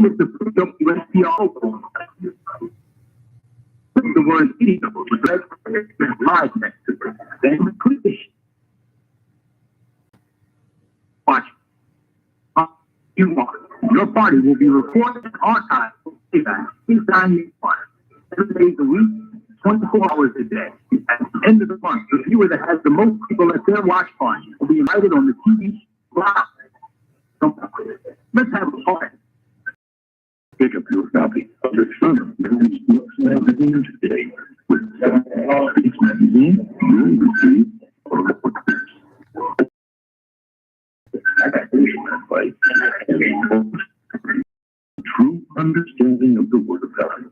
with the WSP all the word video was read live next to it. Then please watch. You want. Your party will be recorded and archived anytime you want. 7 days a week, 24 hours a day. At the end of the month, the viewer that has the most people at their watch party will be invited on the TV live. Let's have a party. Pick up your copy of the Sun Men's Books magazine today. With each magazine, you'll receive a report. True understanding of the Word of God.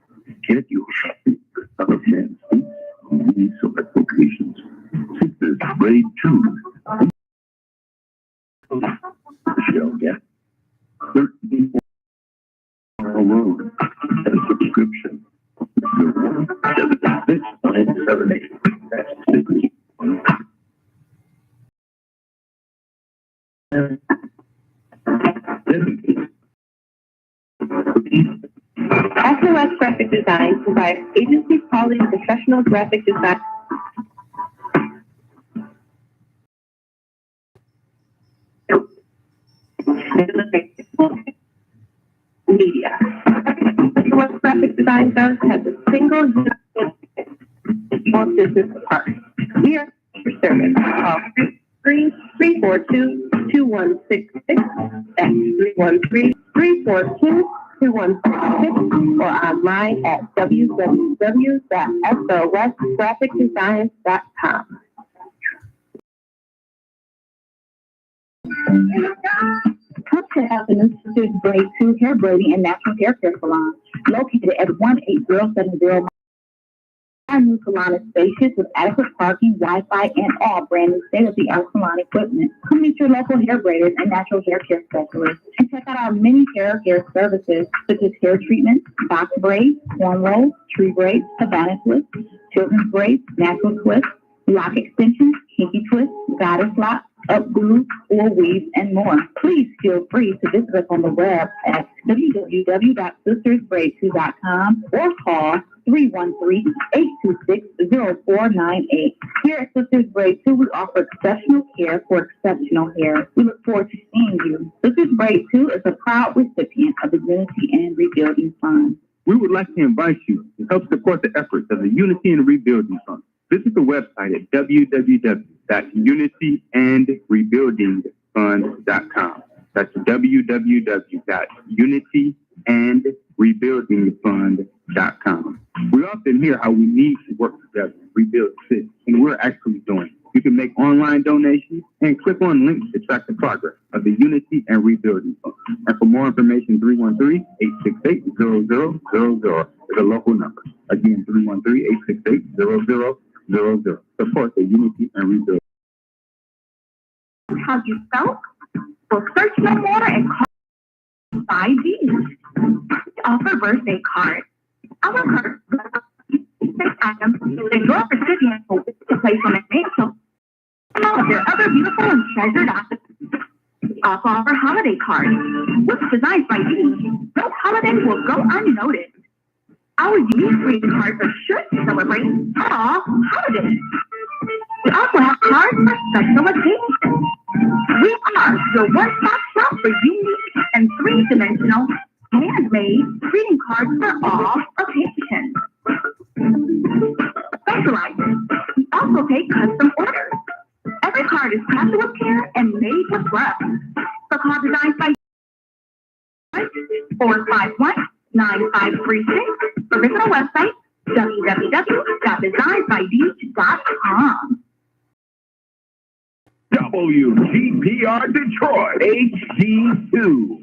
Get your copy of Man's Speaks on these select locations. Sisters Grade 2. Michelle, yeah. 13 road and subscription. 176 That's 60. SOS Graphic Design provides agency quality professional graphic design. Media. SOS Graphic Design does has a single small business department. We are for service. Call 342-2166. That's 313-342-2166 or online at www.sosgraphicdesigns.com. Come to Avenue Sisters Grade 2 Hair Braiding and Natural Hair Care Salon, located at 18070. Our new salon is spacious with adequate parking, Wi-Fi, and all brand new state-of-the-art salon equipment. Come meet your local hair braiders and natural hair care specialists, and check out our many hair care services such as hair treatments, box braids, cornrows, tree braids, Havana twists, children's braids, natural twists, lock extensions, kinky twists, goddess locks, up glue, or weaves, and more. Please feel free to visit us on the web at www.sistersbraid2.com or call 313-826-0498. Here at Sisters Braid 2, we offer exceptional care for exceptional hair. We look forward to seeing you. Sisters Braid 2 is a proud recipient of the Unity and Rebuilding Fund. We would like to invite you to help support the efforts of the Unity and Rebuilding Fund. Visit the website at www.unityandrebuildingfund.com. That's www.unityandrebuildingfund.com. We often hear how we need to work together to rebuild the city, and we're actually doing it. You can make online donations and click on links to track the progress of the Unity and Rebuilding Fund. And for more information, 313-868-0000 is a local number. Again, 313-868-0000. Support the Unity and Rebuilding. How you felt? Well, search no more and call 5D. We offer birthday cards. Our cards items that your recipient will wish to place on a mantle. All of their other beautiful and treasured items. We also offer holiday cards. With designs by you, no holiday will go unnoticed. Our unique greeting cards are sure to celebrate all holidays. We also have cards for special occasions. We are your one-stop shop for unique and three-dimensional, handmade greeting cards for all occasions. Specializing. We also take custom orders. Every card is crafted with care and made with love. For card designs by 451-9536 or visit our website www.designsbybeach.com. WGPR Detroit HD2.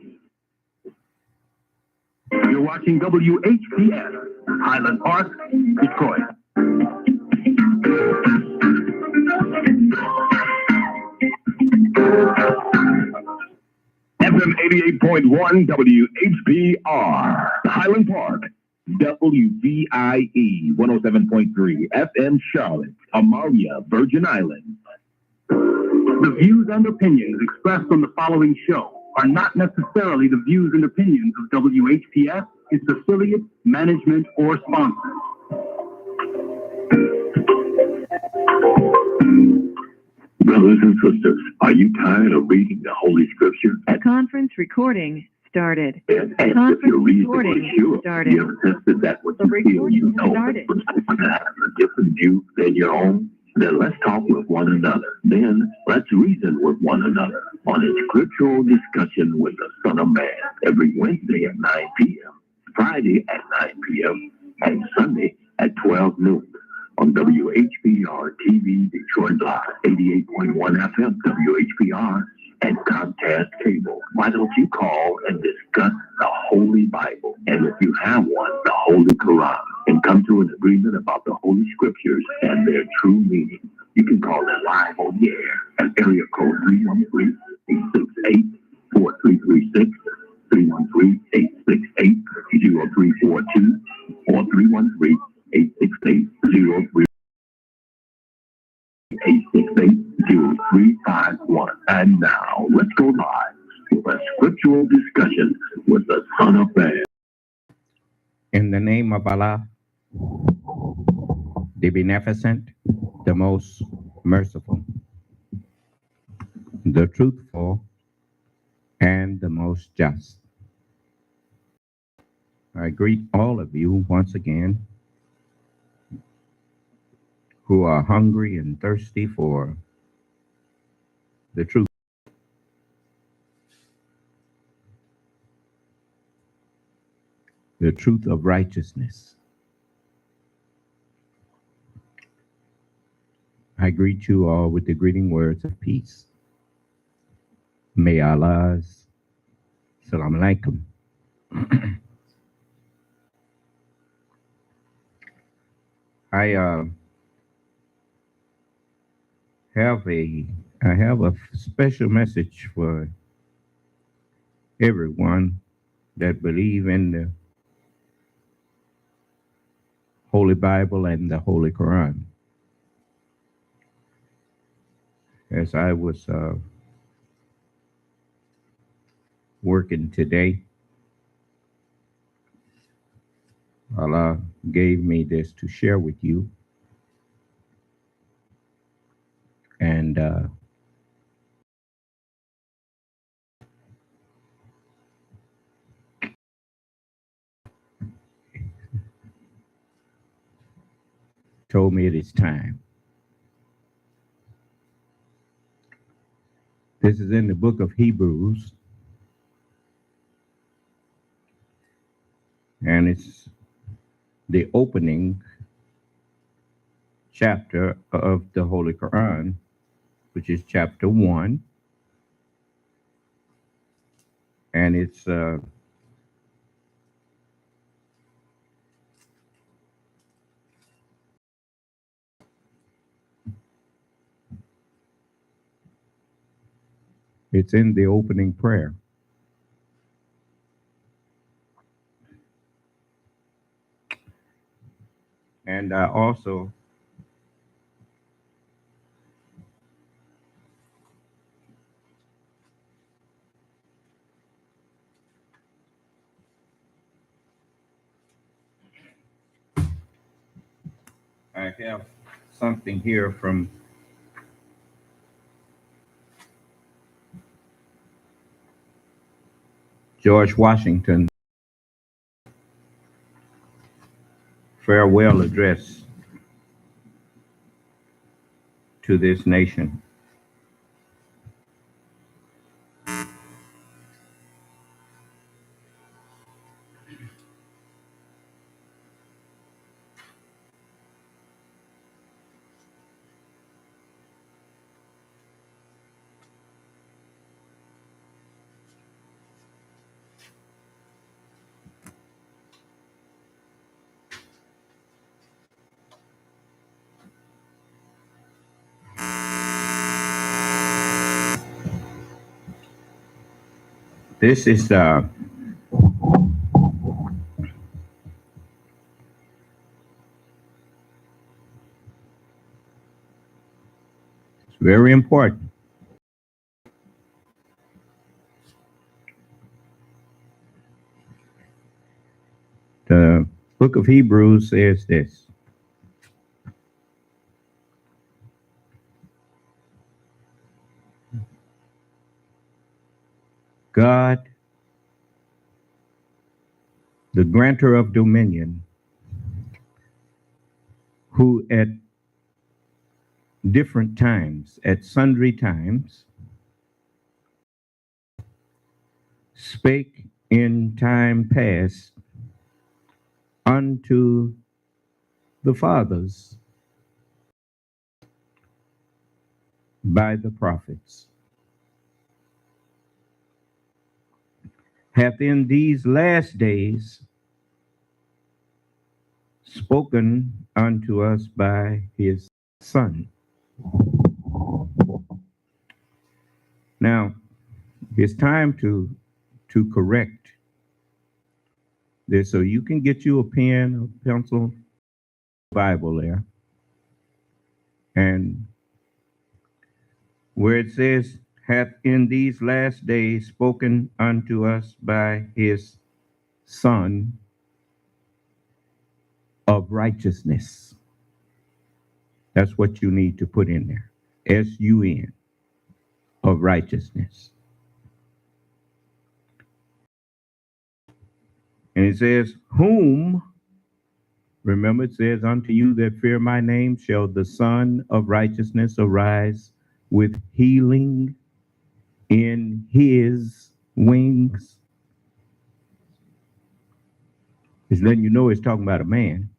You're watching WHPS Highland Park, Detroit. FM 88.1 WHPR Highland Park. WVIE 107.3 FM Charlotte, Amalia, Virgin Islands. The views and opinions expressed on the following show are not necessarily the views and opinions of WHPS, its affiliates, management, or sponsors. Brothers and sisters, are you tired of reading the Holy Scripture? Conference recording started. And if you're reasonably sure, started. you have sensed that what you feel you know that someone has a different view than your own, then let's talk with one another. Then let's reason with one another on a scriptural discussion with the Son of Man every Wednesday at 9 p.m., Friday at 9 p.m., and Sunday at 12 noon on WHPR TV Detroit Live, 88.1 FM WHPR, and Comcast Cable. Why don't you call and discuss the Holy Bible, and if you have one, the Holy Quran, and come to an agreement about the Holy Scriptures and their true meaning? You can call them live on the air at area code 313-868-4336, 313-868-0342, or 313-868-03. 868-0351. And now, let's go live with a scriptural discussion with the Son of Man. In the name of Allah, the Beneficent, the Most Merciful, the Truthful, and the Most Just. I greet all of you once again who are hungry and thirsty for the truth. The truth of righteousness. I greet you all with the greeting words of peace. May Allah's Salam Alaikum. I have a special message for everyone that believe in the Holy Bible and the Holy Quran. As I was working today, Allah gave me this to share with you. And told me it is time. This is in the book of Hebrews, and it's the opening chapter of the Holy Quran, which is chapter 1, and it's in the opening prayer. And I also have something here from George Washington, farewell address to this nation. This is it's very important. book of Hebrews says this. God, the grantor of dominion, who at different times, at sundry times, spake in time past unto the fathers by the prophets, hath in these last days spoken unto us by his Son. Now, it's time to correct this, so you can get you a pen, a pencil, Bible there, and where it says, hath in these last days spoken unto us by his Son of righteousness. That's what you need to put in there. S-U-N, of righteousness. And it says, whom, remember it says, unto you that fear my name shall the Son of righteousness arise with healing in his wings. It's letting you know it's talking about a man.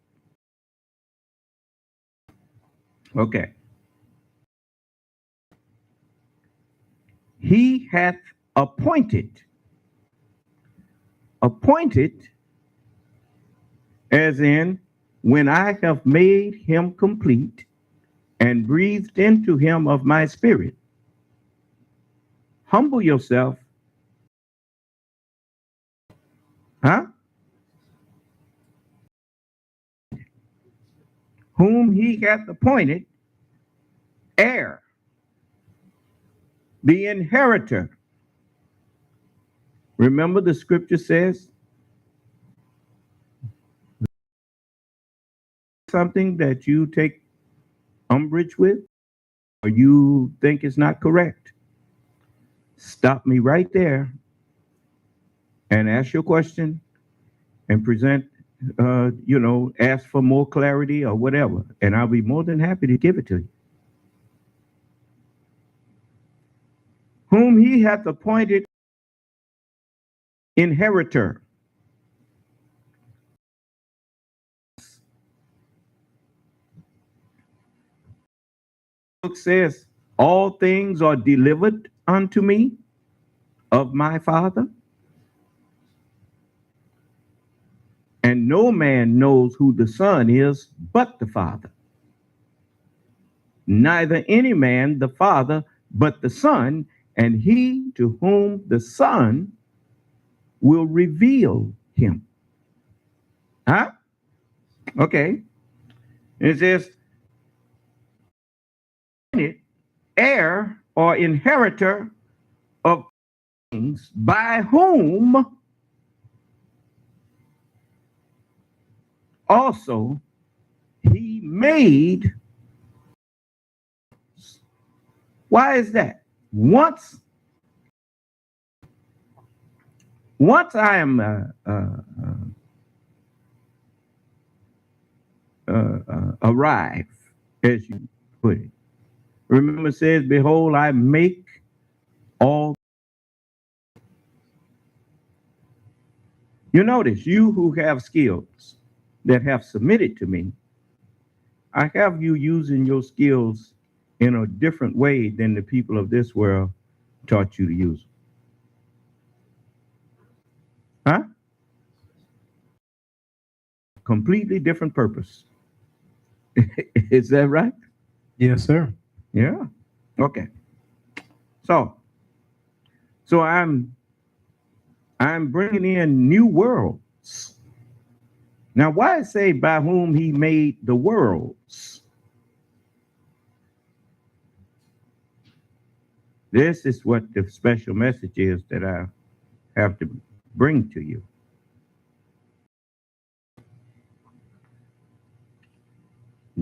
Okay. He hath appointed, as in, when I have made him complete and breathed into him of my spirit. Humble yourself. Huh? Whom he hath appointed heir, the inheritor. Remember the scripture says something that you take umbrage with or you think is not correct. Stop me right there and ask your question and present, ask for more clarity or whatever, and I'll be more than happy to give it to you. Whom he hath appointed inheritor. Book says, all things are delivered unto me of my Father, and no man knows who the Son is but the Father. Neither any man the Father but the Son, and he to whom the Son will reveal him. Huh? Okay. It says, heir or inheritor of things, by whom also he made. Why is that? Once I am arrive, as you put it. Remember, it says, behold, I make all. You notice, you who have skills that have submitted to me, I have you using your skills in a different way than the people of this world taught you to use them. Huh? Completely different purpose. Is that right? Yes, sir. Yeah. Okay. So I'm bringing in new worlds. Now, why say by whom he made the worlds? This is what the special message is that I have to bring to you.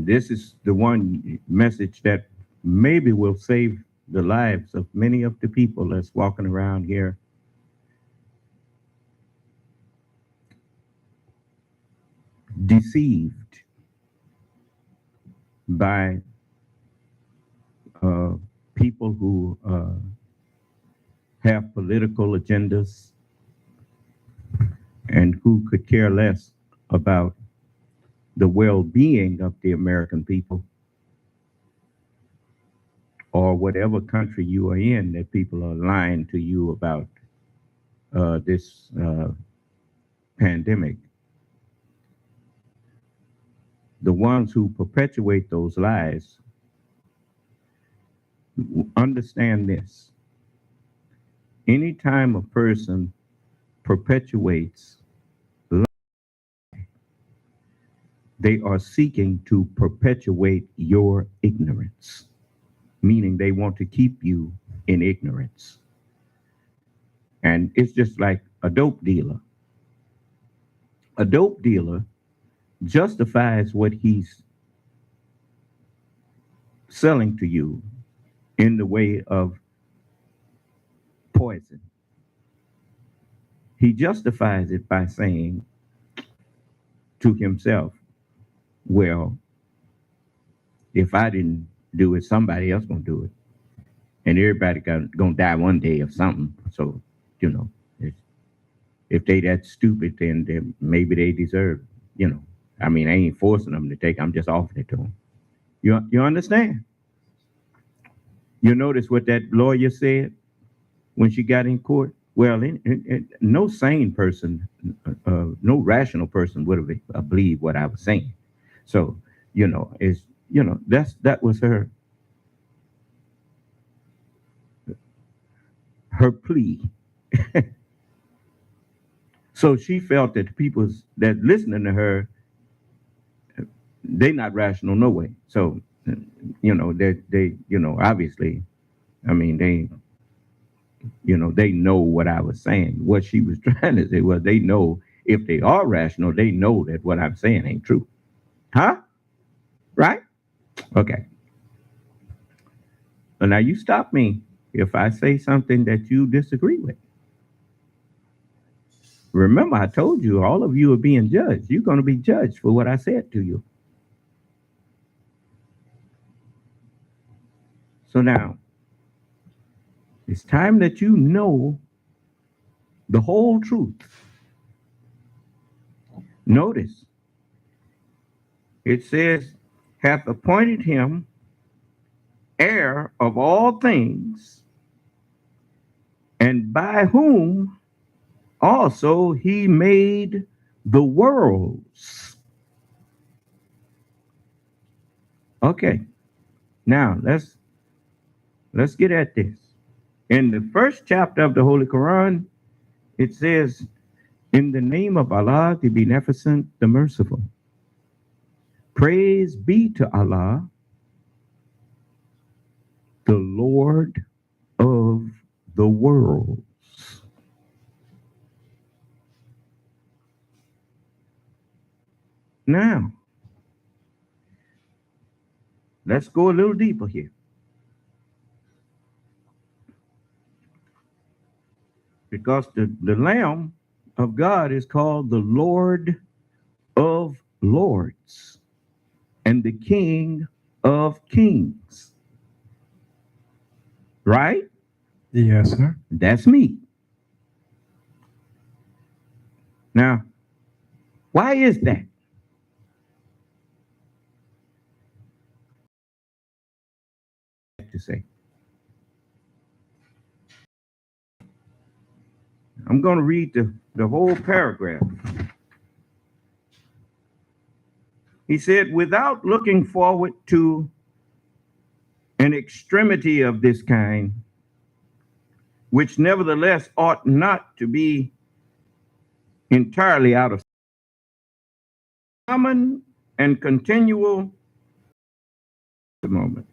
this is the one message that maybe will save the lives of many of the people that's walking around here deceived by people who have political agendas and who could care less about the well-being of the American people, or whatever country you are in, that people are lying to you about this pandemic. The ones who perpetuate those lies understand this. Anytime a person perpetuates lie, they are seeking to perpetuate your ignorance, meaning they want to keep you in ignorance. And it's just like a dope dealer. A dope dealer justifies what he's selling to you in the way of poison. He justifies it by saying to himself, well, if I didn't do it, somebody else gonna do it. And everybody gonna die one day of something. So, you know, if they that stupid, then maybe they deserve, you know. I mean, I ain't forcing them to take, I'm just offering it to them. You understand? You notice what that lawyer said when she got in court? Well, no sane person, no rational person would have believed what I was saying. So, you know, that was her plea. So she felt that the people that listening to her, they not rational no way. So, you know, they you know, obviously, I mean, they know what I was saying. What she was trying to say was they know, if they are rational, they know that what I'm saying ain't true. Huh? Right? Okay. Well, now you stop me if I say something that you disagree with. Remember, I told you all of you are being judged. You're going to be judged for what I said to you. So now, it's time that you know the whole truth. Notice, it says, hath appointed him heir of all things, and by whom also he made the worlds. Okay, now let's get at this. In the first chapter of the Holy Quran, it says, in the name of Allah, the Beneficent, the Merciful. Praise be to Allah, the Lord of the worlds. Now, let's go a little deeper here. Because the Lamb of God is called the Lord of Lords and the King of Kings. Right? Yes, sir. That's me. Now, why is that? To say. I'm going to read the whole paragraph. He said, without looking forward to an extremity of this kind, which nevertheless ought not to be entirely out of common and continual. A moment.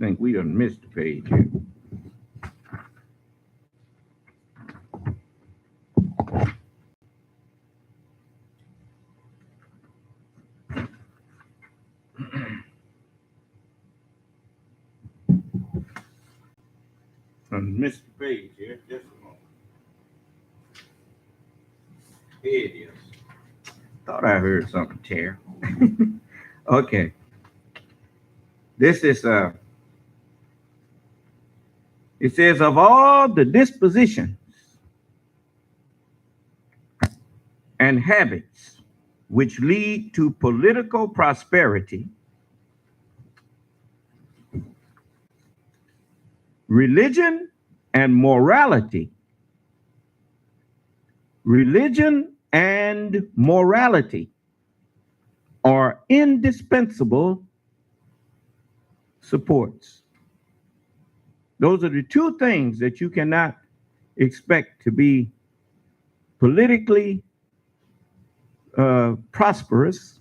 I think we done missed the page here. Mr. Page here, just a moment. Here it is. Thought I heard something tear. Okay. This is it says, of all the dispositions and habits which lead to political prosperity, religion and morality are indispensable supports. Those are the two things that you cannot expect to be politically prosperous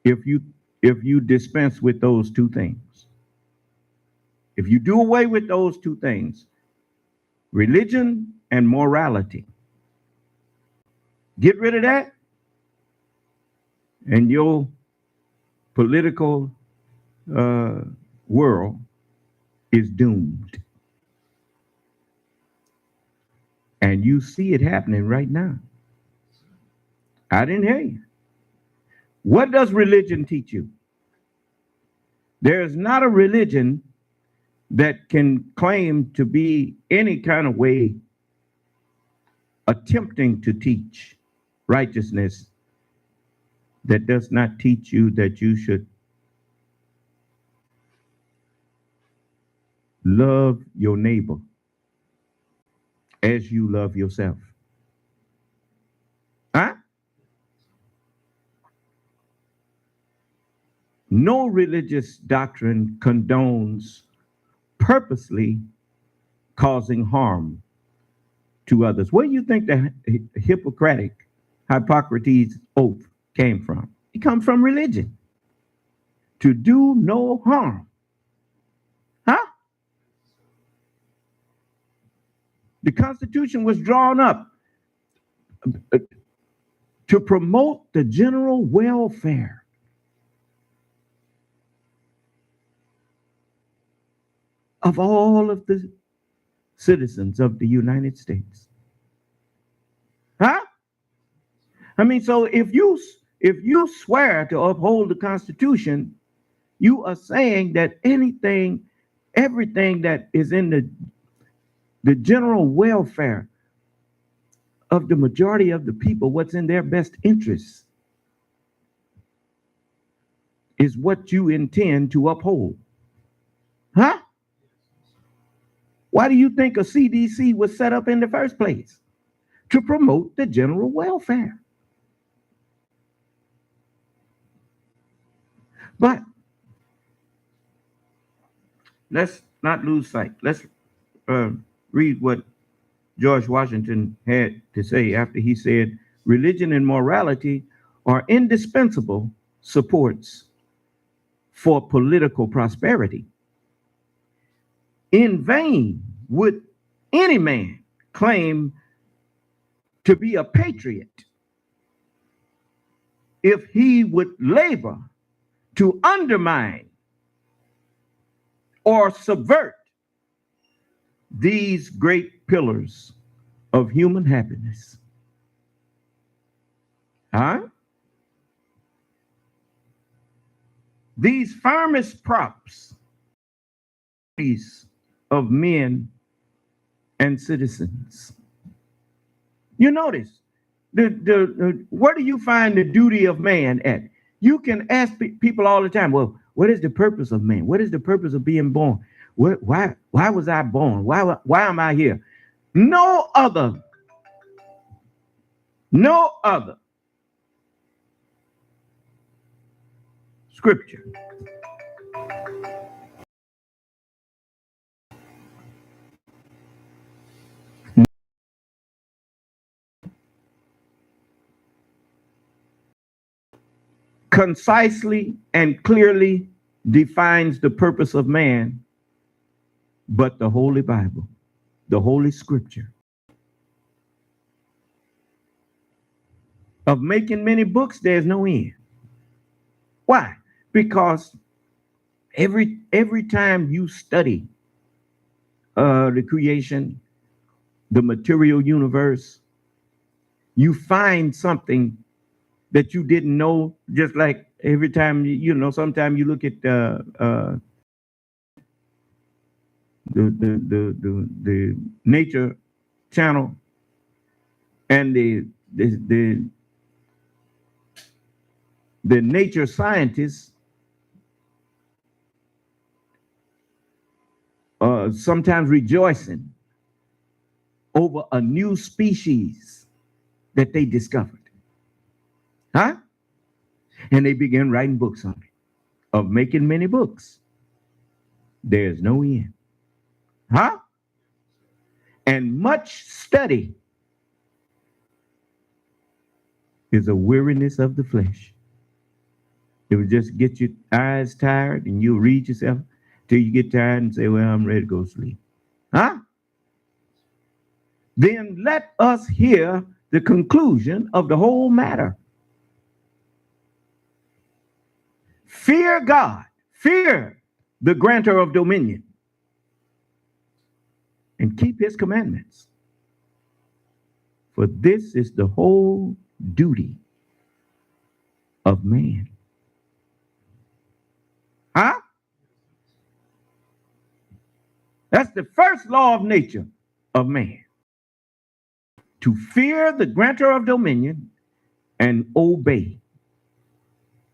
if you dispense with those two things. If you do away with those two things, religion and morality, get rid of that, and your political world is doomed. And you see it happening right now. I didn't hear you. What does religion teach you? There is not a religion that can claim to be any kind of way attempting to teach righteousness that does not teach you that you should love your neighbor as you love yourself. Huh? No religious doctrine condones purposely causing harm to others. Where do you think the Hippocrates oath came from? It comes from religion. To do no harm. Huh? The Constitution was drawn up to promote the general welfare of all of the citizens of the United States. Huh? I mean, so if you swear to uphold the Constitution, you are saying that everything that is in the general welfare of the majority of the people, what's in their best interests, is what you intend to uphold. Huh? Why do you think a CDC was set up in the first place? To promote the general welfare. But let's not lose sight. Let's read what George Washington had to say after he said, religion and morality are indispensable supports for political prosperity. In vain would any man claim to be a patriot if he would labor to undermine or subvert these great pillars of human happiness. Huh? These firmest props of men and citizens. You notice, where do you find the duty of man at? You can ask people all the time, well, what is the purpose of man? What is the purpose of being born? Why was I born? Why am I here? No other scripture concisely and clearly defines the purpose of man, but the Holy Bible, the Holy Scripture. Of making many books, there's no end. Why? Because every time you study the creation, the material universe, you find something that you didn't know. Just like every time sometimes you look at the nature channel, and the nature scientists sometimes rejoicing over a new species that they discovered. Huh? And they begin writing books on it. Of making many books, there's no end. Huh? And much study is a weariness of the flesh. It will just get your eyes tired, and you'll read yourself till you get tired and say, well, I'm ready to go to sleep. Huh? Then let us hear the conclusion of the whole matter. Fear God, fear the grantor of dominion, and keep his commandments. For this is the whole duty of man. Huh? That's the first law of nature of man. To fear the grantor of dominion and obey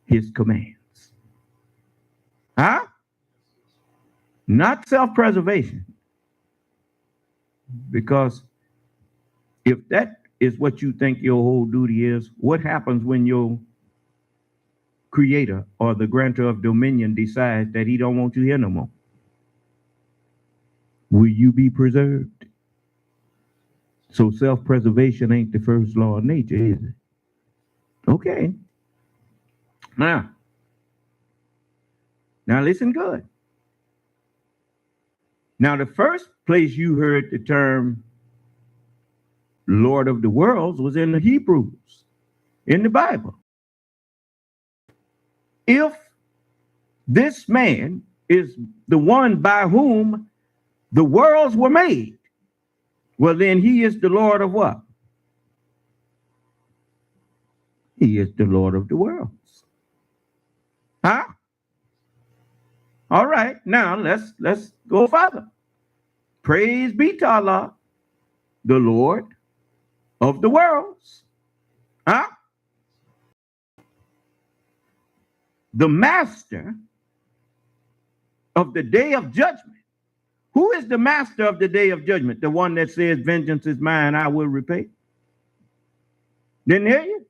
his commands. Huh? Not self-preservation. Because if that is what you think your whole duty is, what happens when your creator or the grantor of dominion decides that he don't want you here no more? Will you be preserved? So self-preservation ain't the first law of nature, is it? Okay. Now listen good. Now, the first place you heard the term Lord of the worlds was in the Hebrews, in the Bible. If this man is the one by whom the worlds were made, well, then he is the Lord of what? He is the Lord of the worlds. Huh? All right, now let's go further. Praise be to Allah, the Lord of the worlds. Huh? The master of the day of judgment. Who is the master of the day of judgment? The one that says, vengeance is mine, I will repay. Didn't hear you?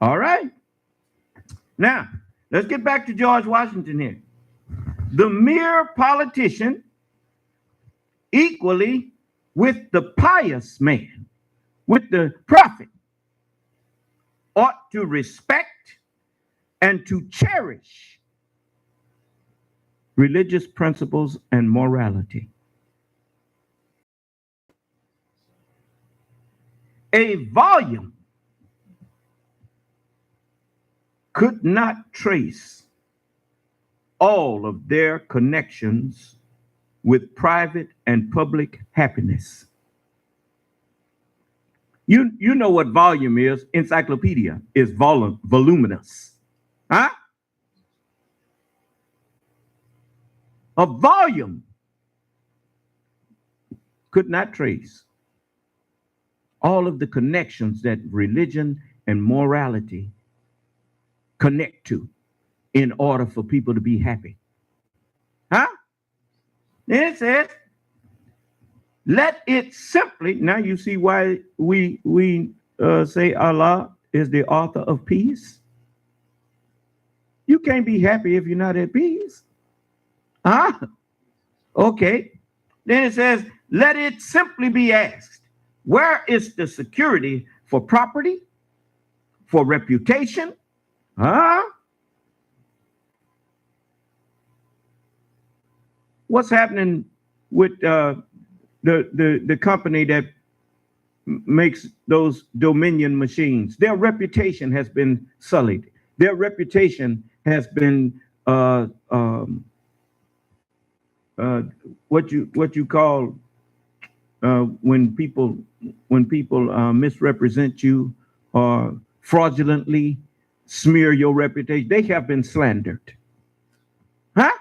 All right. Now, let's get back to George Washington here. The mere politician, equally with the pious man, with the prophet, ought to respect and to cherish religious principles and morality. A volume could not trace all of their connections with private and public happiness. You know what volume is? Encyclopedia is voluminous. Huh? A volume could not trace all of the connections that religion and morality connect to in order for people to be happy. Huh? Then it says, let it simply, now you see why we say Allah is the author of peace. You can't be happy if you're not at peace. Huh? Okay. Then it says, let it simply be asked, where is the security for property, for reputation? Huh? What's happening with the company that makes those dominion machines. Their reputation has been sullied. Their reputation has been what you call when people misrepresent you or fraudulently smear your reputation. They have been slandered. Huh?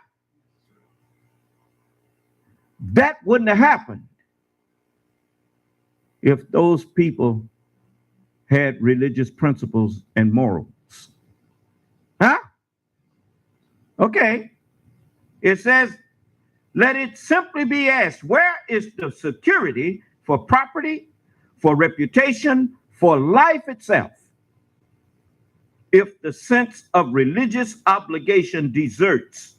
That wouldn't have happened if those people had religious principles and morals. Huh? Okay. It says, let it simply be asked, where is the security for property, for reputation, for life itself, if the sense of religious obligation deserts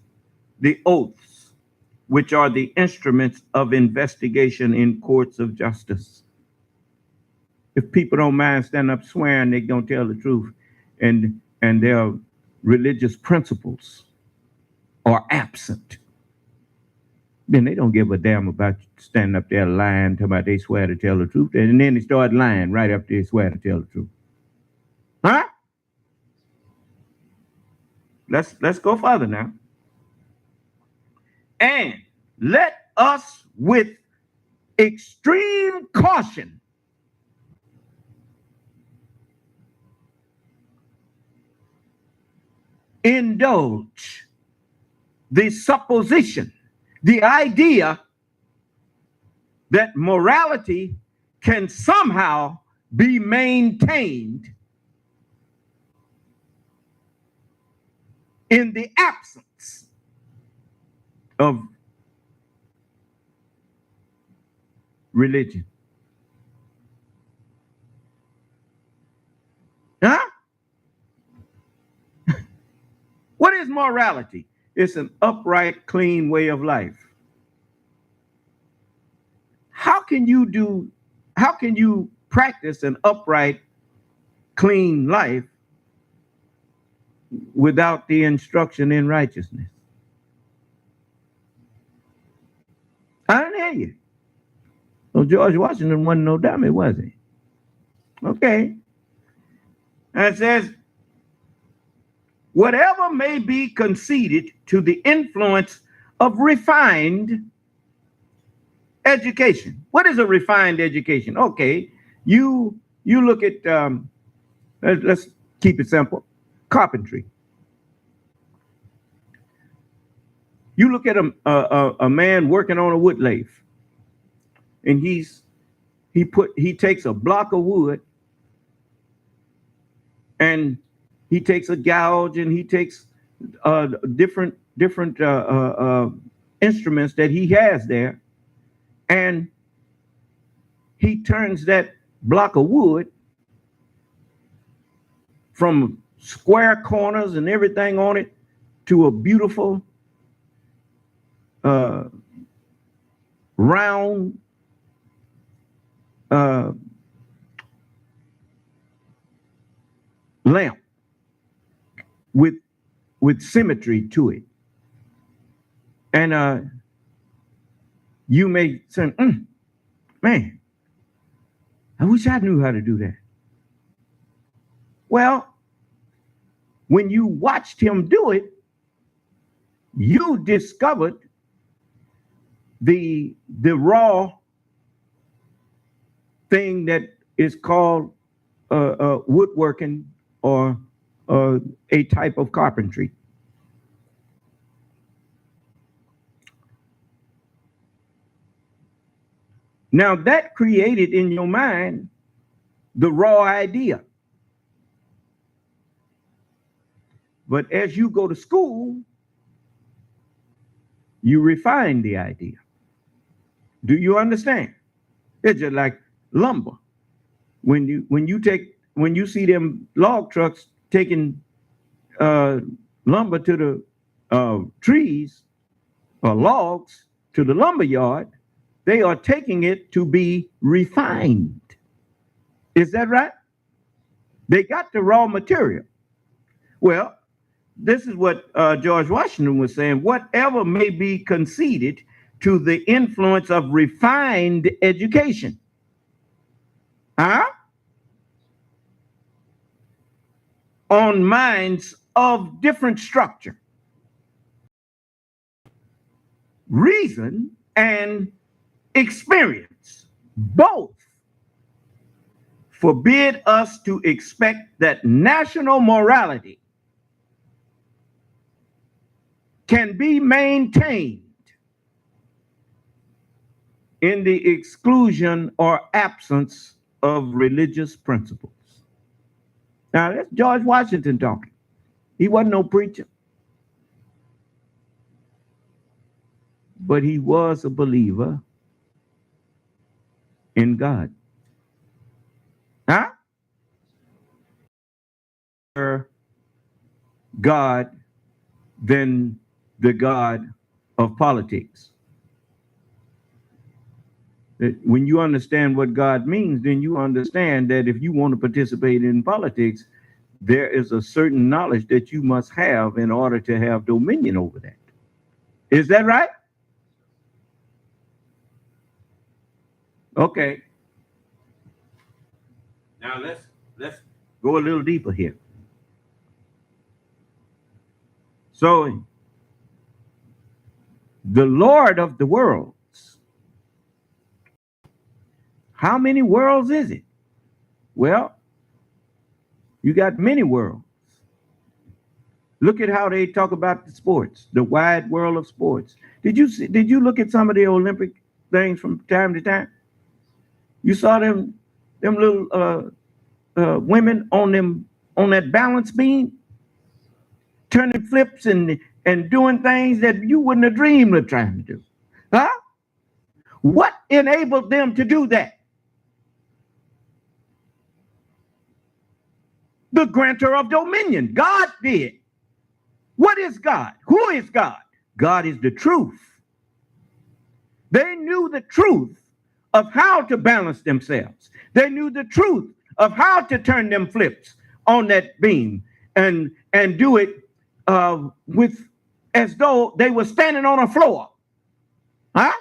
the oaths, which are the instruments of investigation in courts of justice? If people don't mind standing up swearing they're going to tell the truth, and their religious principles are absent, then they don't give a damn about standing up there lying, talking about they swear to tell the truth, and then they start lying right after they swear to tell the truth. Huh? Let's go further now. And let us with extreme caution indulge the supposition, the idea that morality can somehow be maintained in the absence of religion. Huh? What is morality? It's an upright, clean way of life. How can you practice an upright, clean life without the instruction in righteousness? I didn't hear you. Well, George Washington wasn't no dummy, was he? Okay. And it says, whatever may be conceded to the influence of refined education. What is a refined education? Okay, you look at, let's keep it simple, carpentry. You look at a man working on a wood lathe, and he takes a block of wood, and he takes a gouge, and he takes different instruments that he has there, and he turns that block of wood from square corners and everything on it to a beautiful round lamp with symmetry to it. And you may say, man, I wish I knew how to do that. Well, when you watched him do it, you discovered the raw thing that is called woodworking or a type of carpentry. Now that created in your mind the raw idea. But as you go to school, you refine the idea. Do you understand? It's just like lumber. When you see them log trucks taking lumber to the trees or logs to the lumber yard, they are taking it to be refined. Is that right? They got the raw material. Well, this is what George Washington was saying. Whatever may be conceded to the influence of refined education. Huh? On minds of different structure, reason, and experience, both forbid us to expect that national morality can be maintained in the exclusion or absence of religious principles. Now, that's George Washington talking. He wasn't no preacher, but he was a believer in God. Huh? God than the God of politics. When you understand what God means, then you understand that if you want to participate in politics, there is a certain knowledge that you must have in order to have dominion over that. Is that right? Okay. Now let's go a little deeper here. So the Lord of the worlds. How many worlds is it? Well, you got many worlds. Look at how they talk about the sports, the wide world of sports. Did you look at some of the Olympic things from time to time? You saw them little women on that balance beam, turning flips and doing things that you wouldn't have dreamed of trying to do. Huh? What enabled them to do that? The grantor of dominion. God did. What is God? Who is God? God is the truth. They knew the truth of how to balance themselves. They knew the truth of how to turn them flips on that beam and do it with as though they were standing on a floor. Huh?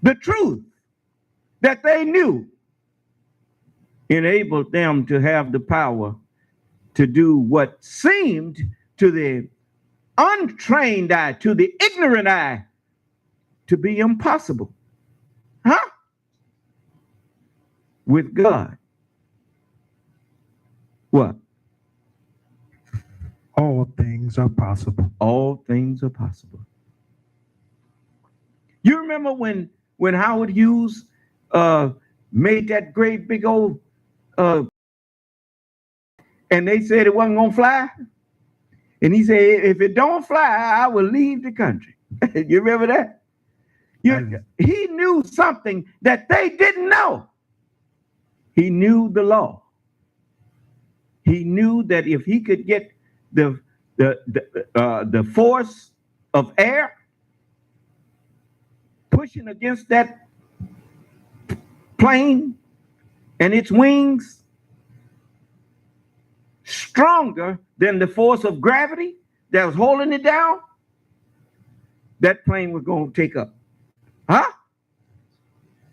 The truth that they knew enabled them to have the power to do what seemed to the untrained eye, to the ignorant eye, to be impossible. Huh? With God. What? All things are possible. All things are possible. You remember when Howard Hughes made that great big old and they said it wasn't gonna fly? And he said, if it don't fly, I will leave the country. You remember that? He knew something that they didn't know. He knew the law. He knew that if he could get the force of air pushing against that plane and its wings stronger than the force of gravity that was holding it down, that plane was going to take up. Huh?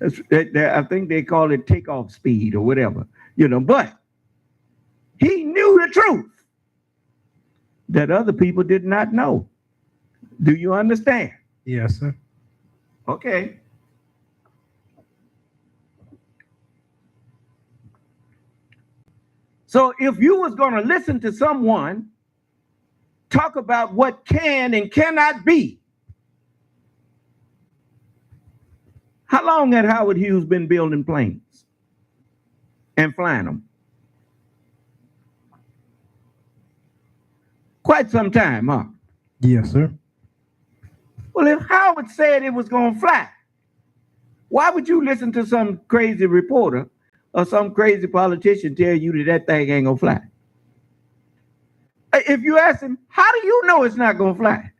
I think they call it takeoff speed or whatever, but he knew the truth that other people did not know. Do you understand? Yes, sir. Okay. So if you was going to listen to someone talk about what can and cannot be, how long had Howard Hughes been building planes and flying them? Quite some time, huh? Yes, sir. Well, if Howard said it was going to fly, why would you listen to some crazy reporter or some crazy politician tell you that thing ain't going to fly? If you ask him, how do you know it's not going to fly?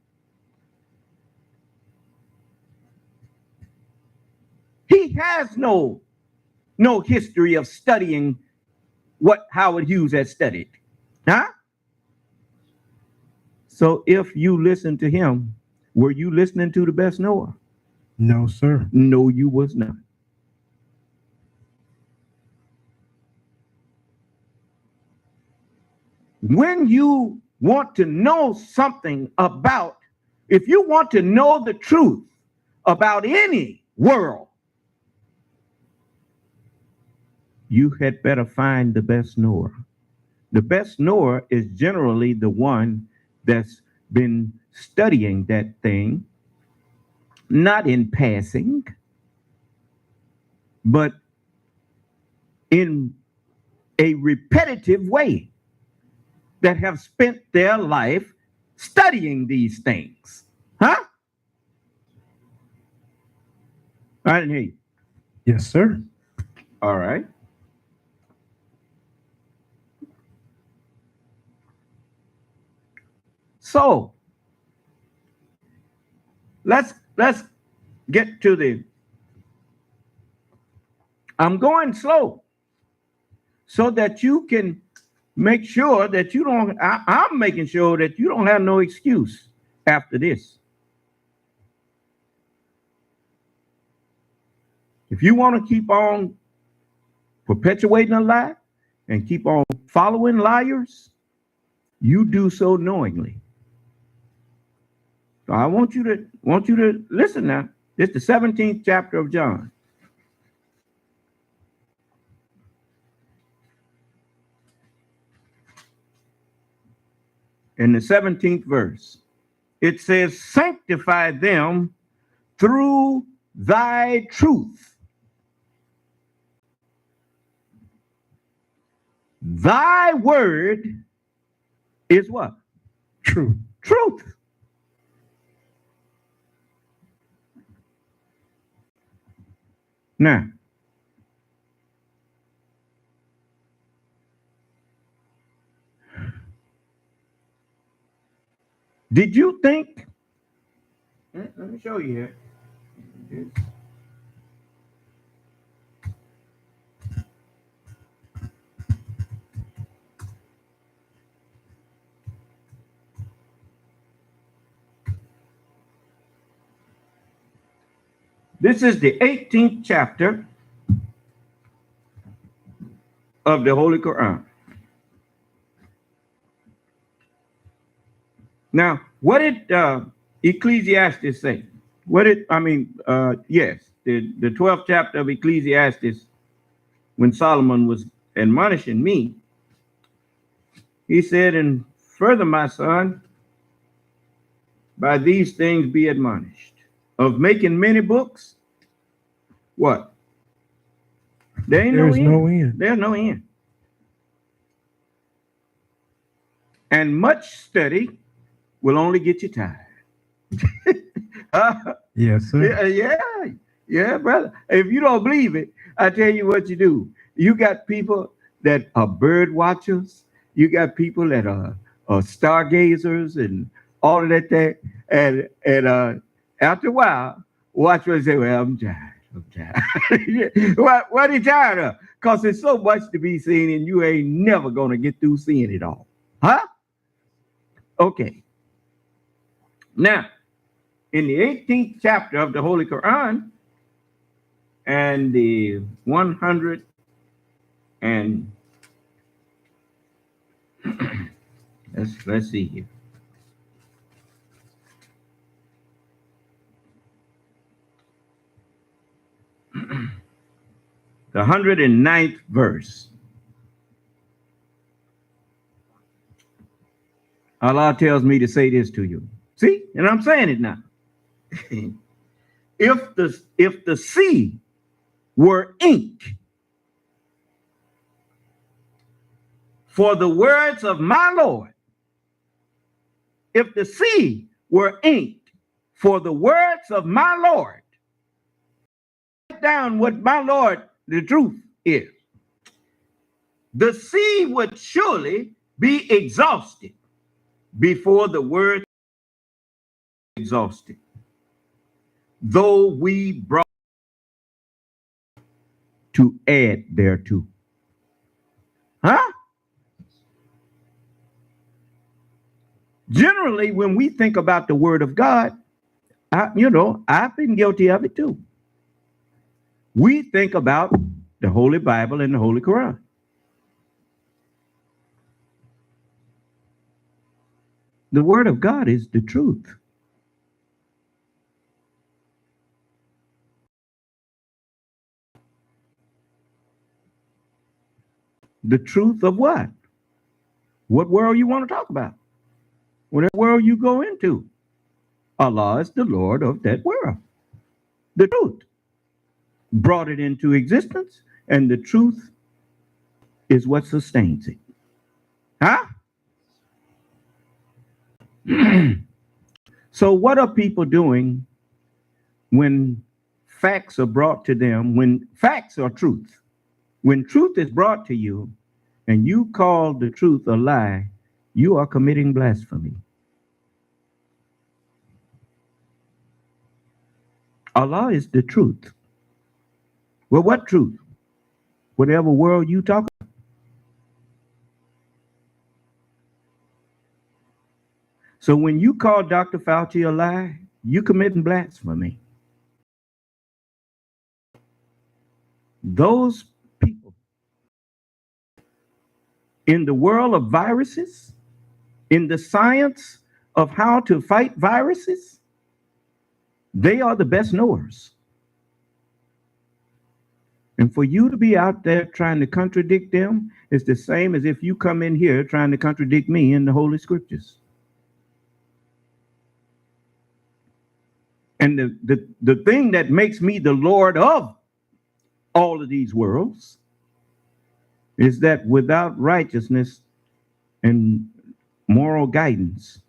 He has no history of studying what Howard Hughes has studied. Huh? So if you listen to him, were you listening to the best knower? No, sir. No, you was not. when you want to know something about, if you want to know the truth about any world, you had better find the best knower. The best knower is generally the one that's been studying that thing, not in passing, but in a repetitive way, that have spent their life studying these things. Huh? I didn't hear you. Yes, sir. All right. So let's get to the, I'm going slow so that you can make sure that you don't, I'm making sure that you don't have no excuse after this. If you want to keep on perpetuating a lie and keep on following liars, you do so knowingly. So I want you to listen now. It's the 17th chapter of John. In the 17th verse, it says, sanctify them through thy truth. Thy word is what? True. Truth. Now, did you think? Let me show you here. This is the 18th chapter of the Holy Quran. Now, what did Ecclesiastes say? Yes, the 12th chapter of Ecclesiastes, when Solomon was admonishing me, he said, and further, my son, by these things be admonished. Of making many books, what? There's no end. There's no end. And much study will only get you tired. Yes, sir. Yeah, brother. If you don't believe it, I tell you what you do. You got people that are bird watchers. You got people that are stargazers and all of that thing. And after a while, watch what they say, well, I'm tired. What are you tired of? Because there's so much to be seen and you ain't never going to get through seeing it all. Huh? Okay. Now, in the 18th chapter of the Holy Quran and the 100 and let's see here. The 109th verse. Allah tells me to say this to you. See, and I'm saying it now. If the sea were ink for the words of my Lord, if the sea were ink for the words of my Lord, write down what my Lord, the truth is. The sea would surely be exhausted before the word exhausted, though we brought to add thereto. Huh? Generally, when we think about the word of God, I've been guilty of it too. We think about the Holy Bible and the Holy Quran. The word of God is the truth. The truth of what? What world you want to talk about? Whatever world you go into. Allah is the Lord of that world. The truth brought it into existence, and the truth is what sustains it. Huh? So what are people doing when facts are brought to them, when facts are truth? When truth is brought to you and you call the truth a lie, you are committing blasphemy. Allah is the truth. Well, what truth? Whatever world you talk about. So when you call Dr. Fauci a lie, you committing blasphemy. Those people in the world of viruses, in the science of how to fight viruses, they are the best knowers. And for you to be out there trying to contradict them is the same as if you come in here trying to contradict me in the Holy Scriptures. And the thing that makes me the Lord of all of these worlds is that without righteousness and moral guidance,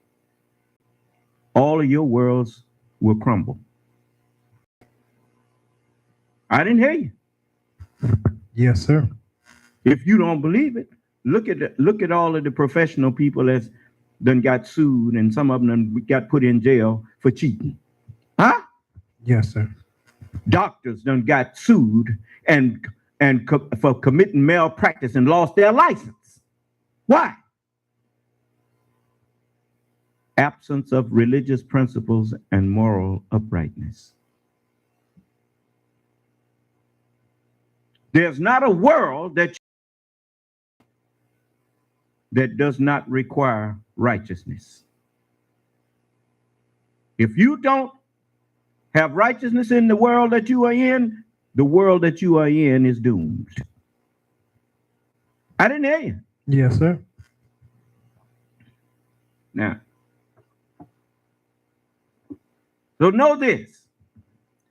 all of your worlds will crumble. I didn't hear you. Yes, sir. If you don't believe it, look at all of the professional people that's done got sued, and some of them got put in jail for cheating. Huh? Yes, sir. Doctors done got sued and for committing malpractice and lost their license. Why? Absence of religious principles and moral uprightness. There's not a world that does not require righteousness. If you don't have righteousness in the world that you are in, the world that you are in is doomed. I didn't hear you. Yes, sir. Now, so know this.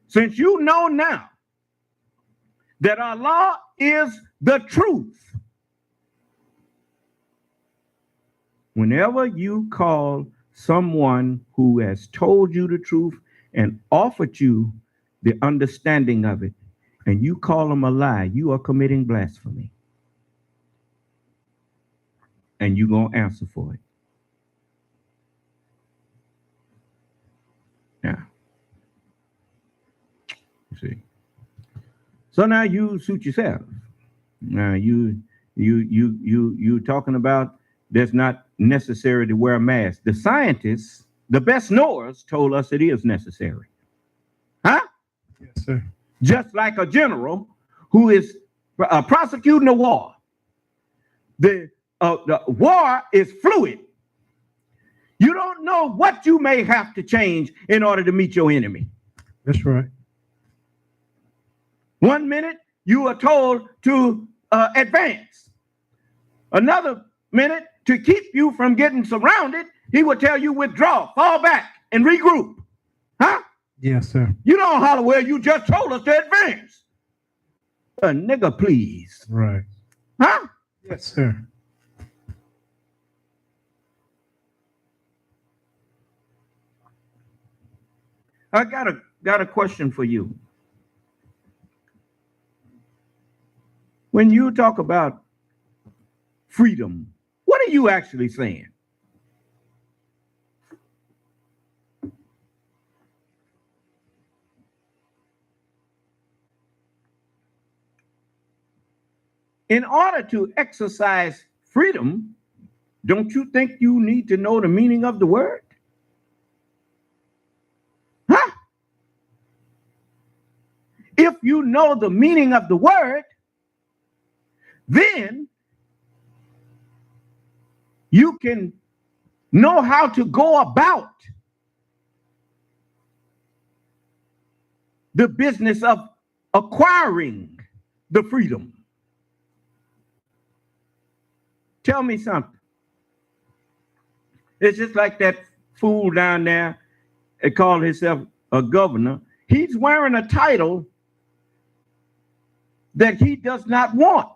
Since you know now that Allah is the truth, whenever you call someone who has told you the truth and offered you the understanding of it, and you call them a lie, you are committing blasphemy. And you're going to answer for it. Now, you see. So now you suit yourself. Now you talking about that's not necessary to wear a mask. The scientists, the best knowers, told us it is necessary. Huh? Yes, sir. Just like a general who is prosecuting a war. The war is fluid. You don't know what you may have to change in order to meet your enemy. That's right. 1 minute you are told to advance. Another minute, to keep you from getting surrounded, he will tell you withdraw, fall back, and regroup. Huh? Yes, sir. You don't holler, well, you just told us to advance. Nigga, please. Right. Huh? Yes, sir. I got a question for you. When you talk about freedom, what are you actually saying? In order to exercise freedom, don't you think you need to know the meaning of the word? Huh? If you know the meaning of the word, then you can know how to go about the business of acquiring the freedom. Tell me something. It's just like that fool down there that called himself a governor. He's wearing a title that he does not want,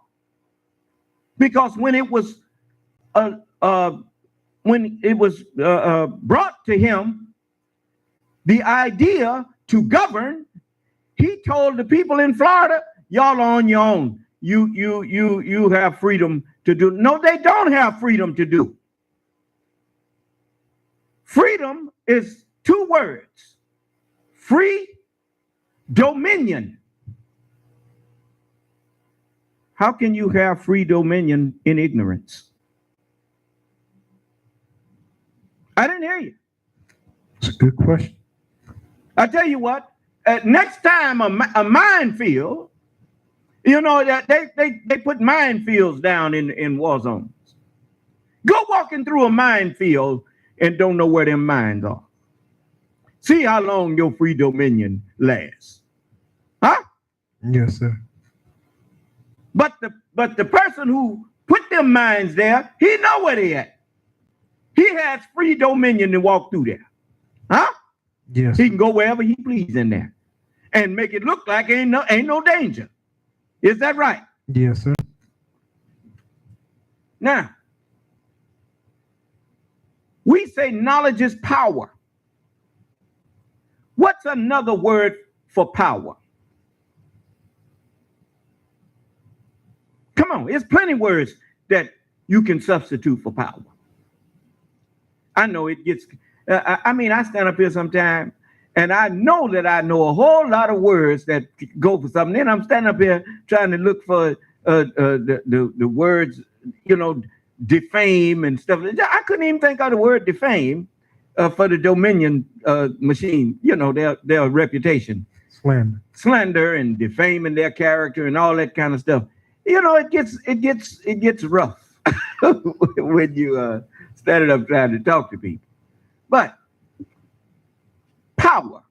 because when it was brought to him the idea to govern, he told the people in Florida, "Y'all are on your own. You have freedom to do." No, they don't have freedom to do. Freedom is two words: free dominion. How can you have free dominion in ignorance? I didn't hear you. It's a good question. I tell you what, next time a minefield, you know, that they put minefields down in war zones. Go walking through a minefield and don't know where them mines are. See how long your free dominion lasts. Huh? Yes, sir. But the person who put them mines there, he know where they at. He has free dominion to walk through there. Huh? Yes. He can go wherever he please in there and make it look like ain't no danger. Is that right? Yes, sir. Now, we say knowledge is power. What's another word for power? Come on, there's plenty of words that you can substitute for power. I know it gets, I stand up here sometime and I know that I know a whole lot of words that go for something. Then I'm standing up here trying to look for the words, you know, defame and stuff. I couldn't even think of the word defame for the Dominion machine, you know, their reputation. Slander and defaming their character and all that kind of stuff. You know, it gets rough when you standing up trying to talk to people. But power,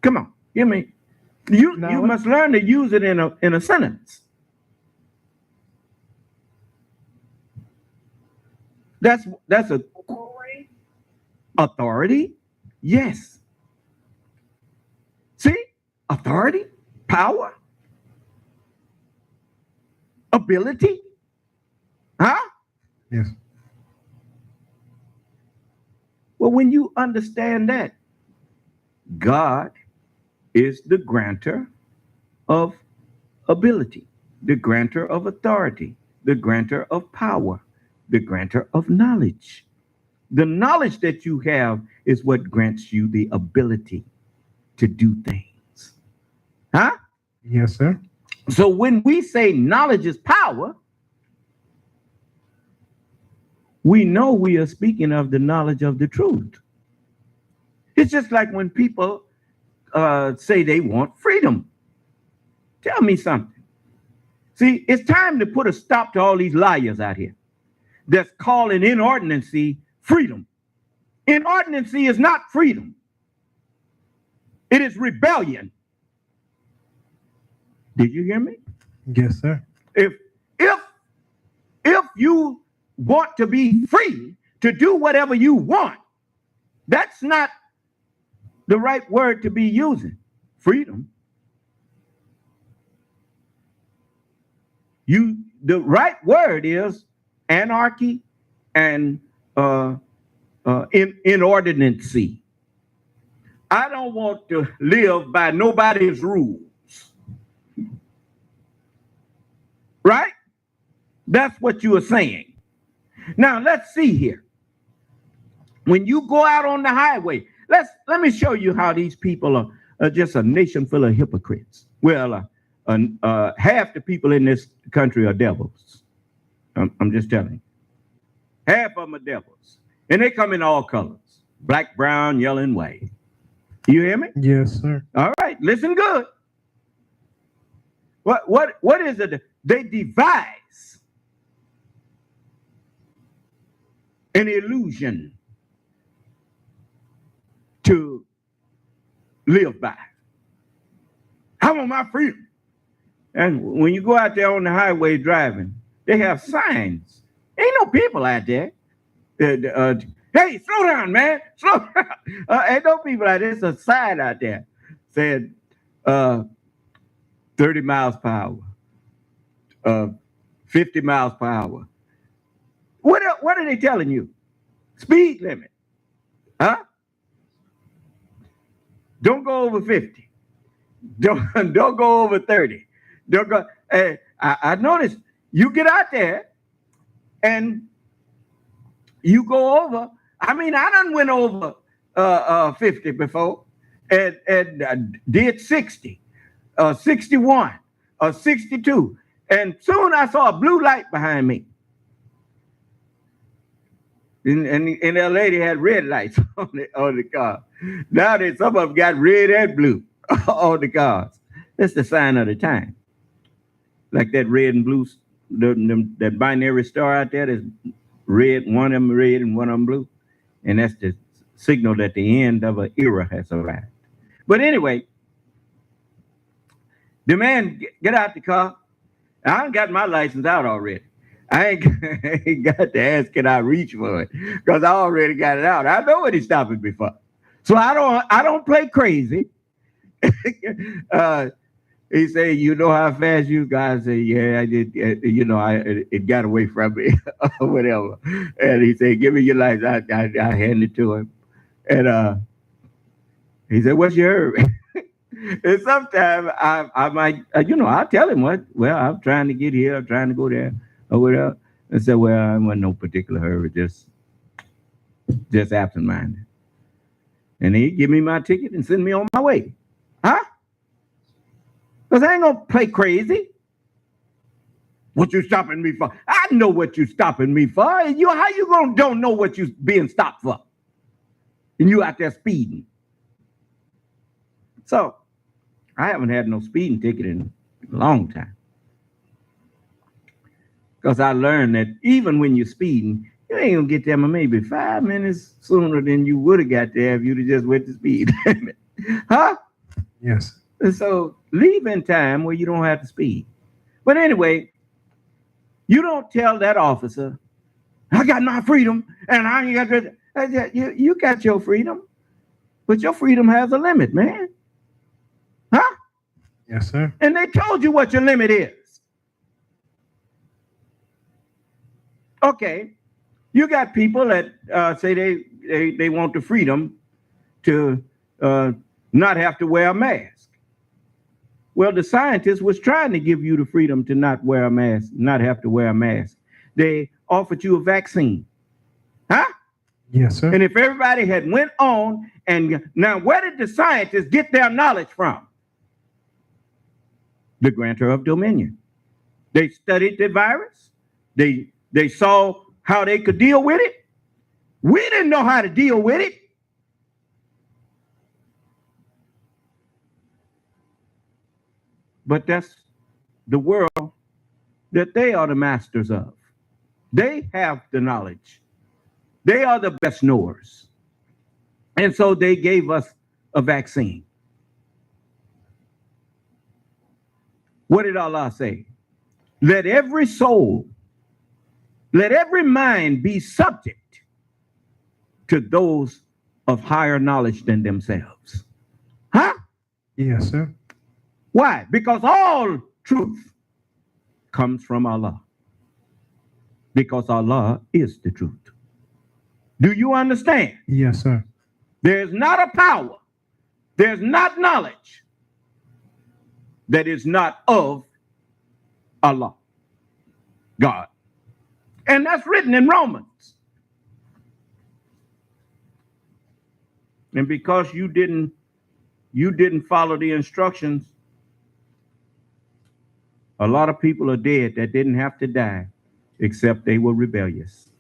come on, you must learn to use it in a sentence. That's a authority. Yes. See, authority, power, ability. Huh? Yes. Well, when you understand that, God is the grantor of ability, the grantor of authority, the grantor of power, the grantor of knowledge. The knowledge that you have is what grants you the ability to do things. Huh? Yes, sir. So when we say knowledge is power, we know we are speaking of the knowledge of the truth. It's just like when people say they want freedom. Tell me something. See, it's time to put a stop to all these liars out here that's calling inordinancy freedom. Inordinancy is not freedom. It is rebellion. Did you hear me? Yes, sir. If you want to be free to do whatever you want, that's not the right word to be using. Freedom. The right word is anarchy and inordinancy. I don't want to live by nobody's rules. Right? That's what you are saying. Now let's see here. When you go out on the highway, let me show you how these people are just a nation full of hypocrites. Well, half the people in this country are devils. I'm just telling you. Half of them are devils. And they come in all colors. Black, brown, yellow, and white. You hear me? Yes, sir. All right, listen good. What is it? They devise an illusion to live by. I want my freedom. And when you go out there on the highway driving, they have signs. Ain't no people out there. Hey, slow down, man. Slow down. Ain't no people out there. There's a sign out there saying 30 miles per hour, 50 miles per hour. What are they telling you? Speed limit. Huh? Don't go over 50. Don't go over 30. Don't go. Hey, I noticed you get out there and you go over. I mean, I done went over 50 before and did 60, 61, 62. And soon I saw a blue light behind me. And that lady had red lights on the car. Now some of them got red and blue on the cars. That's the sign of the time. Like that red and blue, that binary star out there, there's red, one of them red and one of them blue. And that's the signal that the end of an era has arrived. But anyway, the man get out the car. I done got my license out already. I ain't got to ask, can I reach for it? Because I already got it out. I know what he's stopping me for. So I don't play crazy. He say, you know how fast you guys say, yeah, I did. It got away from me or whatever. And he said, give me your license. I handed it to him. And he said, what's your hurry? And sometimes I might, I'll tell him well, I'm trying to get here. I'm trying to go there or whatever. And say, well, I'm in no particular hurry, just absent-minded. And he'd give me my ticket and send me on my way. Huh? Because I ain't going to play crazy. What you stopping me for? I know what you stopping me for. How you going to don't know what you being stopped for? And you out there speeding. So, I haven't had no speeding ticket in a long time. Because I learned that even when you're speeding, you ain't going to get there maybe 5 minutes sooner than you would have got there if you'd have just went the speed limit. Huh? Yes. And so leave in time where you don't have to speed. But anyway, you don't tell that officer, I got my freedom and I ain't got to. You got your freedom, but your freedom has a limit, man. Huh? Yes, sir. And they told you what your limit is. Okay. You got people that say they want the freedom to not have to wear a mask. Well, the scientists was trying to give you the freedom to not wear a mask, not have to wear a mask. They offered you a vaccine. Huh? Yes, sir. And if everybody had went on, and now where did the scientists get their knowledge from? The grantor of dominion. They studied the virus. They saw how they could deal with it. We didn't know how to deal with it. But that's the world that they are the masters of. They have the knowledge. They are the best knowers. And so they gave us a vaccine. What did Allah say? Let every soul, let every mind be subject to those of higher knowledge than themselves. Huh? Yes, sir. Why? Because all truth comes from Allah. Because Allah is the truth. Do you understand? Yes, sir. There's not a power, there's not knowledge that is not of Allah, God. And that's written in Romans. And because you didn't follow the instructions, a lot of people are dead that didn't have to die except they were rebellious.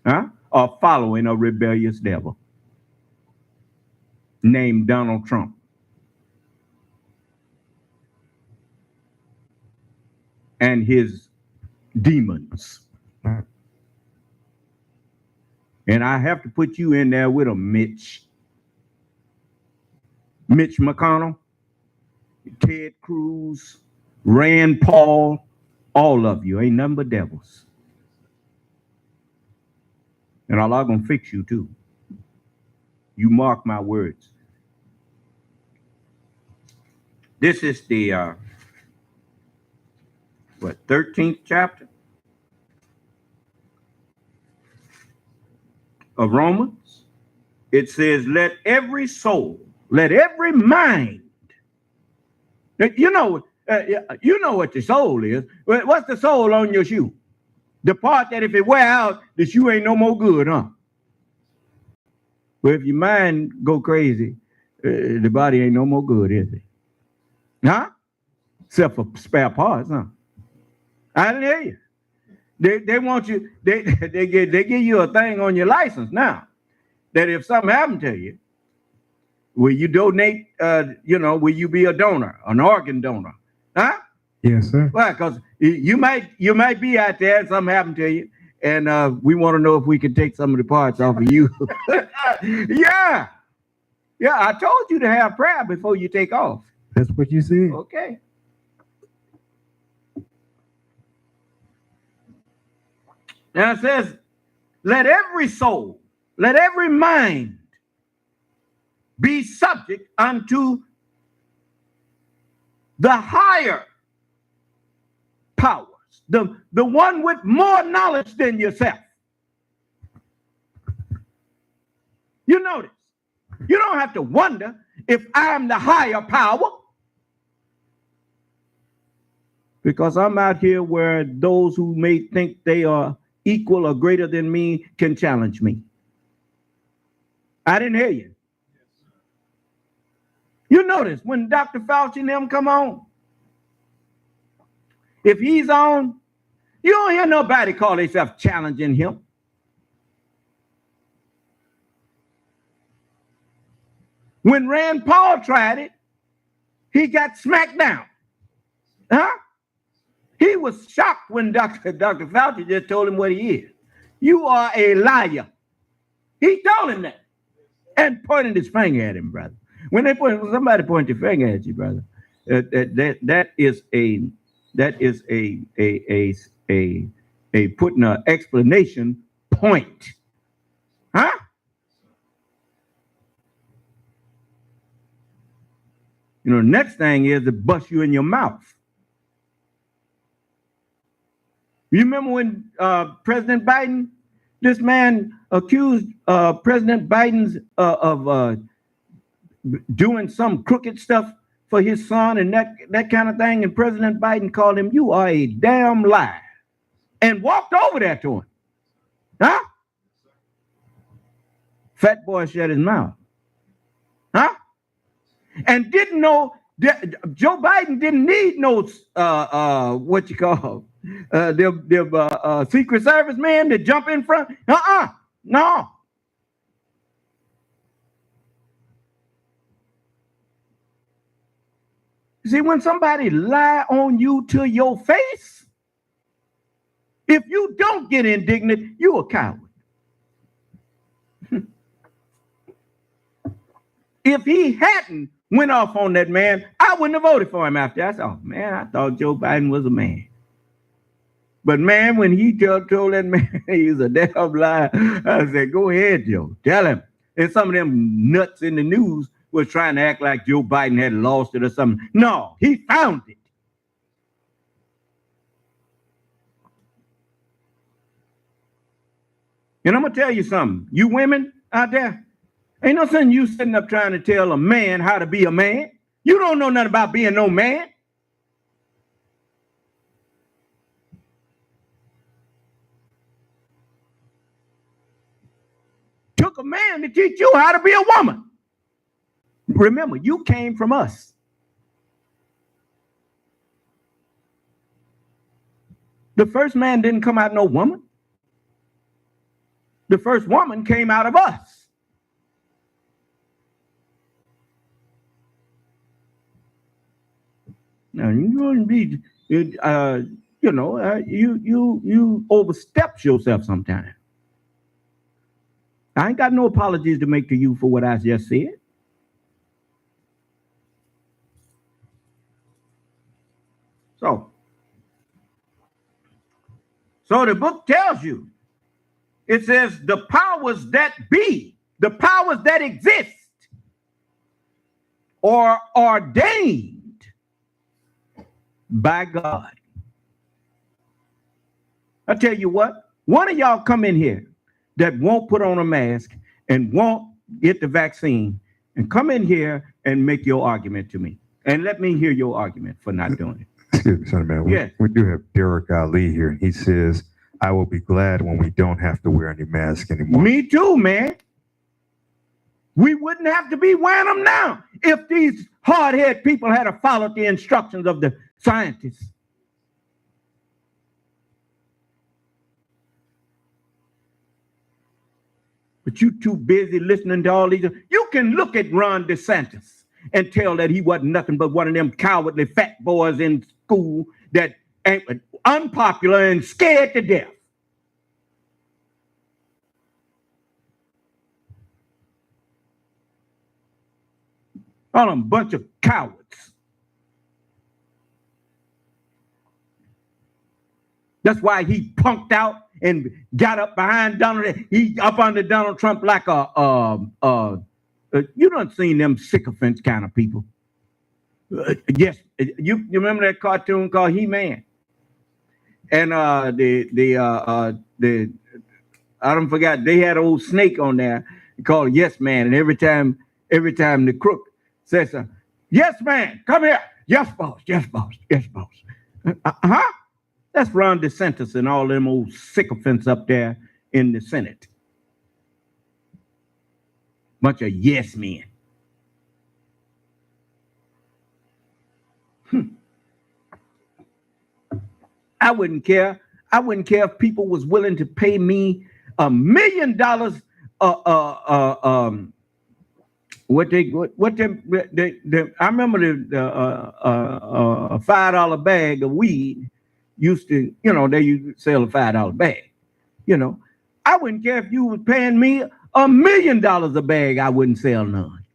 Huh? Or following a rebellious devil named Donald Trump. And his demons. And I have to put you in there with a Mitch McConnell, Ted Cruz, Rand Paul, all of you ain't nothing but devils. And Allah gonna fix you too. You mark my words. This is the 13th chapter of Romans. It says, let every soul, let every mind. You know what the soul is. What's the sole on your shoe? The part that if it wear out, the shoe ain't no more good, huh? Well, if your mind go crazy, the body ain't no more good, is it? Huh? Except for spare parts, huh? I didn't hear you. They want you, they give you a thing on your license now that if something happened to you, will you donate, will you be a donor, an organ donor? Huh? Yes, sir. Well, because you might be out there and something happened to you, and we want to know if we can take some of the parts off of you. Yeah. I told you to have prayer before you take off. That's what you said. Okay. Now it says, let every soul, let every mind be subject unto the higher powers, the one with more knowledge than yourself. You notice, you don't have to wonder if I'm the higher power, because I'm out here where those who may think they are equal or greater than me can challenge me. I didn't hear you. You notice when Dr. Fauci and them come on, if he's on, you don't hear nobody call themselves challenging him. When Rand Paul tried it, he got smacked down. Huh? He was shocked when Dr. Fauci just told him what he is. You are a liar. He told him that and pointed his finger at him, brother. When somebody point their finger at you, brother, that is a putting an explanation point. Huh? The next thing is to bust you in your mouth. You remember when President Biden, this man accused President Biden's of doing some crooked stuff for his son and that kind of thing, and President Biden called him, you are a damn liar, and walked over there to him. Huh? Fat boy shut his mouth. Huh? And didn't know that Joe Biden didn't need no the Secret Service man to jump in front. No. See, when somebody lie on you to your face, if you don't get indignant, you a coward. If he hadn't went off on that man, I wouldn't have voted for him after. I said, oh man, I thought Joe Biden was a man. But man, when he told that man he's a damn liar, I said, go ahead, Joe, tell him. And some of them nuts in the news was trying to act like Joe Biden had lost it or something. No, he found it. And I'm going to tell you something. You women out there, ain't no sense you sitting up trying to tell a man how to be a man. You don't know nothing about being no man. Took a man to teach you how to be a woman. Remember, you came from us. The first man didn't come out of no woman. The first woman came out of us. Now you wouldn't be, you overstepped yourself sometimes. I ain't got no apologies to make to you for what I just said. So the book tells you, it says the powers that be, the powers that exist, are ordained by God. I tell you what, one of y'all come in here that won't put on a mask and won't get the vaccine and come in here and make your argument to me. And let me hear your argument for not doing it. Excuse me, Son Man. Yes. We do have Derek Ali here, and he says, I will be glad when we don't have to wear any mask anymore. Me too, man. We wouldn't have to be wearing them now if these hard-headed people had followed the instructions of the scientists. But you too busy listening to all these. You can look at Ron DeSantis and tell that he wasn't nothing but one of them cowardly fat boys in school that ain't unpopular and scared to death. All them bunch of cowards. That's why he punked out and got up behind Donald. He up under Donald Trump like you done seen them sycophants kind of people. Yes, you remember that cartoon called He-Man? And I don't forget, they had an old snake on there called Yes Man, and every time the crook says, yes man, come here, yes boss, yes boss, yes boss. That's Ron DeSantis and all them old sycophants up there in the Senate. Bunch of yes men. I wouldn't care. I wouldn't care if people was willing to pay me $1 million. I remember the $5 bag of weed used to, they used to sell a $5 bag. I wouldn't care if you was paying me $1 million a bag. I wouldn't sell none.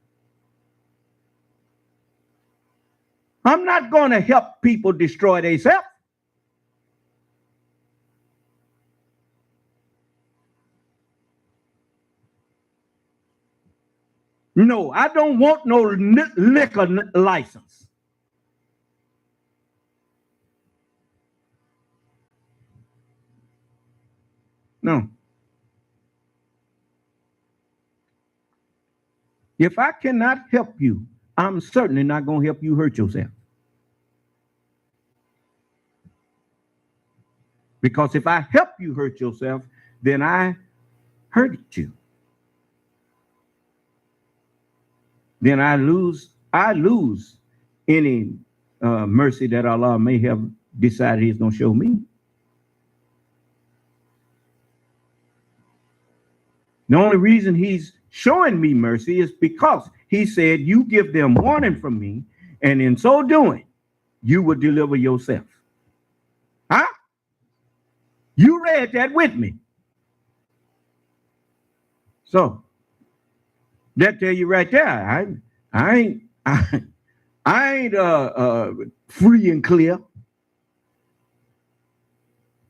I'm not going to help people destroy themselves. No, I don't want no liquor license. No. If I cannot help you, I'm certainly not going to help you hurt yourself. Because if I help you hurt yourself, then I hurt you. Then I lose any mercy that Allah may have decided He's going to show me. The only reason He's showing me mercy is because He said, you give them warning from me, and in so doing, you will deliver yourself. Huh? You read that with me. So that tell you right there, I ain't free and clear.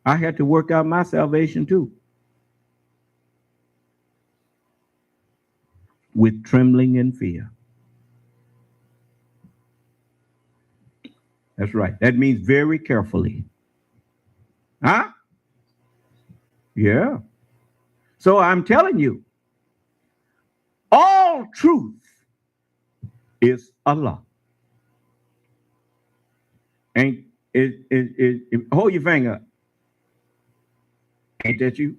I had to work out my salvation too. With trembling and fear. That's right. That means very carefully. Huh? Yeah. So I'm telling you, all truth is Allah. Ain't it, hold your finger. Ain't that you?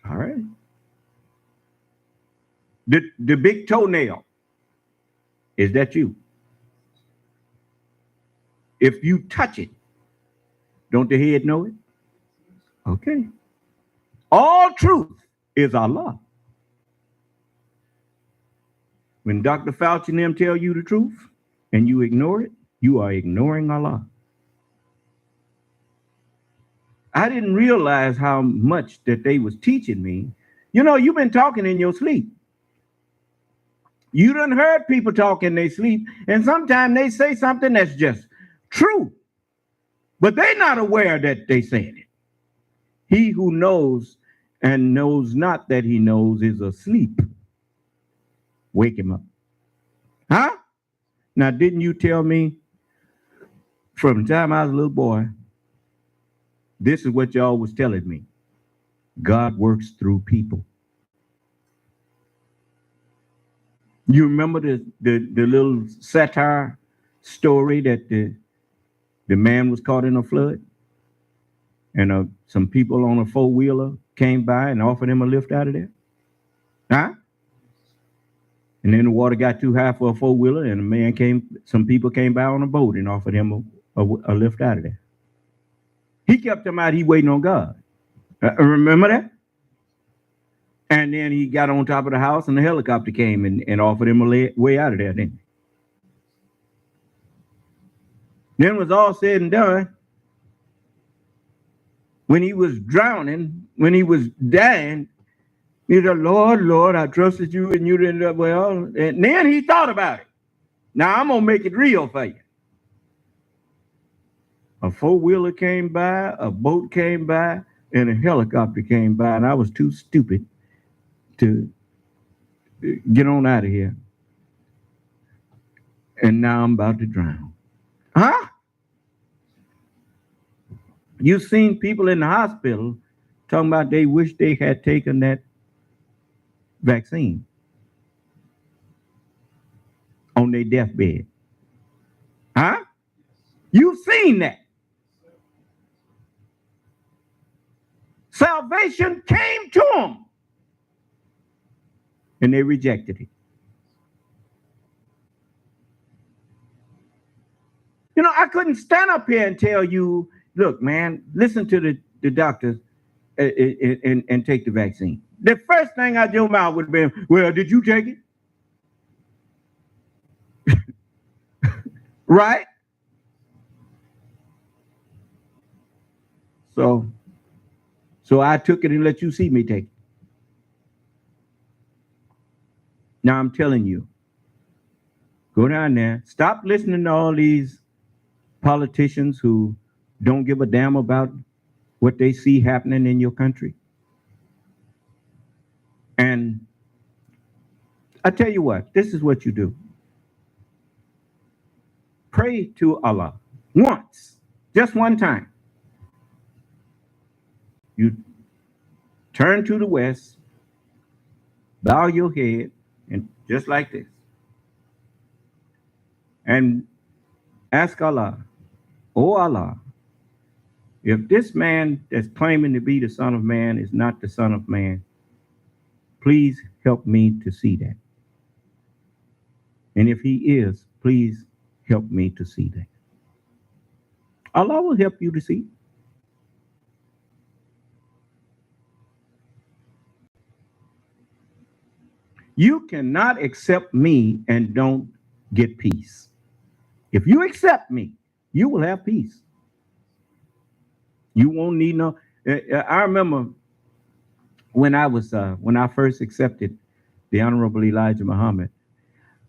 All right. The big toenail, is that you? If you touch it, don't the head know it? Okay. All truth is Allah. When Dr. Fauci and them tell you the truth and you ignore it, you are ignoring Allah. I didn't realize how much that they was teaching me, You know, you've been talking in your sleep. You done heard people talk in their sleep, and sometimes they say something that's just true, but they're not aware that they said it. He who knows and knows not that he knows is asleep. Wake him up. Huh? Now, didn't you tell me from the time I was a little boy, this is what y'all was telling me? God works through people. You remember the little satire story that the man was caught in a flood, and some people on a four-wheeler came by and offered him a lift out of there? Huh? And then the water got too high for a four-wheeler, and some people came by on a boat and offered him a lift out of there. He kept him out. He waiting on God. Remember that? And then he got on top of the house, and the helicopter came and offered him a way out of there. Then it was all said and done. When he was drowning, when he was dying, he said, Lord, Lord, I trusted you, and you didn't. Well, and then he thought about it. Now I'm gonna make it real for you. A four-wheeler came by, a boat came by, and a helicopter came by, and I was too stupid to get on out of here. And now I'm about to drown. Huh? You've seen people in the hospital talking about they wish they had taken that vaccine on their deathbed. Huh? You've seen that. Salvation came to them, and they rejected it. You know, I couldn't stand up here and tell you, look, man, listen to the doctors and take the vaccine. The first thing out your mouth would have been, well, did you take it? Right? So I took it and let you see me take it. Now I'm telling you, go down there, stop listening to all these politicians who don't give a damn about what they see happening in your country. And I tell you what, this is what you do. Pray to Allah once, just one time. You turn to the west, bow your head, and just like this, and ask Allah, oh Allah, if this man that's claiming to be the Son of Man is not the Son of Man, please help me to see that. And if he is, please help me to see that. Allah will help you to see. You cannot accept me and don't get peace. If you accept me, you will have peace. You won't need no. I remember when I first accepted the Honorable Elijah Muhammad,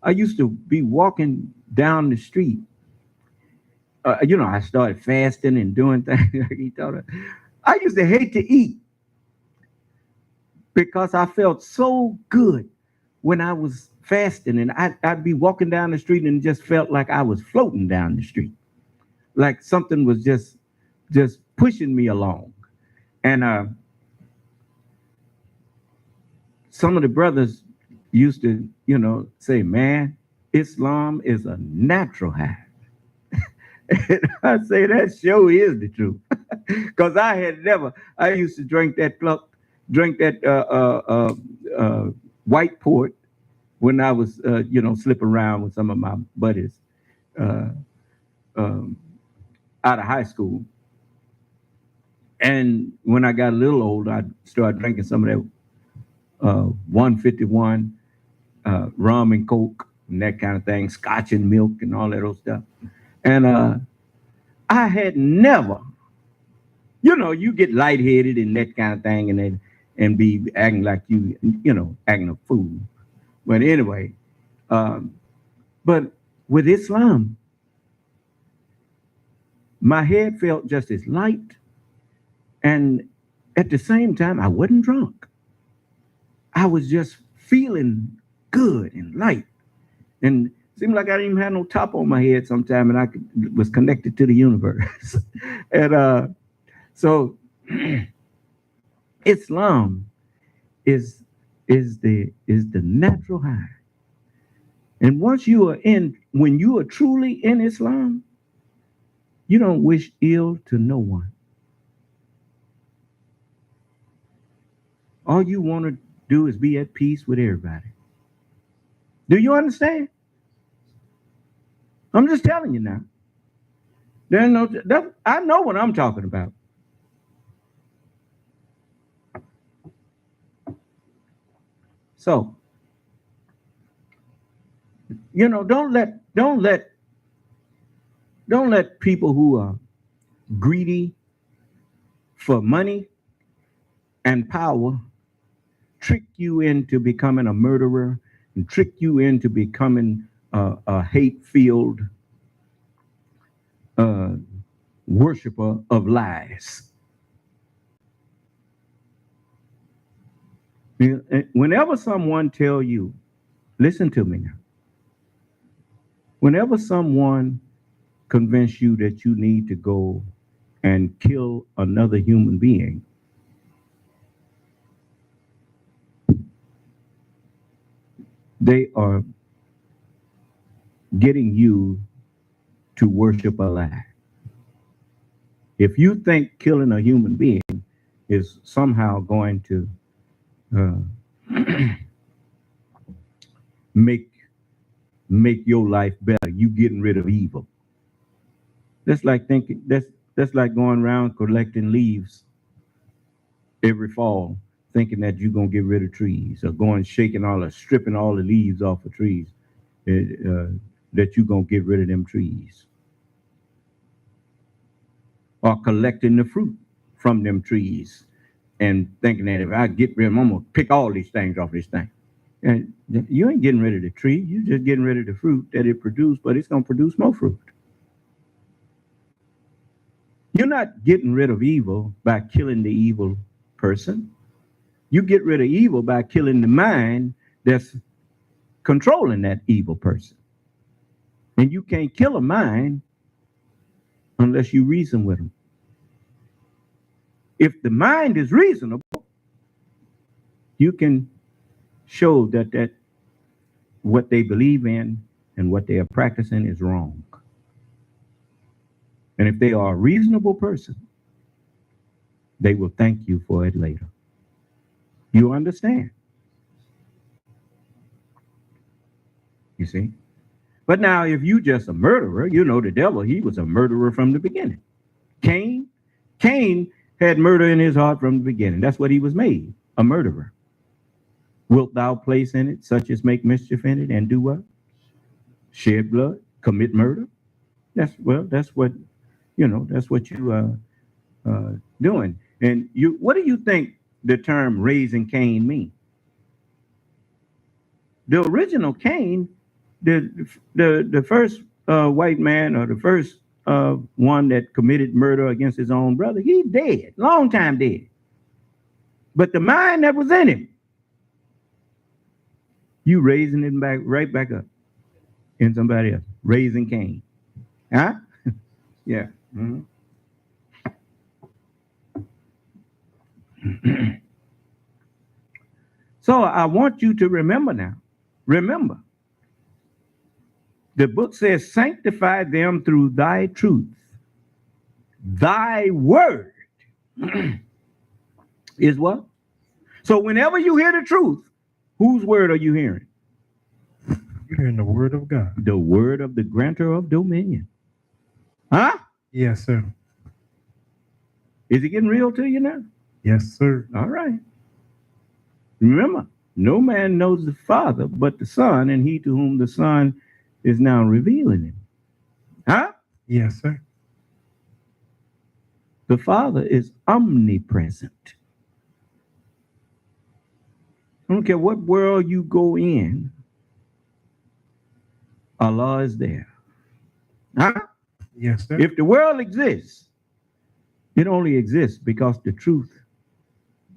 I used to be walking down the street. I started fasting and doing things. He told her, I used to hate to eat because I felt so good when I was fasting, and I'd be walking down the street and just felt like I was floating down the street, like something was just pushing me along. And some of the brothers used to, say, man, Islam is a natural high. And I say that sure is the truth, because I used to drink that white port when I was, slipping around with some of my buddies out of high school. And when I got a little older, I started drinking some of that 151 rum and coke and that kind of thing, scotch and milk and all that old stuff. And I had never, you get lightheaded and that kind of thing, and then and be acting like acting a fool. But anyway, but with Islam, my head felt just as light, and at the same time, I wasn't drunk. I was just feeling good and light, and it seemed like I didn't even have no top on my head sometime, and was connected to the universe. And so Islam is the natural high. And when you are truly in Islam, you don't wish ill to no one. All you want to do is be at peace with everybody. Do you understand? I'm just telling you now. I know what I'm talking about. So, don't let people who are greedy for money and power trick you into becoming a murderer and trick you into becoming a hate-filled worshiper of lies. Whenever someone tell you, listen to me now. Whenever someone convince you that you need to go and kill another human being, they are getting you to worship a lie. If you think killing a human being is somehow going to make your life better, you getting rid of evil. That's like going around collecting leaves every fall, thinking that you're gonna get rid of trees, or stripping all the leaves off of trees, that you're gonna get rid of them trees, or collecting the fruit from them trees and thinking that if I get rid of them, I'm gonna pick all these things off this thing. And you ain't getting rid of the tree, you're just getting rid of the fruit that it produced, but it's gonna produce more fruit. You're not getting rid of evil by killing the evil person. You get rid of evil by killing the mind that's controlling that evil person. And you can't kill a mind unless you reason with them. If the mind is reasonable, you can show that what they believe in and what they are practicing is wrong. And if they are a reasonable person, they will thank you for it later. You understand? You see? But now, if you just a murderer, the devil, he was a murderer from the beginning. Cain had murder in his heart from the beginning. That's what he was made, a murderer. Wilt thou place in it such as make mischief in it and do what? Shed blood, commit murder? That's what you are doing. And what do you think the term raising Cain mean? The original Cain, the first white man, or the first one that committed murder against his own brother, he's dead, long time dead. But the mind that was in him, you raising it right back up in somebody else, raising Cain. Huh? Yeah. Mm-hmm. So I want you to remember now. Remember, the book says, sanctify them through thy truth. Thy word is what? So whenever you hear the truth, whose word are you hearing? You're hearing the word of God. The word of the grantor of dominion. Huh? Yes, sir. Is it getting real to you now? Yes, sir. All right. Remember, no man knows the Father but the Son, and he to whom the Son is now revealing him. Huh? Yes, sir. The Father is omnipresent. I don't care what world you go in, Allah is there. Huh? Yes, sir. If the world exists, it only exists because the truth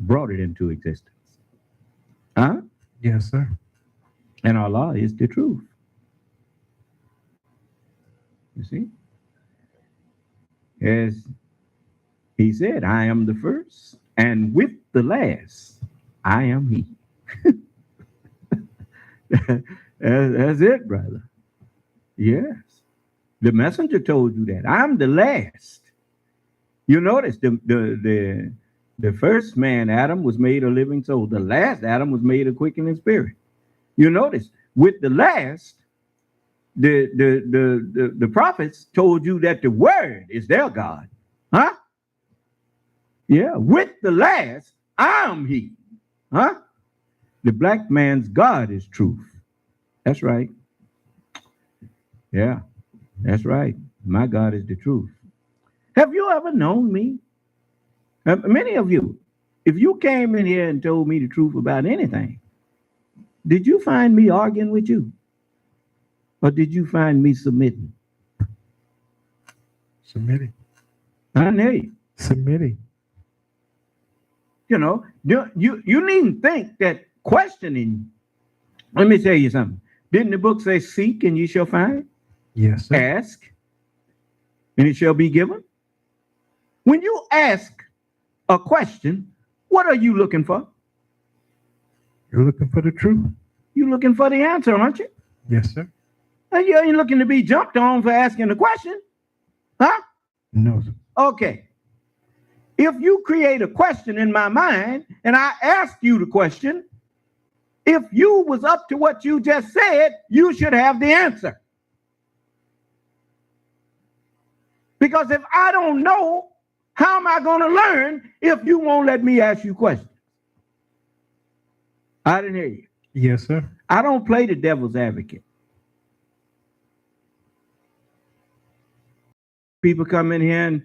brought it into existence. Huh? Yes, sir. And Allah is the truth. You see? As he said, I am the first, and with the last, I am he. That's it, brother. Yes. The messenger told you that. I'm the last. You notice the first man, Adam, was made a living soul. The last Adam was made a quickening spirit. You notice with the last, the prophets told you that the word is their God. Huh? Yeah. With the last, I'm he. Huh? The black man's God is truth. That's right. Yeah. That's right. My God is the truth. Have you ever known me? Many of you, if you came in here and told me the truth about anything, did you find me arguing with you? Or did you find me submitting? Submitting. I know you. Submitting. You know, you needn't think that questioning. Let me tell you something. Didn't the book say, seek and you shall find? Yes, sir. Ask and it shall be given. When you ask a question, what are you looking for? You're looking for the truth. You're looking for the answer, aren't you? Yes, sir. You ain't looking to be jumped on for asking the question. Huh? No, sir. Okay. If you create a question in my mind and I ask you the question, if you was up to what you just said, you should have the answer. Because if I don't know, how am I going to learn if you won't let me ask you questions? I didn't hear you. Yes, sir. I don't play the devil's advocate. People come in here and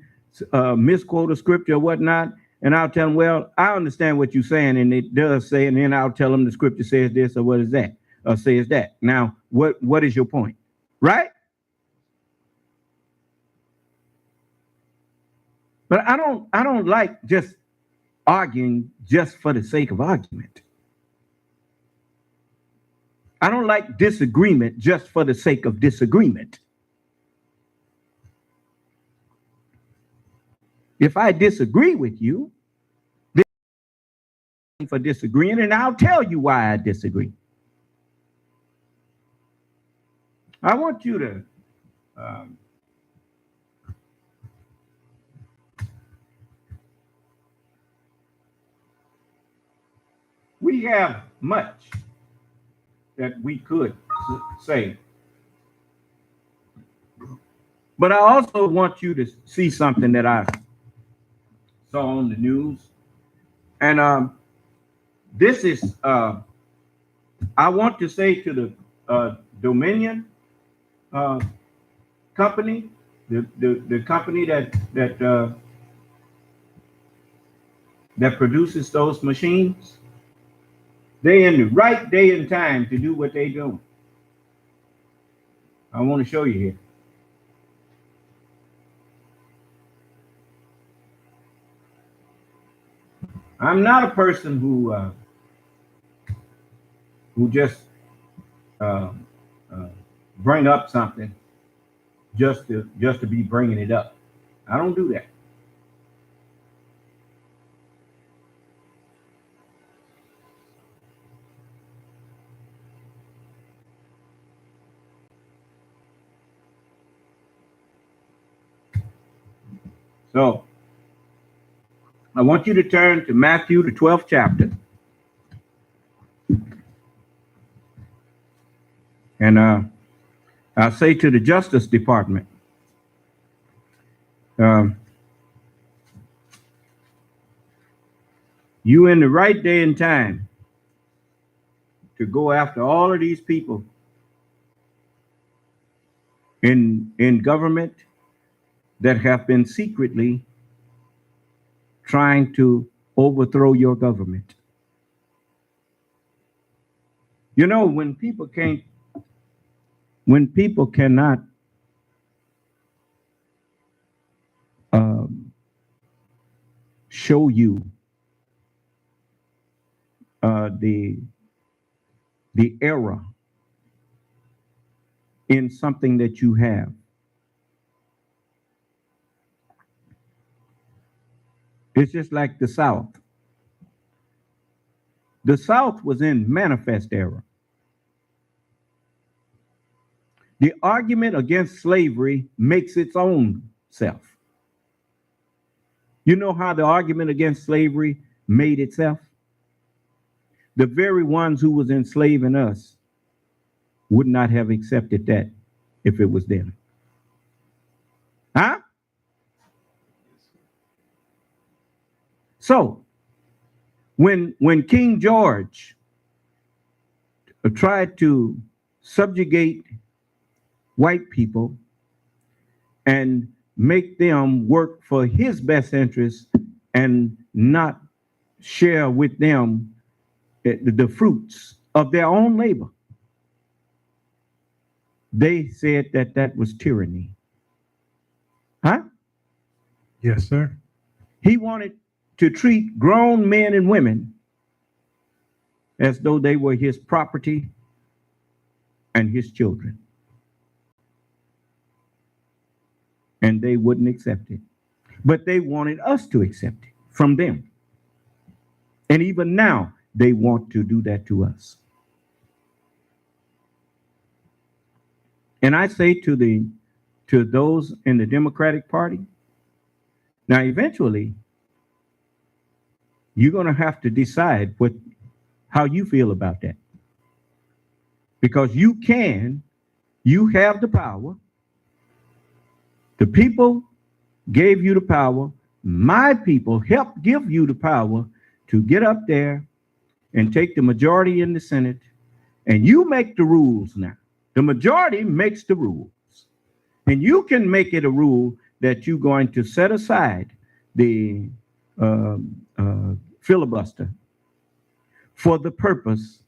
misquote a scripture or whatnot, and I'll tell them, well, I understand what you're saying, and it does say, and then I'll tell them the scripture says this or what is that, or says that. Now, what is your point? Right? But I don't like just arguing just for the sake of argument. I don't like disagreement just for the sake of disagreement. If I disagree with you, then for disagreeing, and I'll tell you why I disagree. I want you to we have much that we could say, but I also want you to see something that I saw on the news, and this is I want to say to the Dominion company, the company that produces those machines. They in the right day and time to do what they do. I want to show you here. I'm not a person who just bring up something just to be bringing it up. I don't do that. So I want you to turn to Matthew, the 12th chapter. And I'll say to the Justice Department, you in the right day and time to go after all of these people in government that have been secretly trying to overthrow your government. You know, when people cannot show you the error in something that you have, it's just like the South. The South was in manifest error. The argument against slavery makes its own self. You know how the argument against slavery made itself? The very ones who was enslaving us would not have accepted that if it was them. Huh? So, when King George tried to subjugate white people and make them work for his best interest and not share with them the fruits of their own labor, they said that that was tyranny. Huh? Yes, sir. He wanted to treat grown men and women as though they were his property and his children. And they wouldn't accept it. But they wanted us to accept it from them. And even now, they want to do that to us. And I say to those in the Democratic Party, now eventually, you're going to have to decide how you feel about that. Because you have the power. The people gave you the power. My people helped give you the power to get up there and take the majority in the Senate. And you make the rules now. The majority makes the rules. And you can make it a rule that you're going to set aside the filibuster for the purpose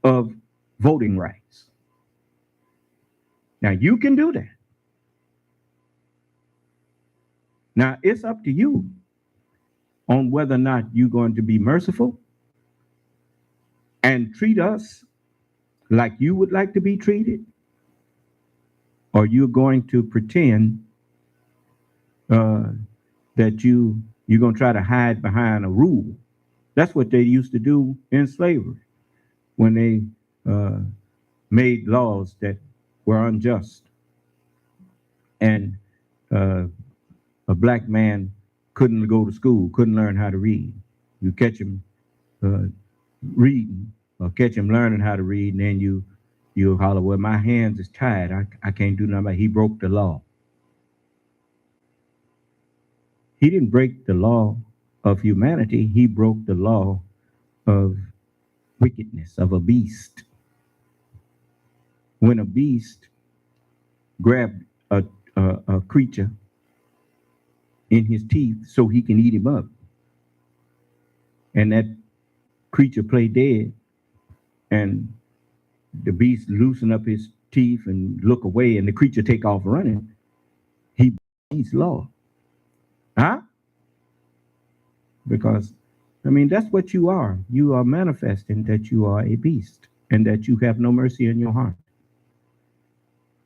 of voting rights. Now, you can do that. Now, it's up to you on whether or not you're going to be merciful and treat us like you would like to be treated, or you're going to pretend that you're going to try to hide behind a rule. That's what they used to do in slavery when they made laws that were unjust. And a black man couldn't go to school, couldn't learn how to read. You catch him reading or catch him learning how to read, and then you holler, well, my hands is tied. I can't do nothing. He broke the law. He didn't break the law of humanity. He broke the law of wickedness, of a beast. When a beast grabbed a creature in his teeth so he can eat him up, and that creature play dead, and the beast loosen up his teeth and look away, and the creature take off running, he breaks law. Huh? Because, I mean, that's what you are. You are manifesting that you are a beast and that you have no mercy in your heart.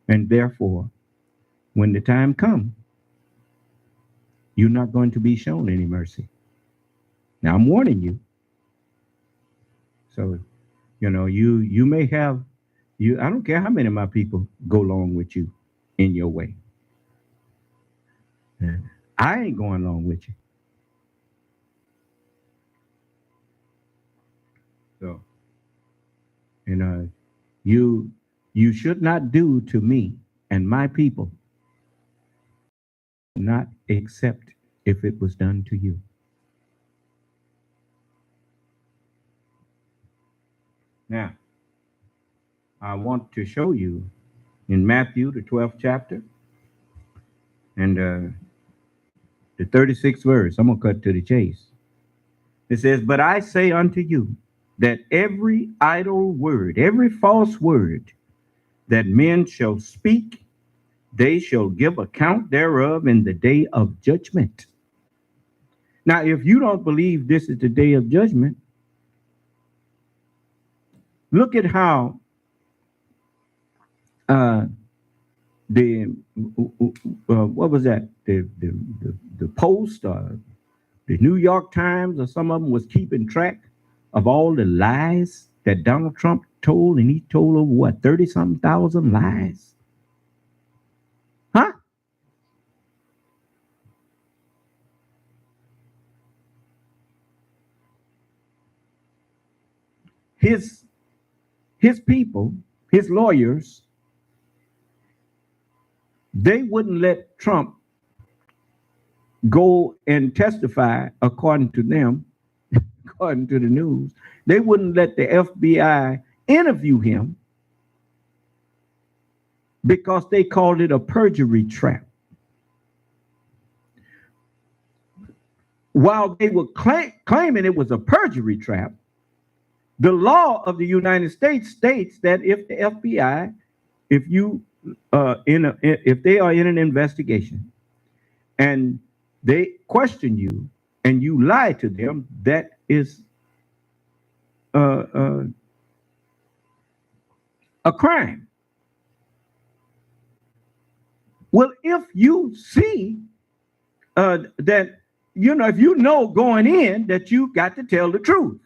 And therefore, when the time comes, you're not going to be shown any mercy. Now, I'm warning you. So, you know, you may have, I don't care how many of my people go along with you in your way. I ain't going along with you. So, you know, you should not do to me and my people, not accept if it was done to you. Now, I want to show you in Matthew, the 12th chapter, and the 36th verse. I'm going to cut to the chase. It says, but I say unto you, that every idle word, every false word that men shall speak, they shall give account thereof in the day of judgment. Now, if you don't believe this is the day of judgment, look at how what was that? The Post or the New York Times or some of them was keeping track of all the lies that Donald Trump told, and he told over what, 30-something thousand lies? Huh? His people, his lawyers, they wouldn't let Trump go and testify according to them, according to the news. They wouldn't let the FBI interview him because they called it a perjury trap. While they were claiming it was a perjury trap, the law of the United States states that if the FBI, if they are in an investigation and they question you and you lie to them, that is a crime. Well, if you see that, if you know going in that you got to tell the truth,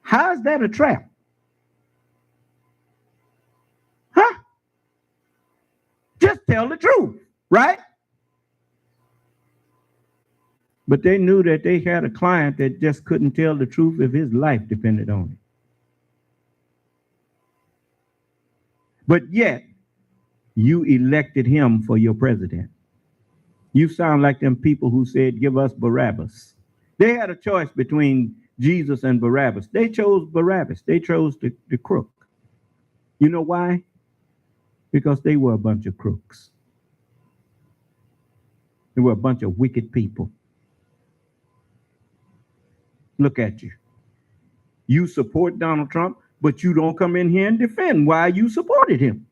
how is that a trap? Huh? Just tell the truth, right? But they knew that they had a client that just couldn't tell the truth if his life depended on it. But yet, you elected him for your president. You sound like them people who said, give us Barabbas. They had a choice between Jesus and Barabbas. They chose Barabbas. They chose the crook. You know why? Because they were a bunch of crooks. They were a bunch of wicked people. Look at you. You support Donald Trump, but you don't come in here and defend why you supported him.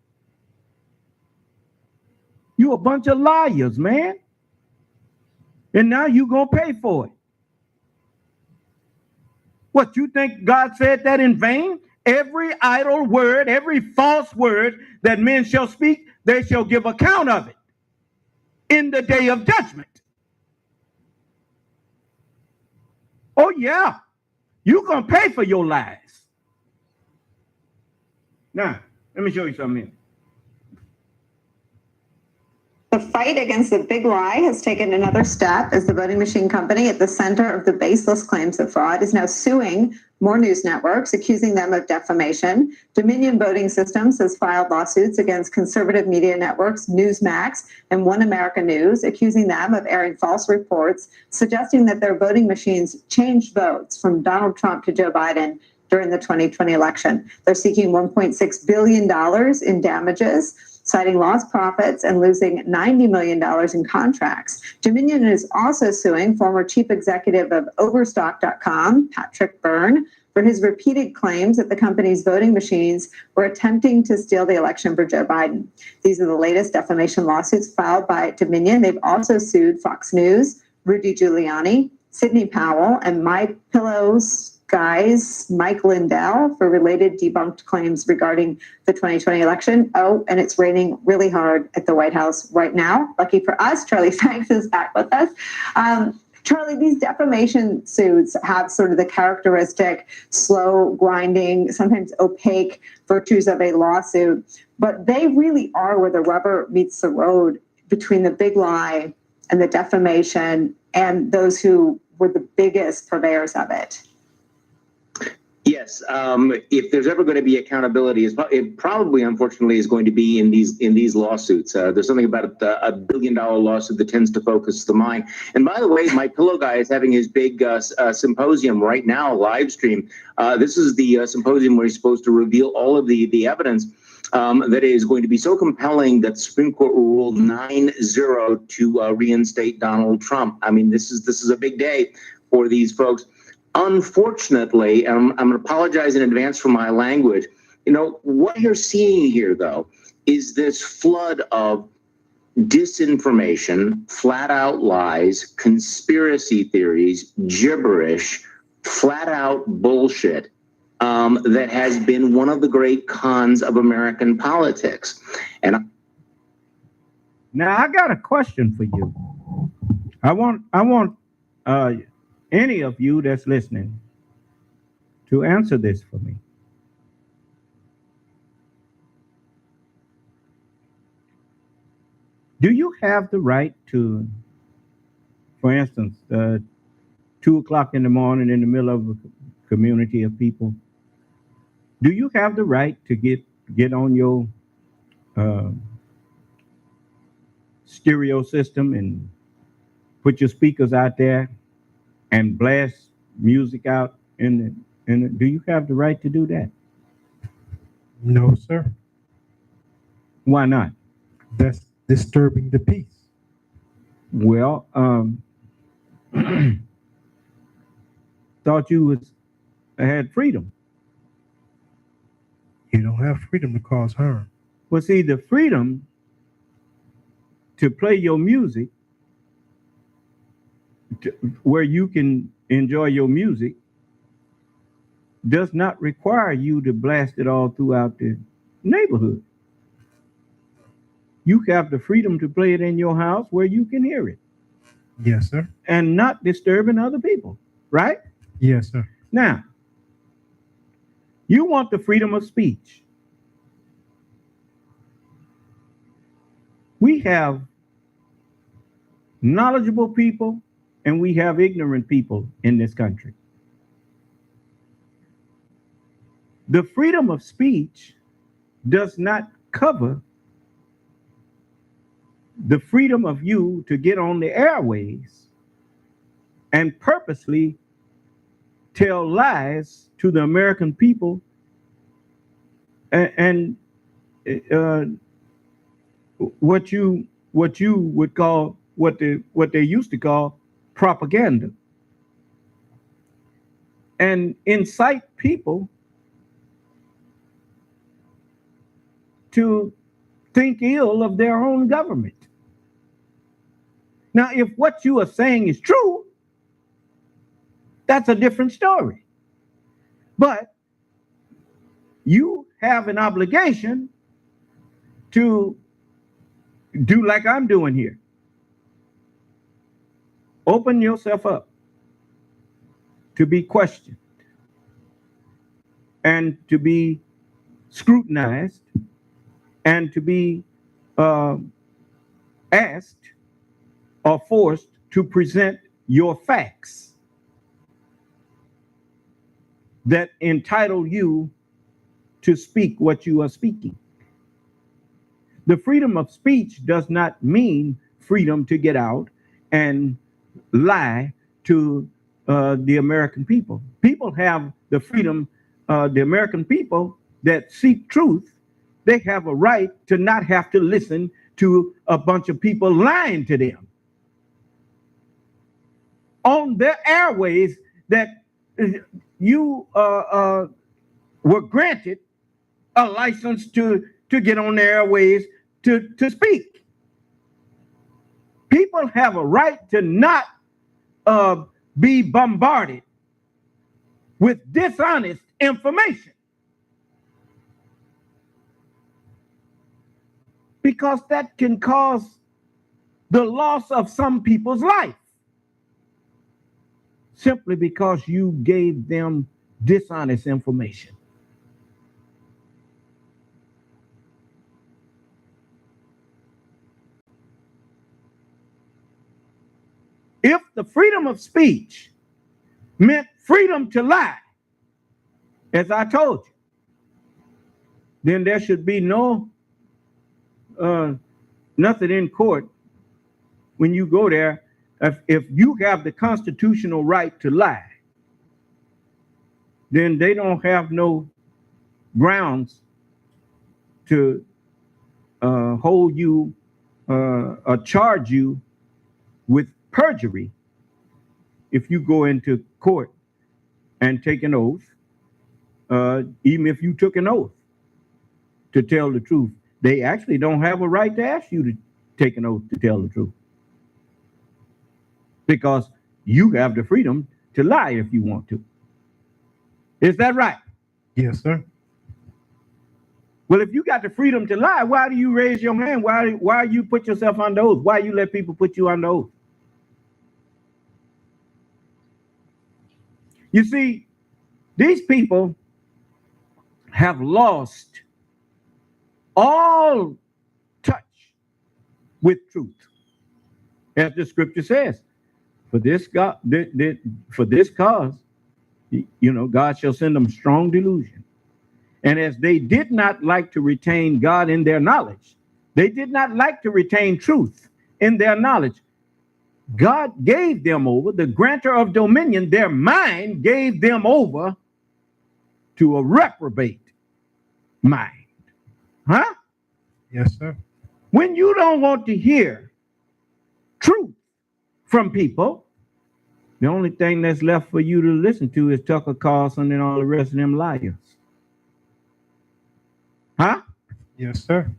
You a bunch of liars, man. And now you gonna pay for it. What, you think God said that in vain? Every idle word, every false word that men shall speak, they shall give account of it in the day of judgment. Oh yeah, you're gonna pay for your lies. Now, let me show you something here. The fight against the big lie has taken another step as the voting machine company at the center of the baseless claims of fraud is now suing more news networks, accusing them of defamation. Dominion Voting Systems has filed lawsuits against conservative media networks Newsmax and One America News, accusing them of airing false reports, suggesting that their voting machines changed votes from Donald Trump to Joe Biden during the 2020 election. They're seeking $1.6 billion in damages, citing lost profits and losing $90 million in contracts. Dominion is also suing former chief executive of Overstock.com, Patrick Byrne, for his repeated claims that the company's voting machines were attempting to steal the election for Joe Biden. These are the latest defamation lawsuits filed by Dominion. They've also sued Fox News, Rudy Giuliani, Sidney Powell, and MyPillow's guys, Mike Lindell, for related debunked claims regarding the 2020 election. Oh, and it's raining really hard at the White House right now. Lucky for us, Charlie Franks is back with us. Charlie, these defamation suits have sort of the characteristic slow grinding, sometimes opaque virtues of a lawsuit, but they really are where the rubber meets the road between the big lie and the defamation and those who were the biggest purveyors of it. Yes, if there's ever going to be accountability, it probably, unfortunately, is going to be in these lawsuits. There's something about $1 billion lawsuit that tends to focus the mind. And by the way, my pillow guy is having his big symposium right now, live stream. This is the symposium where he's supposed to reveal all of the evidence that is going to be so compelling that the Supreme Court ruled 9-0 to reinstate Donald Trump. I mean, this is a big day for these folks. Unfortunately, and I'm going to apologize in advance for my language, what you're seeing here, though, is this flood of disinformation, flat out lies, conspiracy theories, gibberish, flat out bullshit that has been one of the great cons of American politics. And now I got a question for you. I want any of you that's listening to answer this for me. Do you have the right to, for instance, 2 o'clock in the morning in the middle of a community of people, do you have the right to get on your stereo system and put your speakers out there and blast music out do you have the right to do that? No, sir. Why not? That's disturbing the peace. Well, thought you had freedom. You don't have freedom to cause harm. Well, see, the freedom to play your music, where you can enjoy your music, does not require you to blast it all throughout the neighborhood. You have the freedom to play it in your house where you can hear it. Yes, sir. And not disturbing other people, right? Yes, sir. Now, you want the freedom of speech. We have knowledgeable people and we have ignorant people in this country. The freedom of speech does not cover the freedom of you to get on the airways and purposely tell lies to the American people and what you would call what they used to call propaganda, and incite people to think ill of their own government. Now, if what you are saying is true, that's a different story. But you have an obligation to do like I'm doing here. Open yourself up to be questioned and to be scrutinized and to be asked or forced to present your facts that entitle you to speak what you are speaking. The freedom of speech does not mean freedom to get out and lie to the American people. People have the freedom, the American people that seek truth, they have a right to not have to listen to a bunch of people lying to them on their airways that you were granted a license to get on the airways to speak. People have a right to not be bombarded with dishonest information, because that can cause the loss of some people's life simply because you gave them dishonest information. If the freedom of speech meant freedom to lie, as I told you, then there should be no nothing in court when you go there. If you have the constitutional right to lie, then they don't have no grounds to hold you or charge you with perjury if you go into court and take an oath, even if you took an oath to tell the truth, they actually don't have a right to ask you to take an oath to tell the truth. Because you have the freedom to lie if you want to. Is that right? Yes, sir. Well, if you got the freedom to lie, why do you raise your hand? Why you put yourself under oath? Why you let people put you under oath? You see, these people have lost all touch with truth. As the scripture says, for this cause, God shall send them strong delusion. And as they did not like to retain God in their knowledge, they did not like to retain truth in their knowledge, God gave them over, the grantor of dominion, their mind gave them over to a reprobate mind. Huh? Yes, sir. When you don't want to hear truth from people, the only thing that's left for you to listen to is Tucker Carlson and all the rest of them liars. Huh? Yes, sir.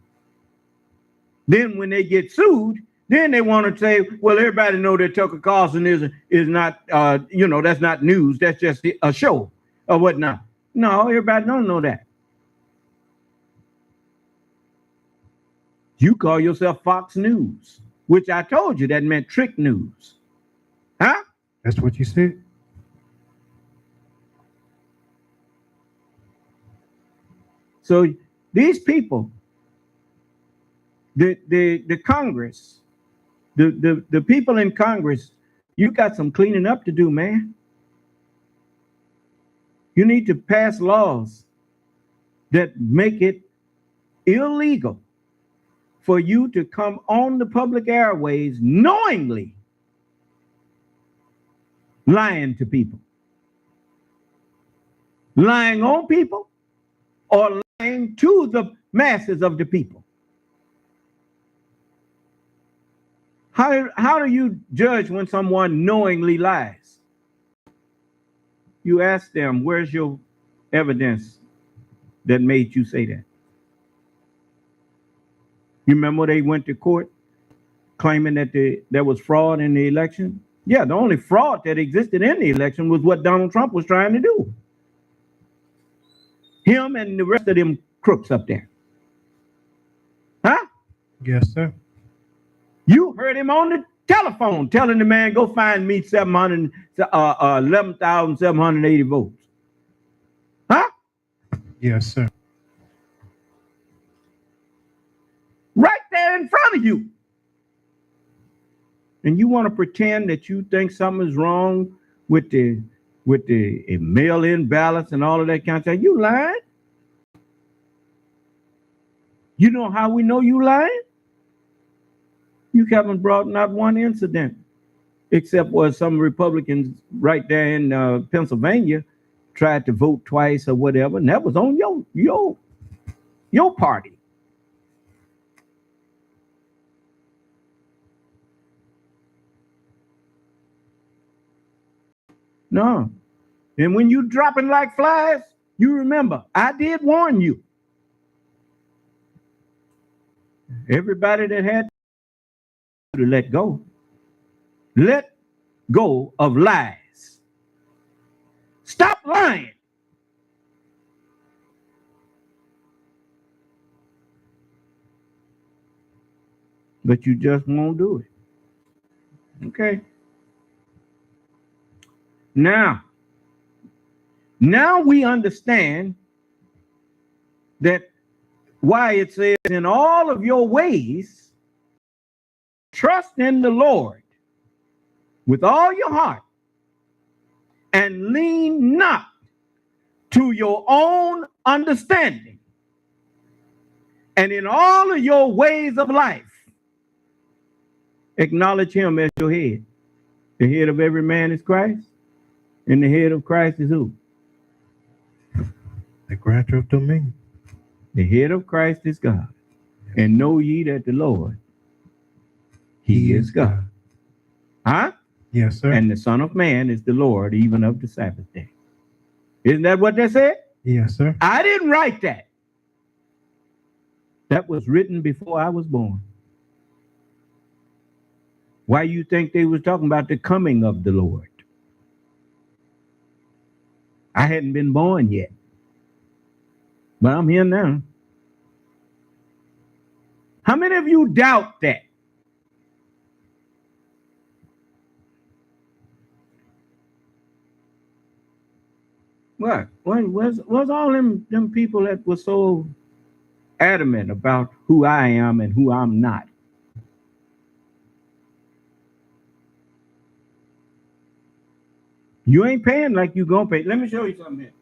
Then when they get sued, then they want to say, well, everybody know that Tucker Carlson is not, that's not news. That's just a show or whatnot. No, everybody don't know that. You call yourself Fox News, which I told you that meant trick news. Huh? That's what you said. So these people, the Congress, the people in Congress, you got some cleaning up to do, man. You need to pass laws that make it illegal for you to come on the public airways knowingly lying to people, lying on people, or lying to the masses of the people. How do you judge when someone knowingly lies? You ask them, where's your evidence that made you say that? You remember they went to court claiming that there was fraud in the election? Yeah, the only fraud that existed in the election was what Donald Trump was trying to do. Him and the rest of them crooks up there. Huh? Yes, sir. You heard him on the telephone telling the man, go find me 11,780 votes. Huh? Yes, sir. Right there in front of you. And you want to pretend that you think something is wrong with the mail-in ballots and all of that kind of stuff. You lying. You know how we know you lying? You haven't brought not one incident, except where some Republicans right there in Pennsylvania tried to vote twice or whatever, and that was on your party. No. And when you dropping like flies, you remember, I did warn you. Everybody that had to let go. Let go of lies. Stop lying. But you just won't do it. Okay. Now we understand that why it says in all of your ways, trust in the Lord with all your heart and lean not to your own understanding. And in all of your ways of life, acknowledge him as your head. The head of every man is Christ. And the head of Christ is who? The grantor of dominion. The head of Christ is God. And know ye that the Lord, he is God. Huh? Yes, sir. And the Son of Man is the Lord, even of the Sabbath day. Isn't that what they said? Yes, sir. I didn't write that. That was written before I was born. Why you think they was talking about the coming of the Lord? I hadn't been born yet, but I'm here now. How many of you doubt that? What? Was all them people that were so adamant about who I am and who I'm not? You ain't paying like you gonna pay. Let me show you something here.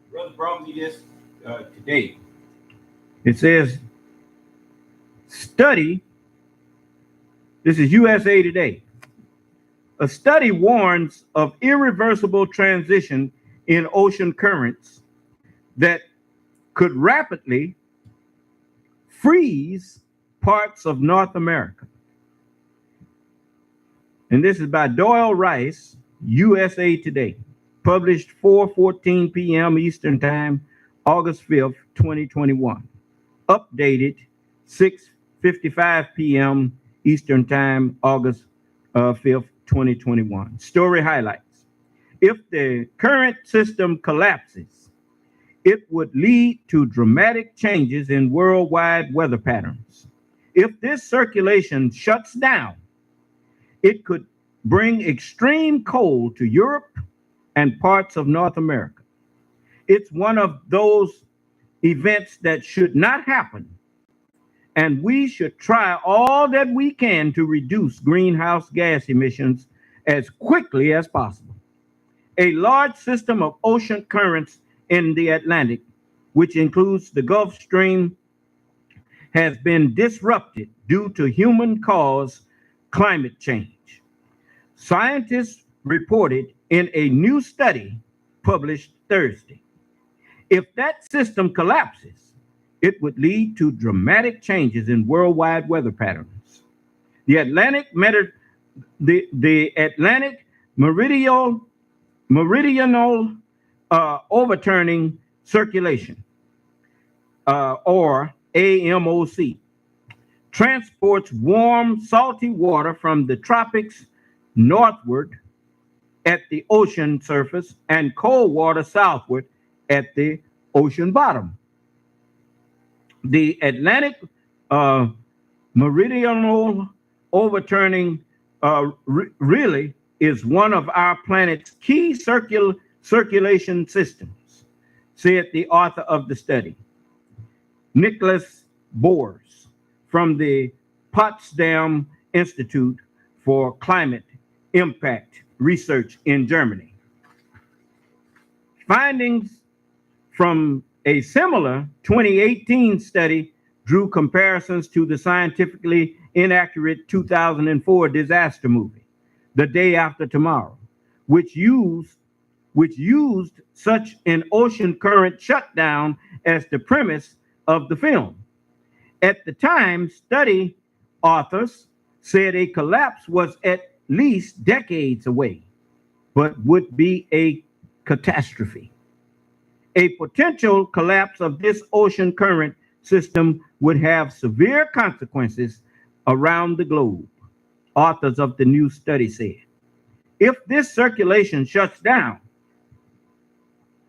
Brother brought me this today. It says, study. This is USA Today. A study warns of irreversible transition in ocean currents that could rapidly freeze parts of North America. And this is by Doyle Rice, USA Today, published 4:14 p.m. Eastern Time, August 5th, 2021. Updated 6:55 p.m. Eastern Time, August 5th, 2021. Story highlights. If the current system collapses, it would lead to dramatic changes in worldwide weather patterns. If this circulation shuts down, it could bring extreme cold to Europe and parts of North America. It's one of those events that should not happen, and we should try all that we can to reduce greenhouse gas emissions as quickly as possible. A large system of ocean currents in the Atlantic, which includes the Gulf Stream, has been disrupted due to human-caused climate change. Scientists reported in a new study published Thursday. If that system collapses, it would lead to dramatic changes in worldwide weather patterns. The Atlantic meridional overturning circulation, or AMOC, transports warm, salty water from the tropics northward at the ocean surface and cold water southward at the ocean bottom. The Atlantic meridional overturning really is one of our planet's key circulation systems, said the author of the study, Nicholas Bors, from the Potsdam Institute for Climate Impact Research in Germany. Findings from a similar 2018 study drew comparisons to the scientifically inaccurate 2004 disaster movie, The Day After Tomorrow, which used such an ocean current shutdown as the premise of the film. At the time, study authors said a collapse was at least decades away, but would be a catastrophe. A potential collapse of this ocean current system would have severe consequences around the globe, authors of the new study said. If this circulation shuts down,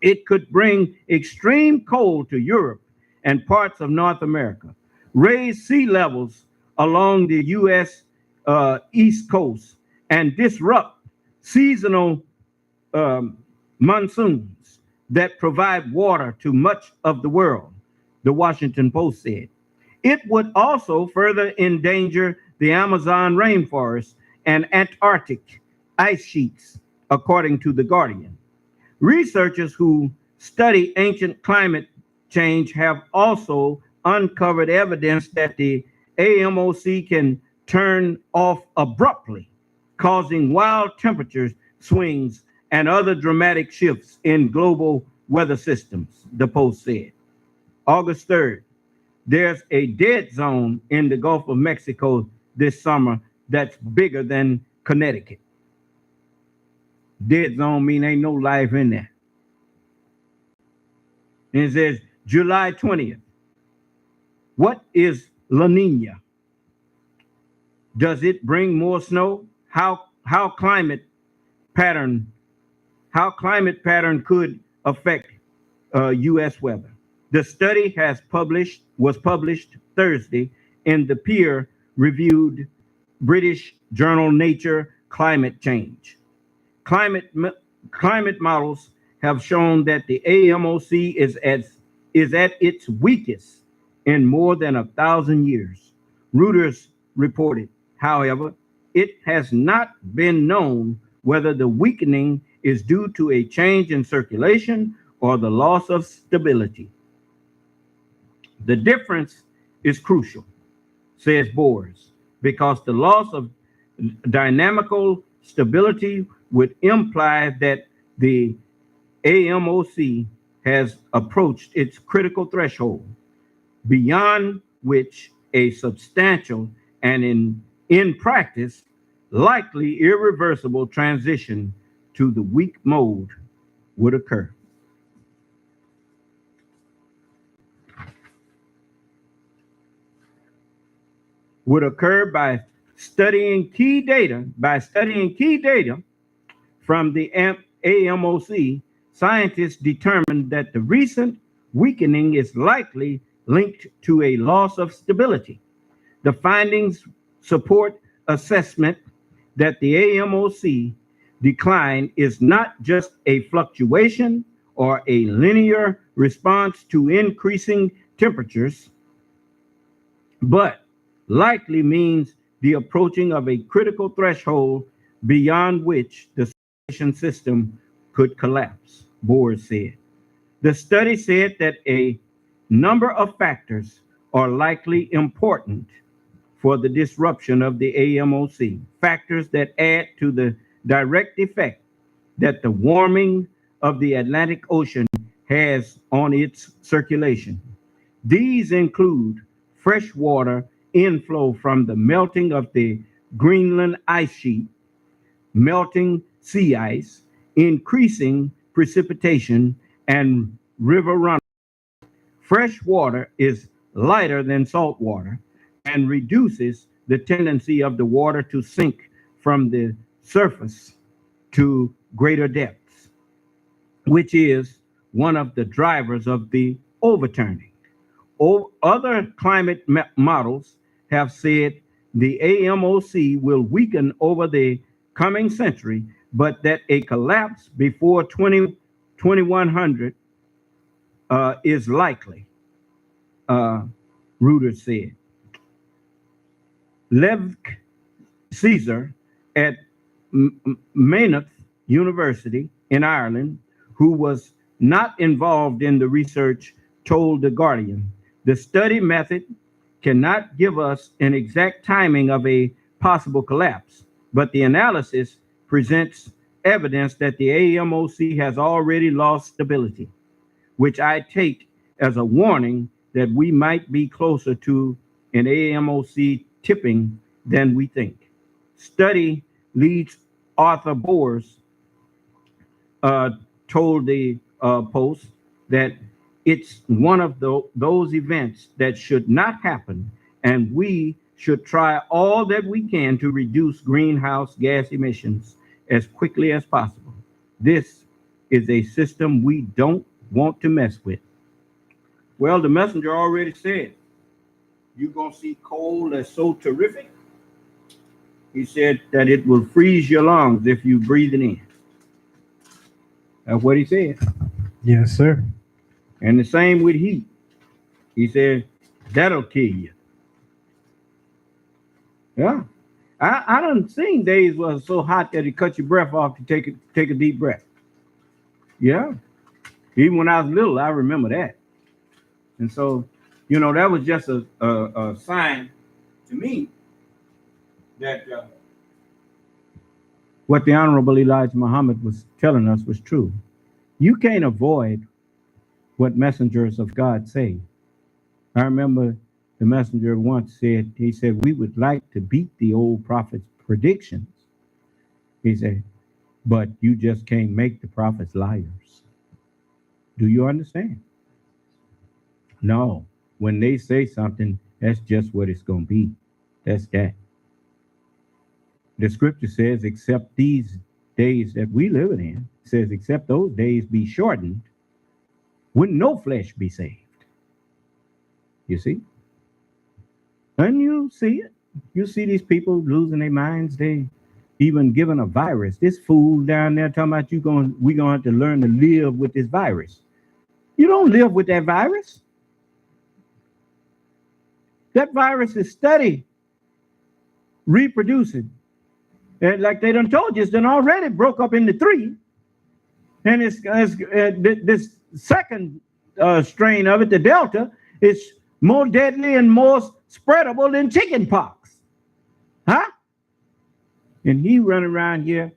it could bring extreme cold to Europe and parts of North America, raise sea levels along the U.S. East Coast, and disrupt seasonal monsoons that provide water to much of the world, the Washington Post said. It would also further endanger the Amazon rainforest and Antarctic ice sheets, according to The Guardian. Researchers who study ancient climate change have also uncovered evidence that the AMOC can turn off abruptly, causing wild temperature swings and other dramatic shifts in global weather systems, the Post said. August 3rd, there's a dead zone in the Gulf of Mexico this summer that's bigger than Connecticut. Dead zone mean ain't no life in there. And it says July 20th. What is La Nina? Does it bring more snow? How climate pattern could affect U.S. weather? The study was published Thursday in the peer-reviewed British journal Nature Climate Change. Climate models have shown that the AMOC is at its weakest in more than 1,000 years. Reuters reported, however, it has not been known whether the weakening is due to a change in circulation or the loss of stability. The difference is crucial, says Boers, because the loss of dynamical stability would imply that the AMOC has approached its critical threshold, beyond which a substantial and in practice likely irreversible transition to the weak mode would occur. By studying key data from the AMOC, scientists determined that the recent weakening is likely linked to a loss of stability. The findings support assessment that the AMOC decline is not just a fluctuation or a linear response to increasing temperatures, but likely means the approaching of a critical threshold beyond which the circulation system could collapse, Boers said. The study said that a number of factors are likely important for the disruption of the AMOC, factors that add to the direct effect that the warming of the Atlantic Ocean has on its circulation. These include fresh water inflow from the melting of the Greenland ice sheet, melting sea ice, increasing precipitation, and river runoff. Fresh water is lighter than salt water and reduces the tendency of the water to sink from the surface to greater depths, which is one of the drivers of the overturning. Other climate models have said the AMOC will weaken over the coming century, but that a collapse before 2100 is likely, Reuters said. Lev Caesar at Maynooth University in Ireland, who was not involved in the research, told The Guardian, the study method cannot give us an exact timing of a possible collapse, but the analysis presents evidence that the AMOC has already lost stability, which I take as a warning that we might be closer to an AMOC tipping than we think. Study leads Arthur Boers told the Post that it's one of those events that should not happen, and we should try all that we can to reduce greenhouse gas emissions as quickly as possible. This is a system we don't want to mess with. Well, the messenger already said, you're going to see cold that's so terrific. He said that it will freeze your lungs if you breathe it in. That's what he said. Yes, sir. And the same with heat. He said, that'll kill you. Yeah. I done seen days where it's so hot that it cut your breath off to take a deep breath. Yeah. Even when I was little, I remember that. And so, that was just a sign to me that what the Honorable Elijah Muhammad was telling us was true. You can't avoid what messengers of God say. I remember the messenger once said, he said, we would like to beat the old prophet's predictions. He said, but you just can't make the prophets liars. Do you understand? No, when they say something, that's just what it's going to be. That's that. The scripture says, except these days that we live in, says, except those days be shortened, would no flesh be saved. You see? And you see it. You see these people losing their minds. They even given a virus. This fool down there talking about we're going to have to learn to live with this virus. You don't live with that virus. That virus is steady reproducing. And like they done told you, it's done already broke up into 3. And this second strain of it, the Delta, is more deadly and more spreadable than chicken pox. Huh? And he running around here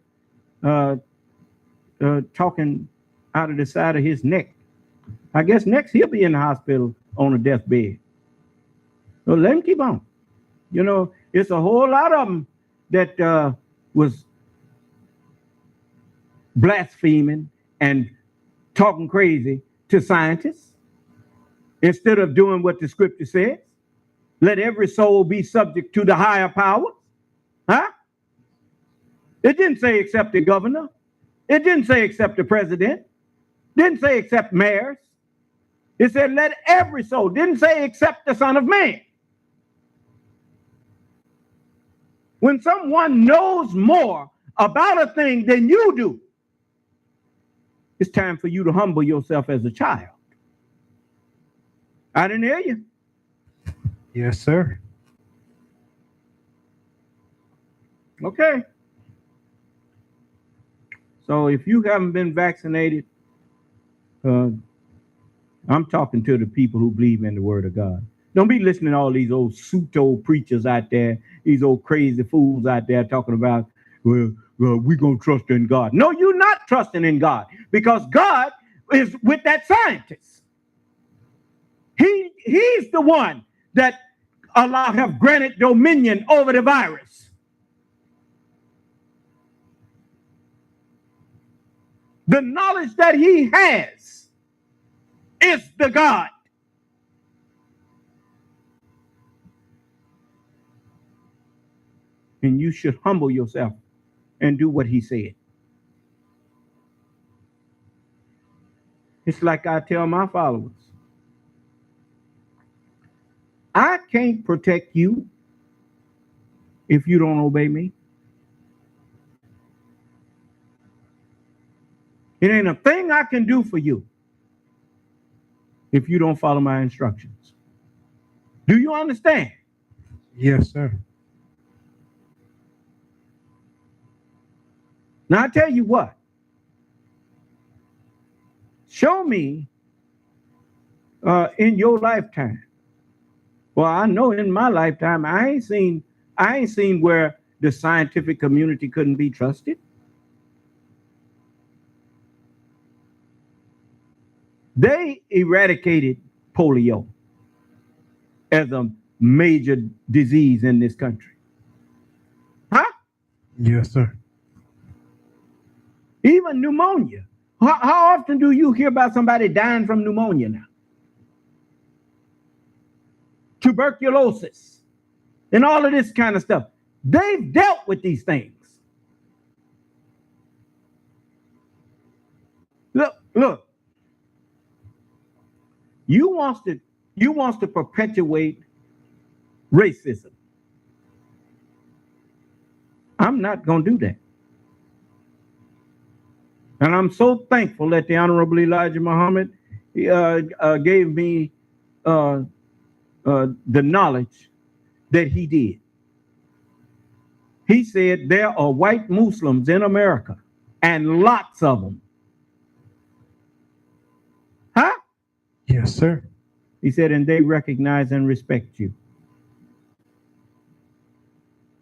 talking out of the side of his neck. I guess next he'll be in the hospital on a deathbed. So let him keep on. You know, it's a whole lot of them that was blaspheming and talking crazy to scientists instead of doing what the scripture says. Let every soul be subject to the higher power. Huh? It didn't say except the governor. It didn't say except the president. Didn't say except mayors. It said let every soul. Didn't say except the Son of Man. When someone knows more about a thing than you do, it's time for you to humble yourself as a child. I didn't hear you. Yes, sir. Okay. So if you haven't been vaccinated, I'm talking to the people who believe in the word of God. Don't be listening to all these old pseudo preachers out there, these old crazy fools out there talking about, well, we're going to trust in God. No, you're not trusting in God because God is with that scientist. He's the one that Allah have granted dominion over the virus. The knowledge that he has is the God. And you should humble yourself and do what he said. It's like I tell my followers, I can't protect you if you don't obey me. It ain't a thing I can do for you if you don't follow my instructions. Do you understand? Yes, sir. Now I tell you what. Show me in your lifetime. Well, I know in my lifetime I ain't seen where the scientific community couldn't be trusted. They eradicated polio as a major disease in this country. Huh? Yes, sir. Even pneumonia. How often do you hear about somebody dying from pneumonia now? Tuberculosis and all of this kind of stuff. They've dealt with these things. Look. You wants to perpetuate racism. I'm not going to do that. And I'm so thankful that the Honorable Elijah Muhammad gave me the knowledge that he did. He said there are white Muslims in America, and lots of them. Huh? Yes, sir. He said, and they recognize and respect you.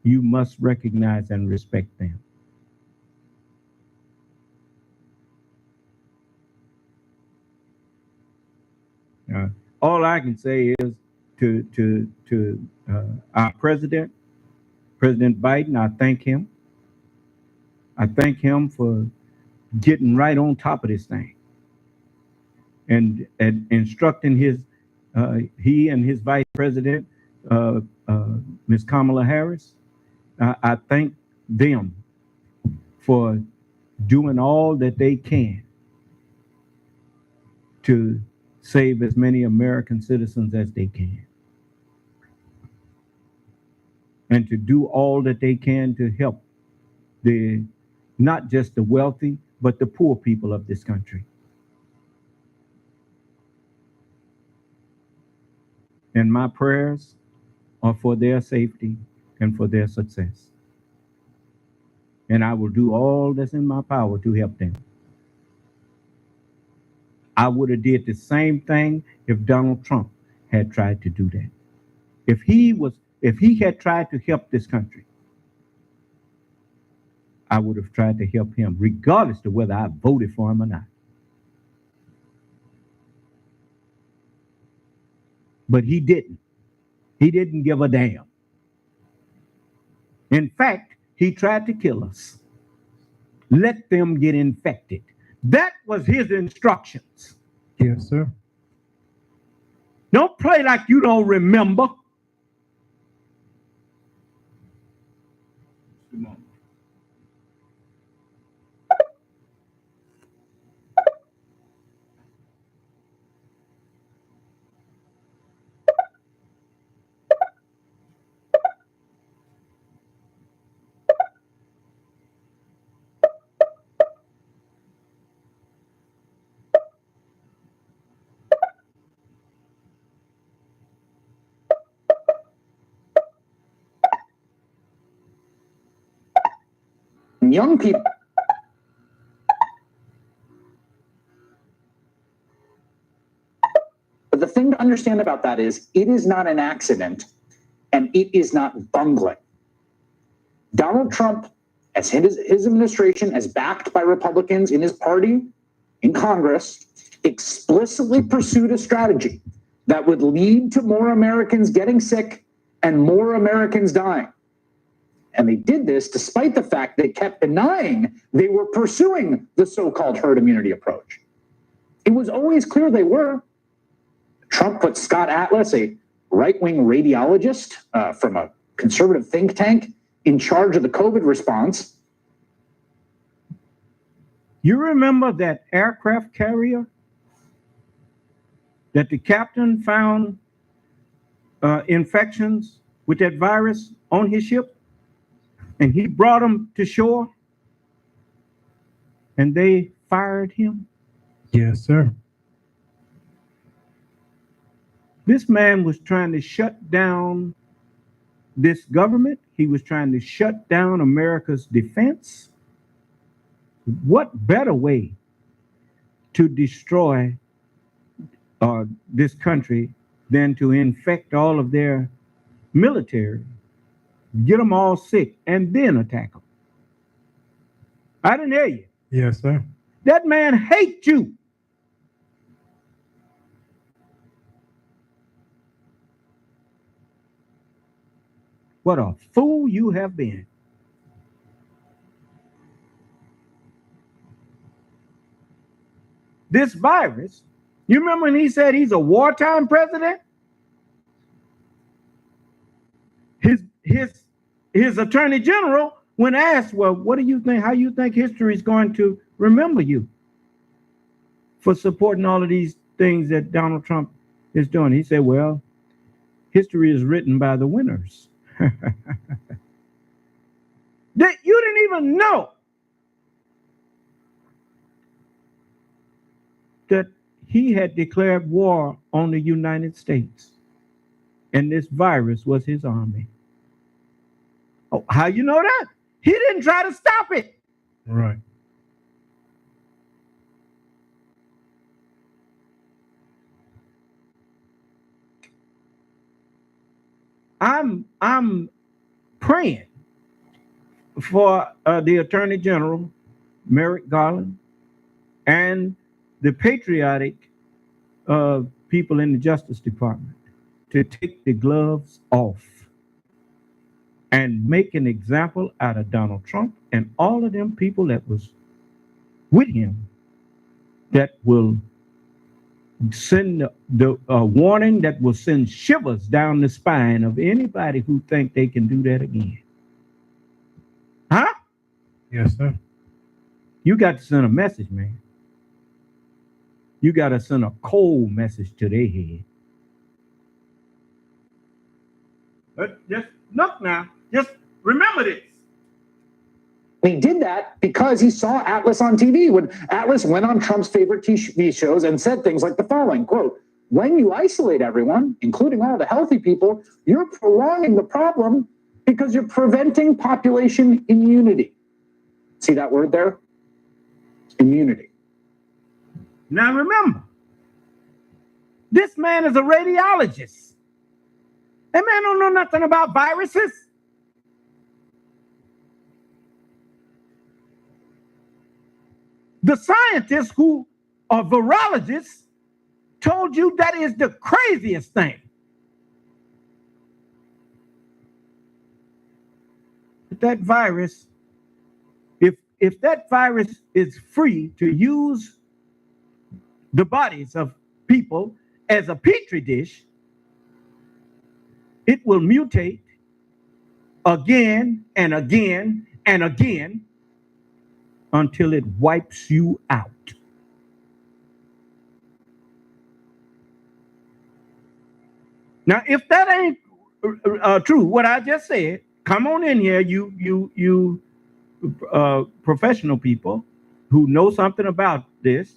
You must recognize and respect them. All I can say is to our president, President Biden, I thank him. I thank him for getting right on top of this thing and instructing his he and his vice president, Ms. Kamala Harris, I thank them for doing all that they can to save as many American citizens as they can, and to do all that they can to help not just the wealthy, but the poor people of this country. And my prayers are for their safety and for their success. And I will do all that's in my power to help them. I would have did the same thing if Donald Trump had tried to do that. If he had tried to help this country, I would have tried to help him, regardless of whether I voted for him or not. But he didn't. He didn't give a damn. In fact, he tried to kill us. Let them get infected. That was his instructions. Yes, sir. Don't play like you don't remember. Young people. But the thing to understand about that is it is not an accident and it is not bungling. Donald Trump, as his administration, as backed by Republicans in his party, in Congress, explicitly pursued a strategy that would lead to more Americans getting sick and more Americans dying. And they did this despite the fact they kept denying they were pursuing the so-called herd immunity approach. It was always clear they were. Trump put Scott Atlas, a right-wing radiologist from a conservative think tank, in charge of the COVID response. You remember that aircraft carrier that the captain found infections with that virus on his ship? And he brought them to shore, and they fired him? Yes, sir. This man was trying to shut down this government. He was trying to shut down America's defense. What better way to destroy this country than to infect all of their military, get them all sick, and then attack them? I didn't hear you. Yes, sir. That man hates you. What a fool you have been. This virus, you remember when he said he's a wartime president? His attorney general, when asked, well, what do you think, how you think history is going to remember you for supporting all of these things that Donald Trump is doing? He said, well, history is written by the winners. That you didn't even know that he had declared war on the United States, and this virus was his army. Oh, how you know that? He didn't try to stop it. Right. I'm praying for the Attorney General, Merrick Garland, and the patriotic people in the Justice Department to take the gloves off and make an example out of Donald Trump and all of them people that was with him that will send the warning that will send shivers down the spine of anybody who think they can do that again. Huh? Yes, sir. You got to send a message, man. You got to send a cold message to their head. But just look now. Just remember this. And he did that because he saw Atlas on TV when Atlas went on Trump's favorite TV shows and said things like the following, quote, when you isolate everyone, including all the healthy people, you're prolonging the problem because you're preventing population immunity. See that word there? Immunity. Now remember, this man is a radiologist. That man don't know nothing about viruses. The scientists who are virologists told you that is the craziest thing. That virus, if that virus is free to use the bodies of people as a petri dish, it will mutate again and again and again until it wipes you out. Now, if that ain't true, what I just said, come on in here, you professional people who know something about this,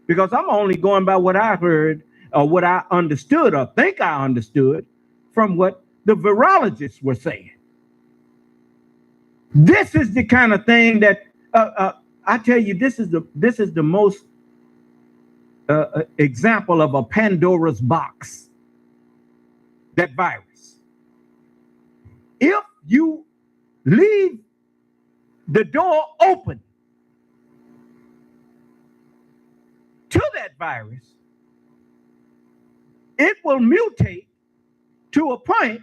because I'm only going by what I heard or what I understood or think I understood from what the virologists were saying. This is the kind of thing that I tell you, this is the most example of a Pandora's box. That virus. If you leave the door open to that virus, it will mutate to a point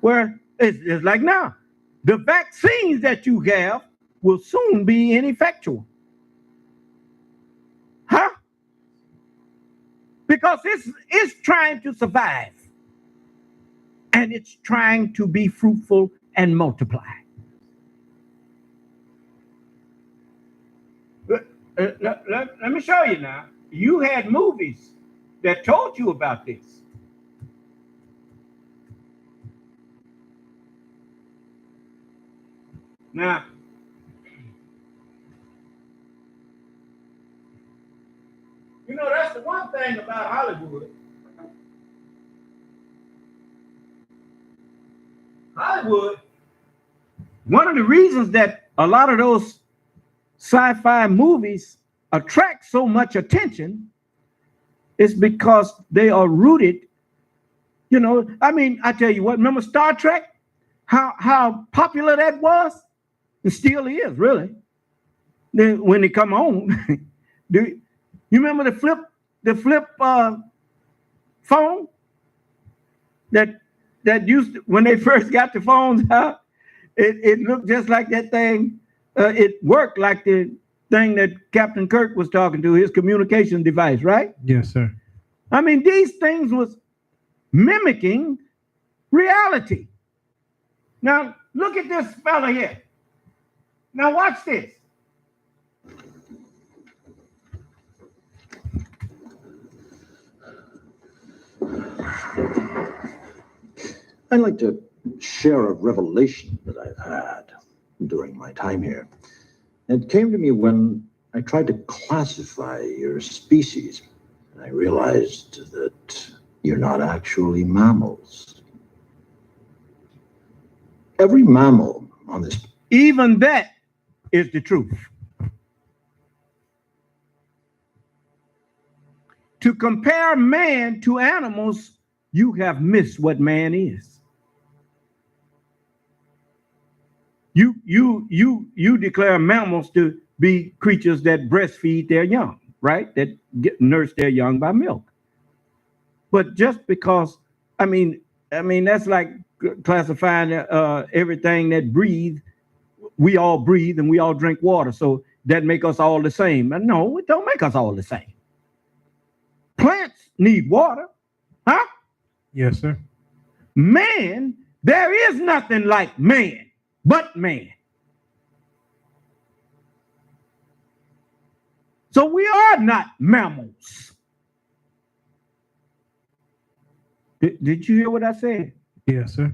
where it's like now, the vaccines that you have will soon be ineffectual. Huh? Because it's trying to survive. And it's trying to be fruitful and multiply. Let me show you now. You had movies that told you about this. Now, you know, that's the one thing about Hollywood. Hollywood, one of the reasons that a lot of those sci-fi movies attract so much attention is because they are rooted, you know, I mean, I tell you what, remember Star Trek? How popular that was? It still is, really. Then when they come home, you remember the flip phone that used to, when they first got the phones out, it looked just like that thing. It worked like the thing that Captain Kirk was talking to, his communication device, right? Yes, sir. I mean, these things was mimicking reality. Now, look at this fella here. Now, watch this. I'd like to share a revelation that I've had during my time here. It came to me when I tried to classify your species, and I realized that you're not actually mammals. Every mammal on this... Even that is the truth. To compare man to animals, you have missed what man is. You declare mammals to be creatures that breastfeed their young, right? That nurse their young by milk. But just because, I mean that's like classifying everything that breathes. We all breathe and we all drink water, so that make us all the same. No, it don't make us all the same. Plants need water. Huh? Yes, sir. Man, there is nothing like man but man. So we are not mammals. Did you hear what I said? Yes, sir.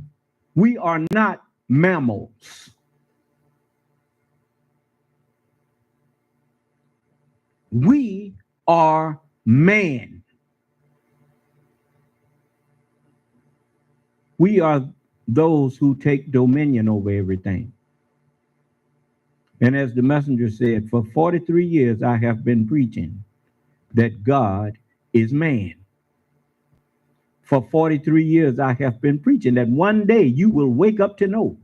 We are not mammals. We are man. We are those who take dominion over everything. And as the messenger said, for 43 years I have been preaching that God is man. For 43 years I have been preaching that one day you will wake up to know.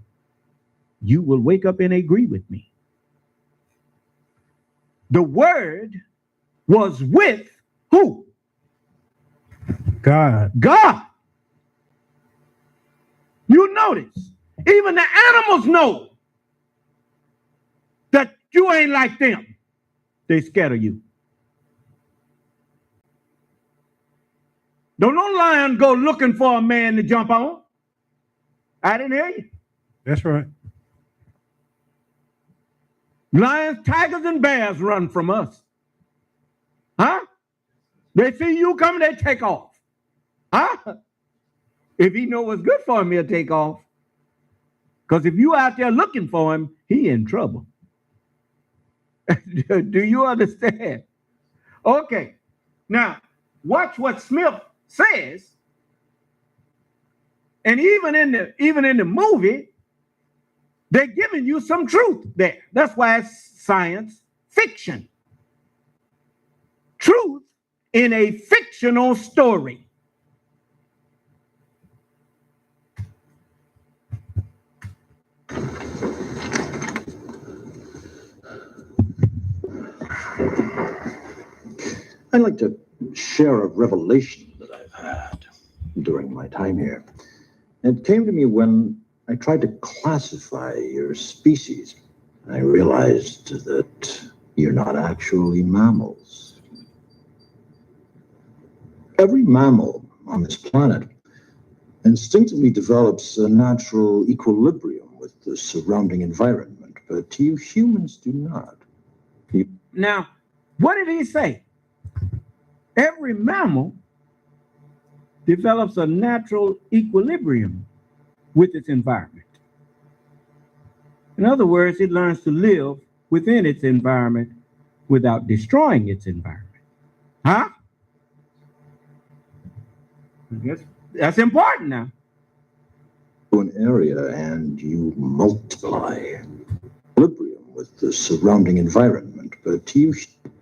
You will wake up and agree with me. The word was with who? God. God. You notice, even the animals know that you ain't like them. They scatter you. Don't no lion go looking for a man to jump on. I didn't hear you. That's right. Lions, tigers, and bears run from us. Huh? They see you coming, they take off. Huh? If he know what's good for him, he'll take off. Because if you out there looking for him, he in trouble. Do you understand? Okay. Now, watch what Smith says. And even in the movie, they're giving you some truth there. That's why it's science fiction. Truth in a fictional story. I'd like to share a revelation that I've had during my time here. It came to me when I tried to classify your species. I realized that you're not actually mammals. Every mammal on this planet instinctively develops a natural equilibrium with the surrounding environment, but you humans do not. Now, what did he say? Every mammal develops a natural equilibrium with its environment. In other words, it learns to live within its environment without destroying its environment. Huh? That's important now. An area and you multiply. Equilibrium with the surrounding environment, but you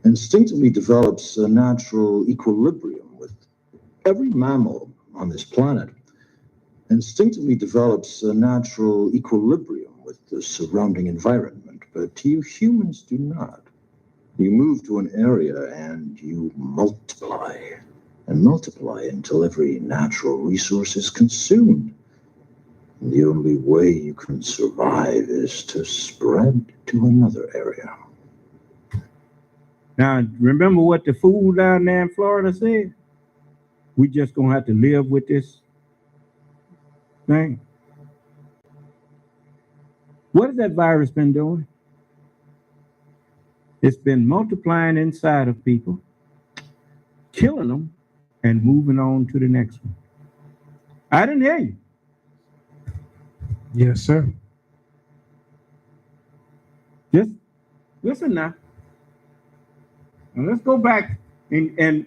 instinctively develops a natural equilibrium with every mammal on this planet instinctively develops a natural equilibrium with the surrounding environment, but you humans do not. You move to an area and you multiply and multiply until every natural resource is consumed. And the only way you can survive is to spread to another area. Now, remember what the fool down there in Florida said? We just gonna have to live with this thing. What has that virus been doing? It's been multiplying inside of people, killing them, and moving on to the next one. I didn't hear you. Yes, sir. Just listen now. Now let's go back and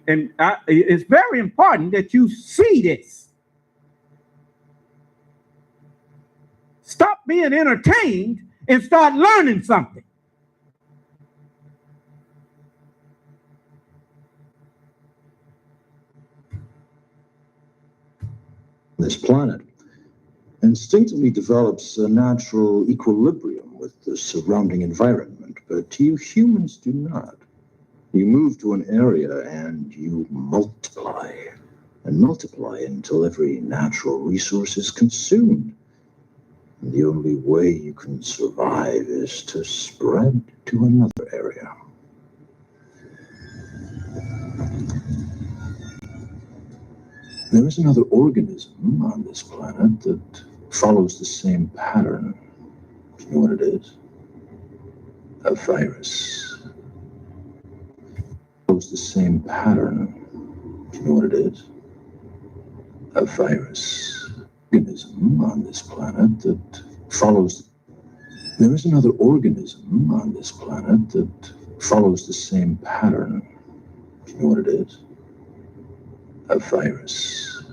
it's very important that you see this. Stop being entertained and start learning something. This planet instinctively develops a natural equilibrium with the surrounding environment, but you humans do not. You move to an area and you multiply and multiply until every natural resource is consumed. And the only way you can survive is to spread to another area. There is another organism on this planet that follows the same pattern. Do you know what it is? A virus. Follows the same pattern. Do you know what it is? A virus. Organism on this planet that follows. There is another organism on this planet that follows the same pattern. Do you know what it is? A virus.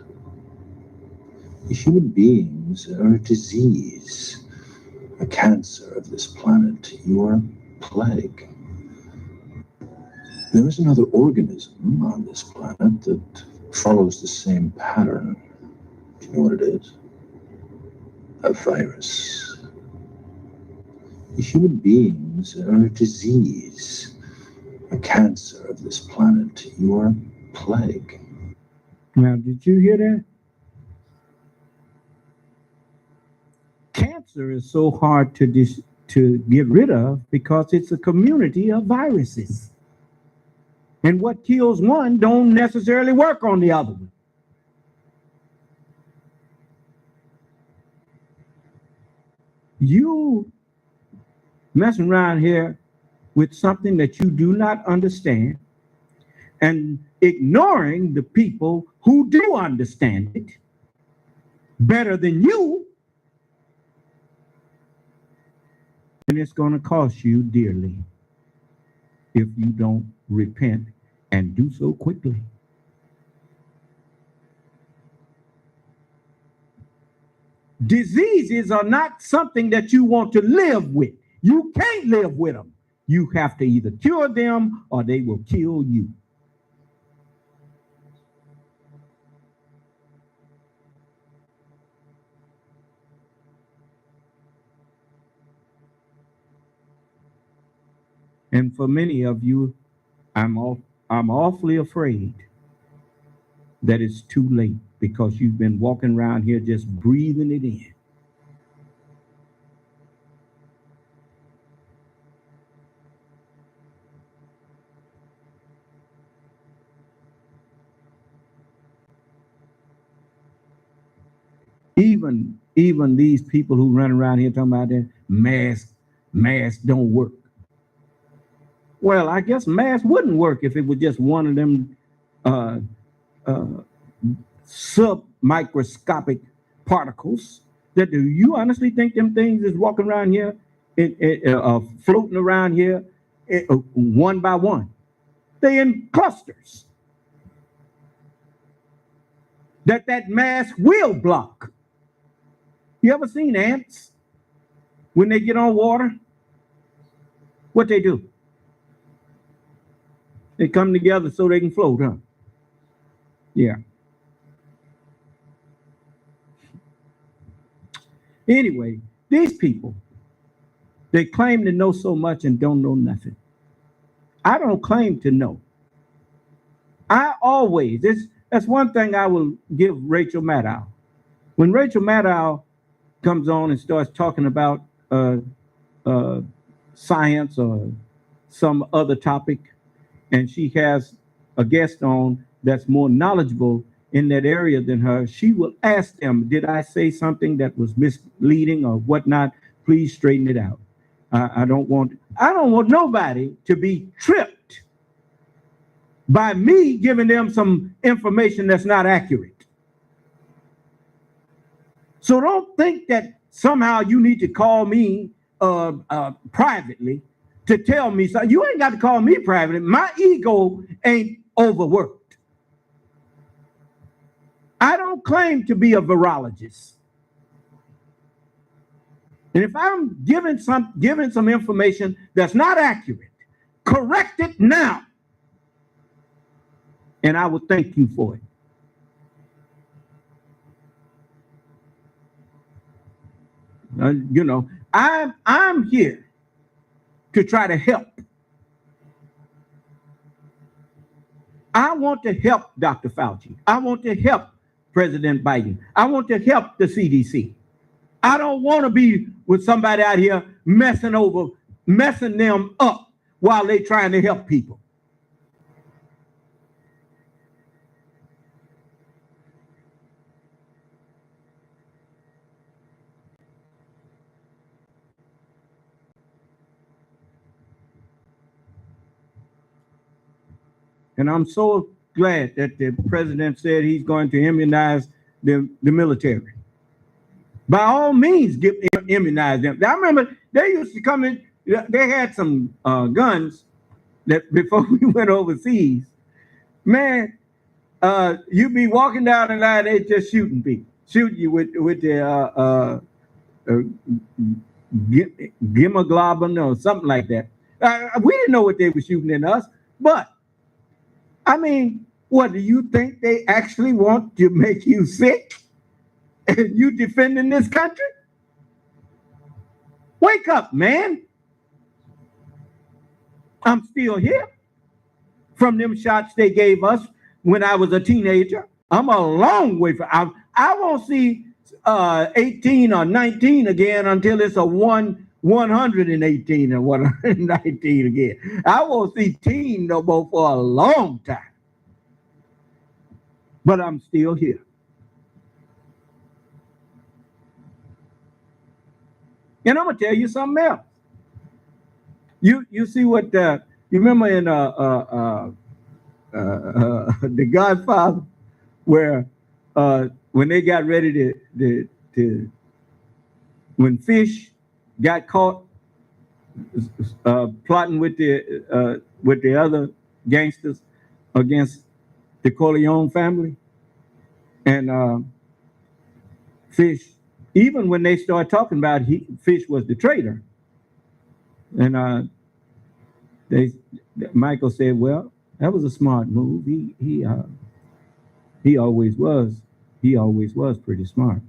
Human beings are a disease, a cancer of this planet. You are a plague. There is another organism on this planet that follows the same pattern. Do you know what it is? A virus. Human beings are a disease, a cancer of this planet. You are a plague. Now, did you hear that? Cancer is so hard to get rid of because it's a community of viruses. And what kills one don't necessarily work on the other one. You messing around here with something that you do not understand and ignoring the people who do understand it better than you, and it's going to cost you dearly if you don't repent and do so quickly. Diseases are not something that you want to live with. You can't live with them. You have to either cure them or they will kill you. And for many of you, I'm awfully afraid that it's too late because you've been walking around here just breathing it in. Even these people who run around here talking about that masks don't work. Well, I guess masks wouldn't work if it was just one of them submicroscopic particles. That do you honestly think them things is walking around here, floating around here, one by one? They in clusters. That mask will block. You ever seen ants when they get on water? What they do? They come together so they can float, huh? Yeah. Anyway, these people, they claim to know so much and don't know nothing. I don't claim to know. That's one thing I will give Rachel Maddow. When Rachel Maddow comes on and starts talking about science or some other topic, and she has a guest on that's more knowledgeable in that area than her, she will ask them, did I say something that was misleading or whatnot? Please straighten it out. I don't want nobody to be tripped by me giving them some information that's not accurate. So don't think that somehow you need to call me privately to tell me something. You ain't got to call me privately. My ego ain't overworked. I don't claim to be a virologist. And if I'm giving some information that's not accurate, correct it now. And I will thank you for it. I'm here to try to help. I want to help Dr. Fauci. I want to help President Biden. I want to help the CDC. I don't want to be with somebody out here messing them up while they're trying to help people. And I'm so glad that the president said he's going to immunize the military. By all means, immunize them. I remember they used to come in, they had some guns that before we went overseas. Man, you'd be walking down the line, they just shooting you with the hemoglobin or something like that. We didn't know what they were shooting in us, but I mean, what do you think they actually want to make you sick? And you defending this country? Wake up, man. I'm still here from them shots they gave us when I was a teenager. I'm a long way from, I won't see 18 or 19 again until it's a 118 or 119 again. I won't see teen no more for a long time. But I'm still here. And I'm gonna tell you something else. You see what you remember in The Godfather, where when they got ready to when Fish got caught plotting with the other gangsters against the Corleone family, and Fish, even when they started talking about Fish was the traitor, and Michael said, well, that was a smart move. He always was pretty smart.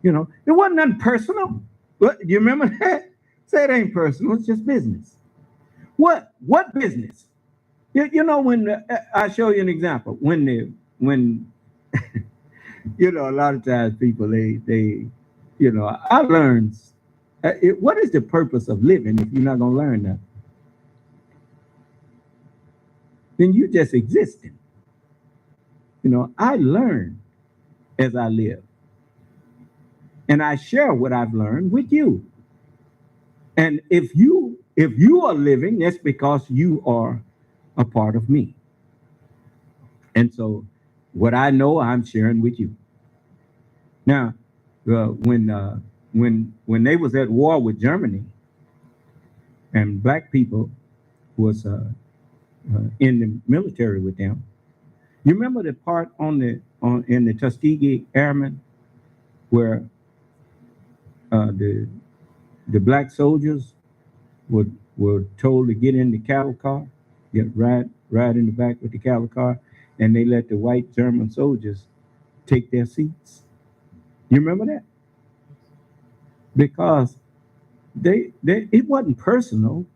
You know, it wasn't nothing personal. What, you remember that? Say it ain't personal, it's just business. What business? You know, when I show you an example, when you know, a lot of times people, they you know, I learned, what is the purpose of living if you're not going to learn that? Then you just existing. You know, I learn as I live. And I share what I've learned with you. And if you are living, that's because you are a part of me. And so what I know, I'm sharing with you. Now, when they was at war with Germany, and black people was in the military with them, you remember the part in the Tuskegee Airmen where the black soldiers were told to get in the cattle car, ride in the back with the cattle car, and they let the white German soldiers take their seats. You remember that? Because it wasn't personal.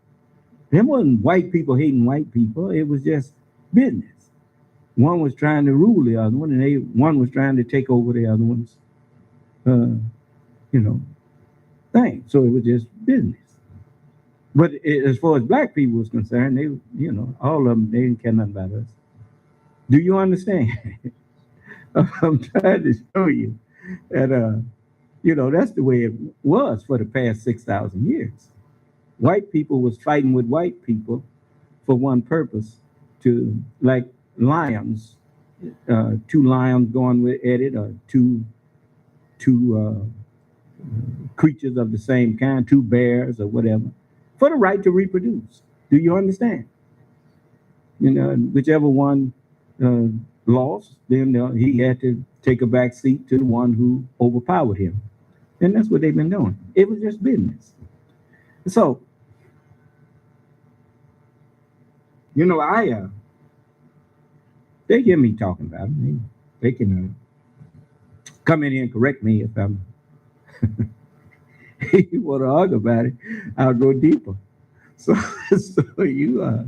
There wasn't white people hating white people. It was just business. One was trying to rule the other one, and one was trying to take over the other one's, you know, thing. So it was just business. But as far as black people was concerned, they, you know, all of them, they didn't care nothing about us. Do you understand? I'm trying to show you that, you know, that's the way it was for the past 6,000 years. White people was fighting with white people for one purpose, to, like lions, two lions going with it, or two creatures of the same kind, two bears or whatever, for the right to reproduce. Do you understand? You know, whichever one lost, then he had to take a back seat to the one who overpowered him. And that's what they've been doing. It was just business. So, you know, they hear me talking about them. They can come in here and correct me if I'm, if you want to argue about it, I'll go deeper. So you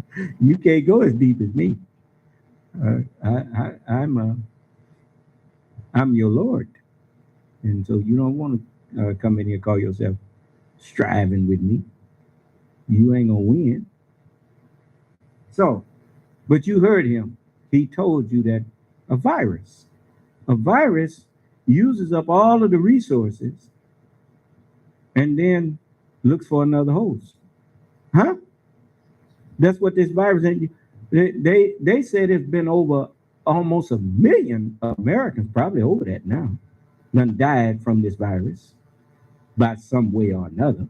can't go as deep as me. I'm your Lord, and so you don't want to come in here and call yourself striving with me. You ain't gonna win. So, but you heard him. He told you that a virus uses up all of the resources and then looks for another host. Huh? That's what this virus ain't. They said it's been over almost 1 million Americans, probably over that now, done died from this virus by some way or another.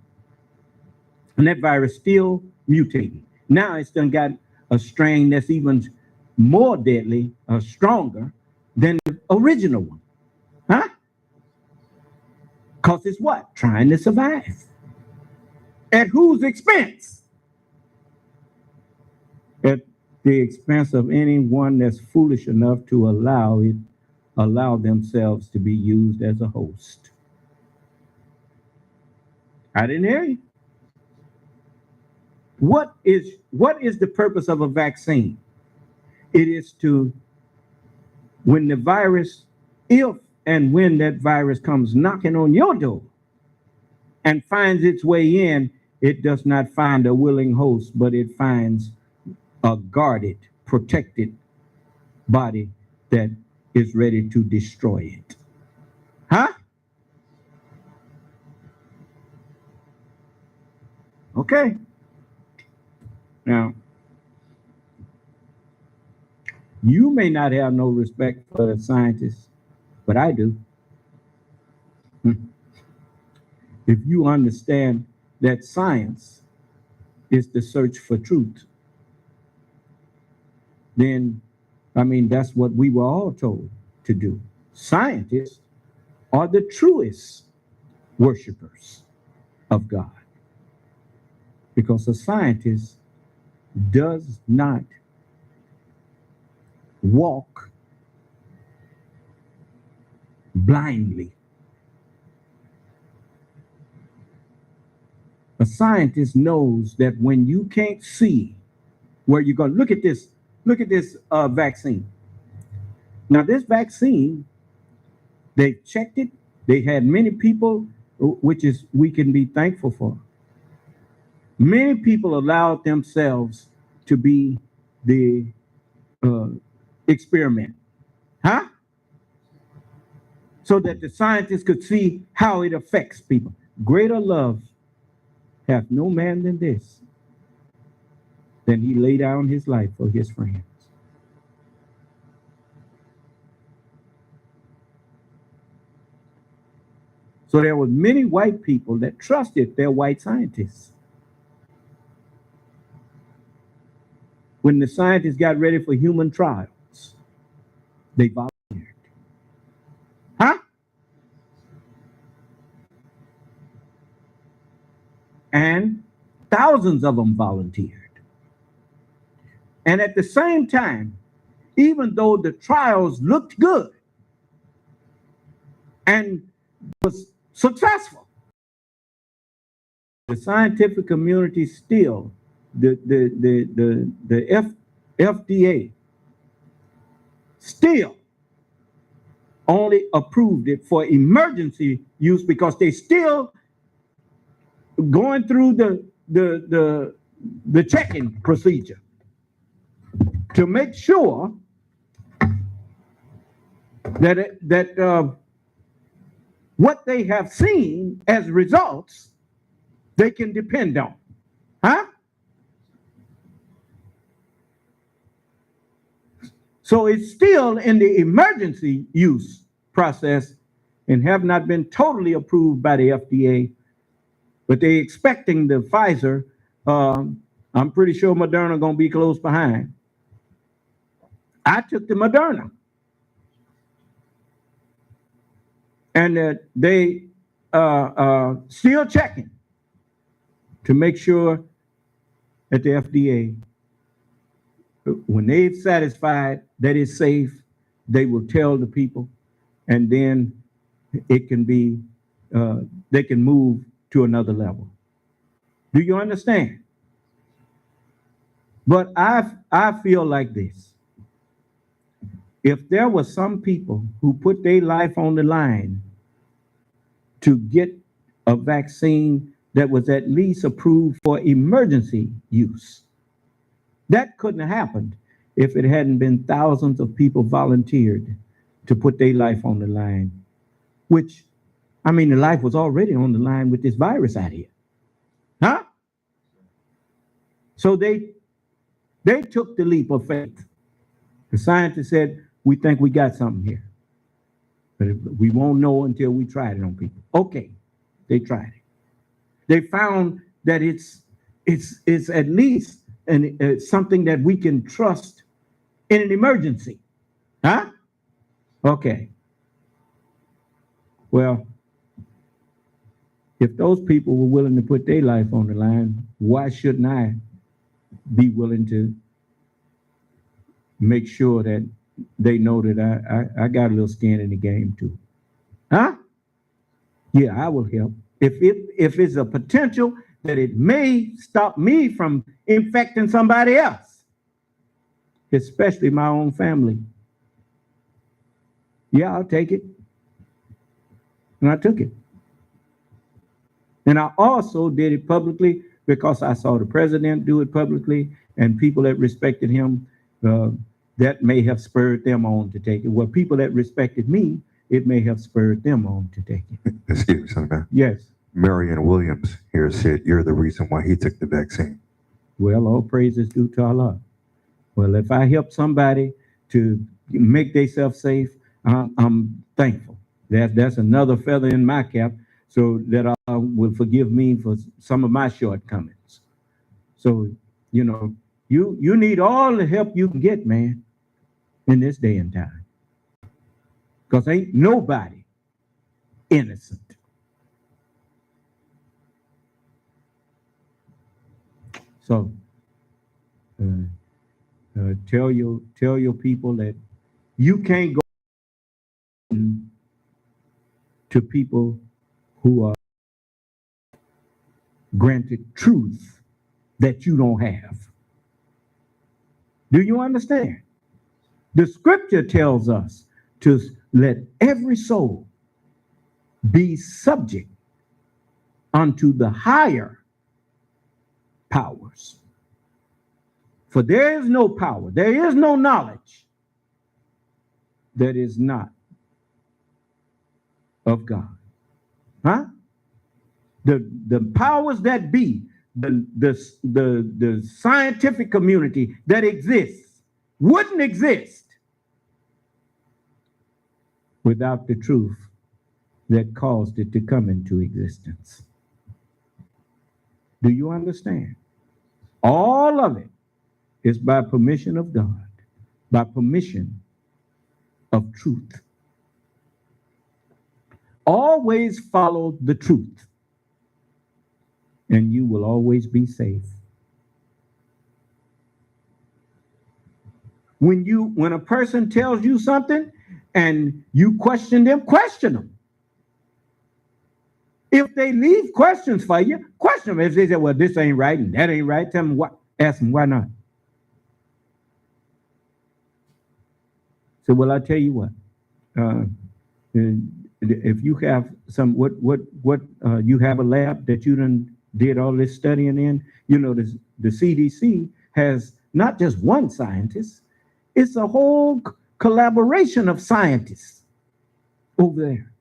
And that virus still mutating. Now it's done got a strain that's even more deadly, stronger than the original one. Huh? Because it's what? Trying to survive. At whose expense? At the expense of anyone that's foolish enough to allow themselves to be used as a host. I didn't hear you. What is the purpose of a vaccine? It is to, when the virus, if and when that virus comes knocking on your door and finds its way in, it does not find a willing host, but it finds a guarded, protected body that is ready to destroy it. Huh? Okay. Now, you may not have no respect for the scientists, but I do. If you understand that science is the search for truth, then, I mean, that's what we were all told to do. Scientists are the truest worshipers of God, because a scientist does not walk blindly. A scientist knows that when you can't see where you're going, look at this vaccine. Now this vaccine, they checked it. They had many people, which is we can be thankful for. Many people allowed themselves to be the experiment, huh? So that the scientists could see how it affects people. Greater love hath no man than this, than he lay down his life for his friends. So there were many white people that trusted their white scientists. When the scientists got ready for human trials, they volunteered. Huh? And thousands of them volunteered. And at the same time, even though the trials looked good and was successful, the scientific community still, the FDA still only approved it for emergency use, because they still going through the checking procedure to make sure that what they have seen as results they can depend on. Huh? So it's still in the emergency use process and have not been totally approved by the FDA, but they're expecting the Pfizer. I'm pretty sure Moderna gonna be close behind. I took the Moderna. And they still checking to make sure that the FDA, when they've satisfied that it's safe, they will tell the people, and then it can be, they can move to another level. Do you understand? But I feel like this. If there were some people who put their life on the line to get a vaccine that was at least approved for emergency use, that couldn't have happened if it hadn't been thousands of people volunteered to put their life on the line, which, I mean, the life was already on the line with this virus out here. Huh? So they They took the leap of faith. The scientists said, we think we got something here. But we won't know until we try it on people. Okay, they tried it. They found that it's at least something that we can trust in an emergency. Huh? Okay. Well, if those people were willing to put their life on the line, why shouldn't I be willing to make sure that they know that I got a little skin in the game too? Huh? Yeah, I will help. If it's a potential that it may stop me from infecting somebody else, especially my own family. Yeah, I'll take it. And I took it. And I also did it publicly because I saw the president do it publicly, and people that respected him, that may have spurred them on to take it. Well, people that respected me, it may have spurred them on to take it. Excuse me, Senator. Yes. Marion Williams here said you're the reason why he took the vaccine. Well, all praise is due to Allah. Well, if I help somebody to make themselves safe, I'm thankful. That's another feather in my cap, so that Allah will forgive me for some of my shortcomings. So, you know, you need all the help you can get, man, in this day and time. Because ain't nobody innocent. So, tell your people that you can't go to people who are granted truth that you don't have. Do you understand? The scripture tells us to let every soul be subject unto the higher powers. For there is no power, there is no knowledge that is not of God. Huh? The powers that be, the scientific community that exists, wouldn't exist without the truth that caused it to come into existence. Do you understand? All of it is by permission of God, by permission of truth. Always follow the truth, and you will always be safe. When a person tells you something and you question them, question them. If they leave questions for you, question them. If they say, well, this ain't right and that ain't right, tell them what, ask them why not. So, well, I tell you what, if you have some, you have a lab that you done did all this studying in, you know, the CDC has not just one scientist, it's a whole collaboration of scientists over there.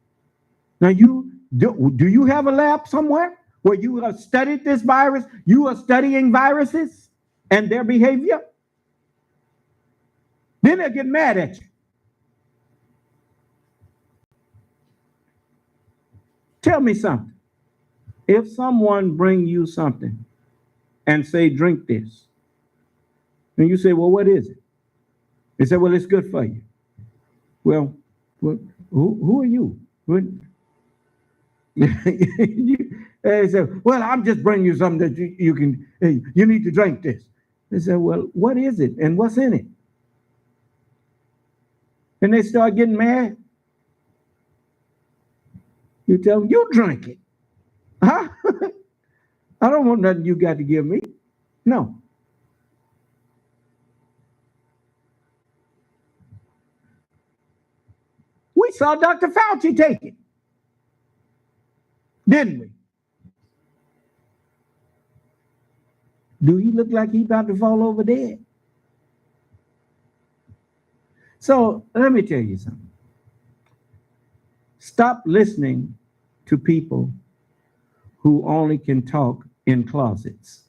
Now, do you have a lab somewhere where you have studied this virus? You are studying viruses and their behavior? Then they get mad at you. Tell me something. If someone bring you something and say, drink this, and you say, well, what is it? They say, well, it's good for you. Well, who are you? They say, well, I'm just bringing you something that you can, you need to drink this. They say, well, what is it and what's in it? And they start getting mad. You tell them, you drink it. Huh? I don't want nothing you got to give me. No. We saw Dr. Fauci take it, didn't we? Do he look like he's about to fall over dead? So let me tell you something. Stop listening to people who only can talk in closets,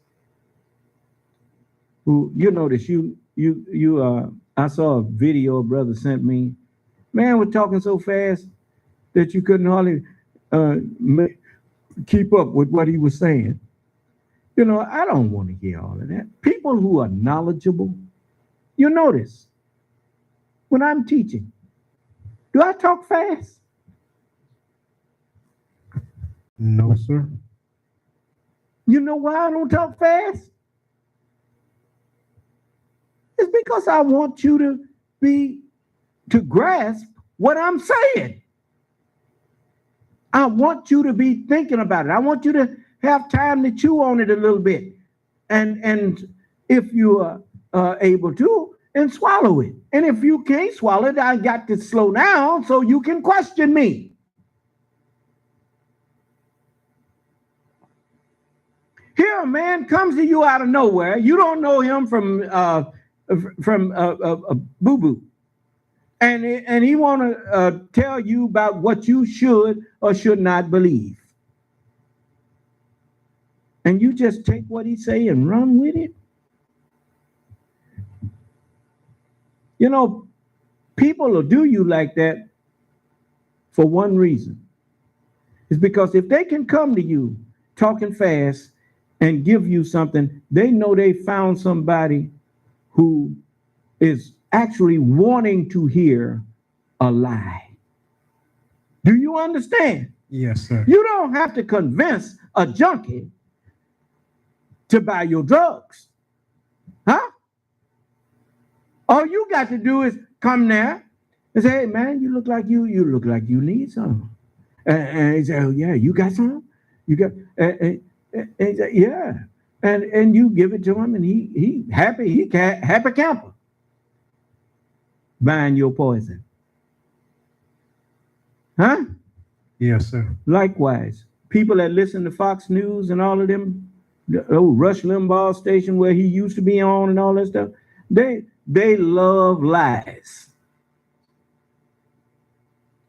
who, you notice I saw a video a brother sent me. Man was talking so fast that you couldn't hardly keep up with what he was saying. You know, I don't want to hear all of that. People who are knowledgeable, you notice when I'm teaching, do I talk fast? No, sir. You know why I don't talk fast? It's because I want you to grasp what I'm saying. I want you to be thinking about it. I want you to have time to chew on it a little bit. And if you are able to, and swallow it. And if you can't swallow it, I got to slow down so you can question me. Here a man comes to you out of nowhere. You don't know him from boo-boo. And he want to tell you about what you should or should not believe. And you just take what he say and run with it. You know, people will do you like that for one reason. It's because if they can come to you talking fast and give you something, they know they found somebody who is actually wanting to hear a lie. Do you understand? Yes, sir. You don't have to convince a junkie to buy your drugs. Huh? All you got to do is come there and say, hey man, you look like you need some. And he say, oh yeah, you got some? You got and he say, yeah. And you give it to him and he happy camper. Buying your poison. Huh? Yes, sir. Likewise, people that listen to Fox News and all of them, the old Rush Limbaugh station where he used to be on and all that stuff, they love lies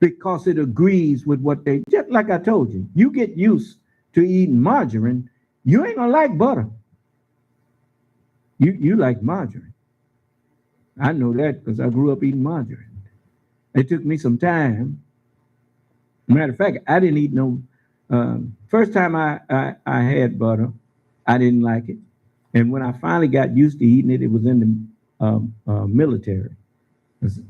because it agrees with what they, just like I told you, you get used to eating margarine, you ain't gonna like butter. You like margarine. I know that because I grew up eating margarine. It took me some time. Matter of fact, I didn't eat no, first time I had butter, I didn't like it. And when I finally got used to eating it, it was in the military.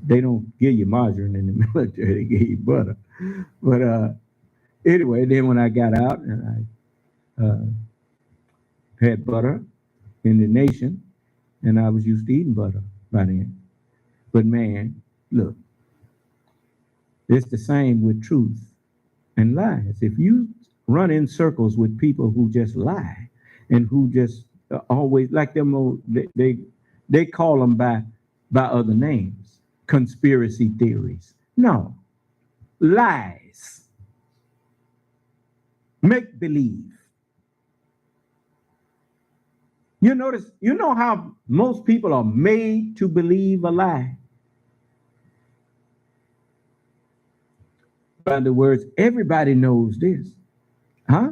They don't give you margarine in the military, they give you butter. But anyway, then when I got out and I had butter in the nation, and I was used to eating butter by then. But man, look, it's the same with truth and lies. If you run in circles with people who just lie and who just always like them old, they call them by other names, conspiracy theories. No, lies, make believe. You notice, you know how most people are made to believe a lie? By the words, everybody knows this. Huh?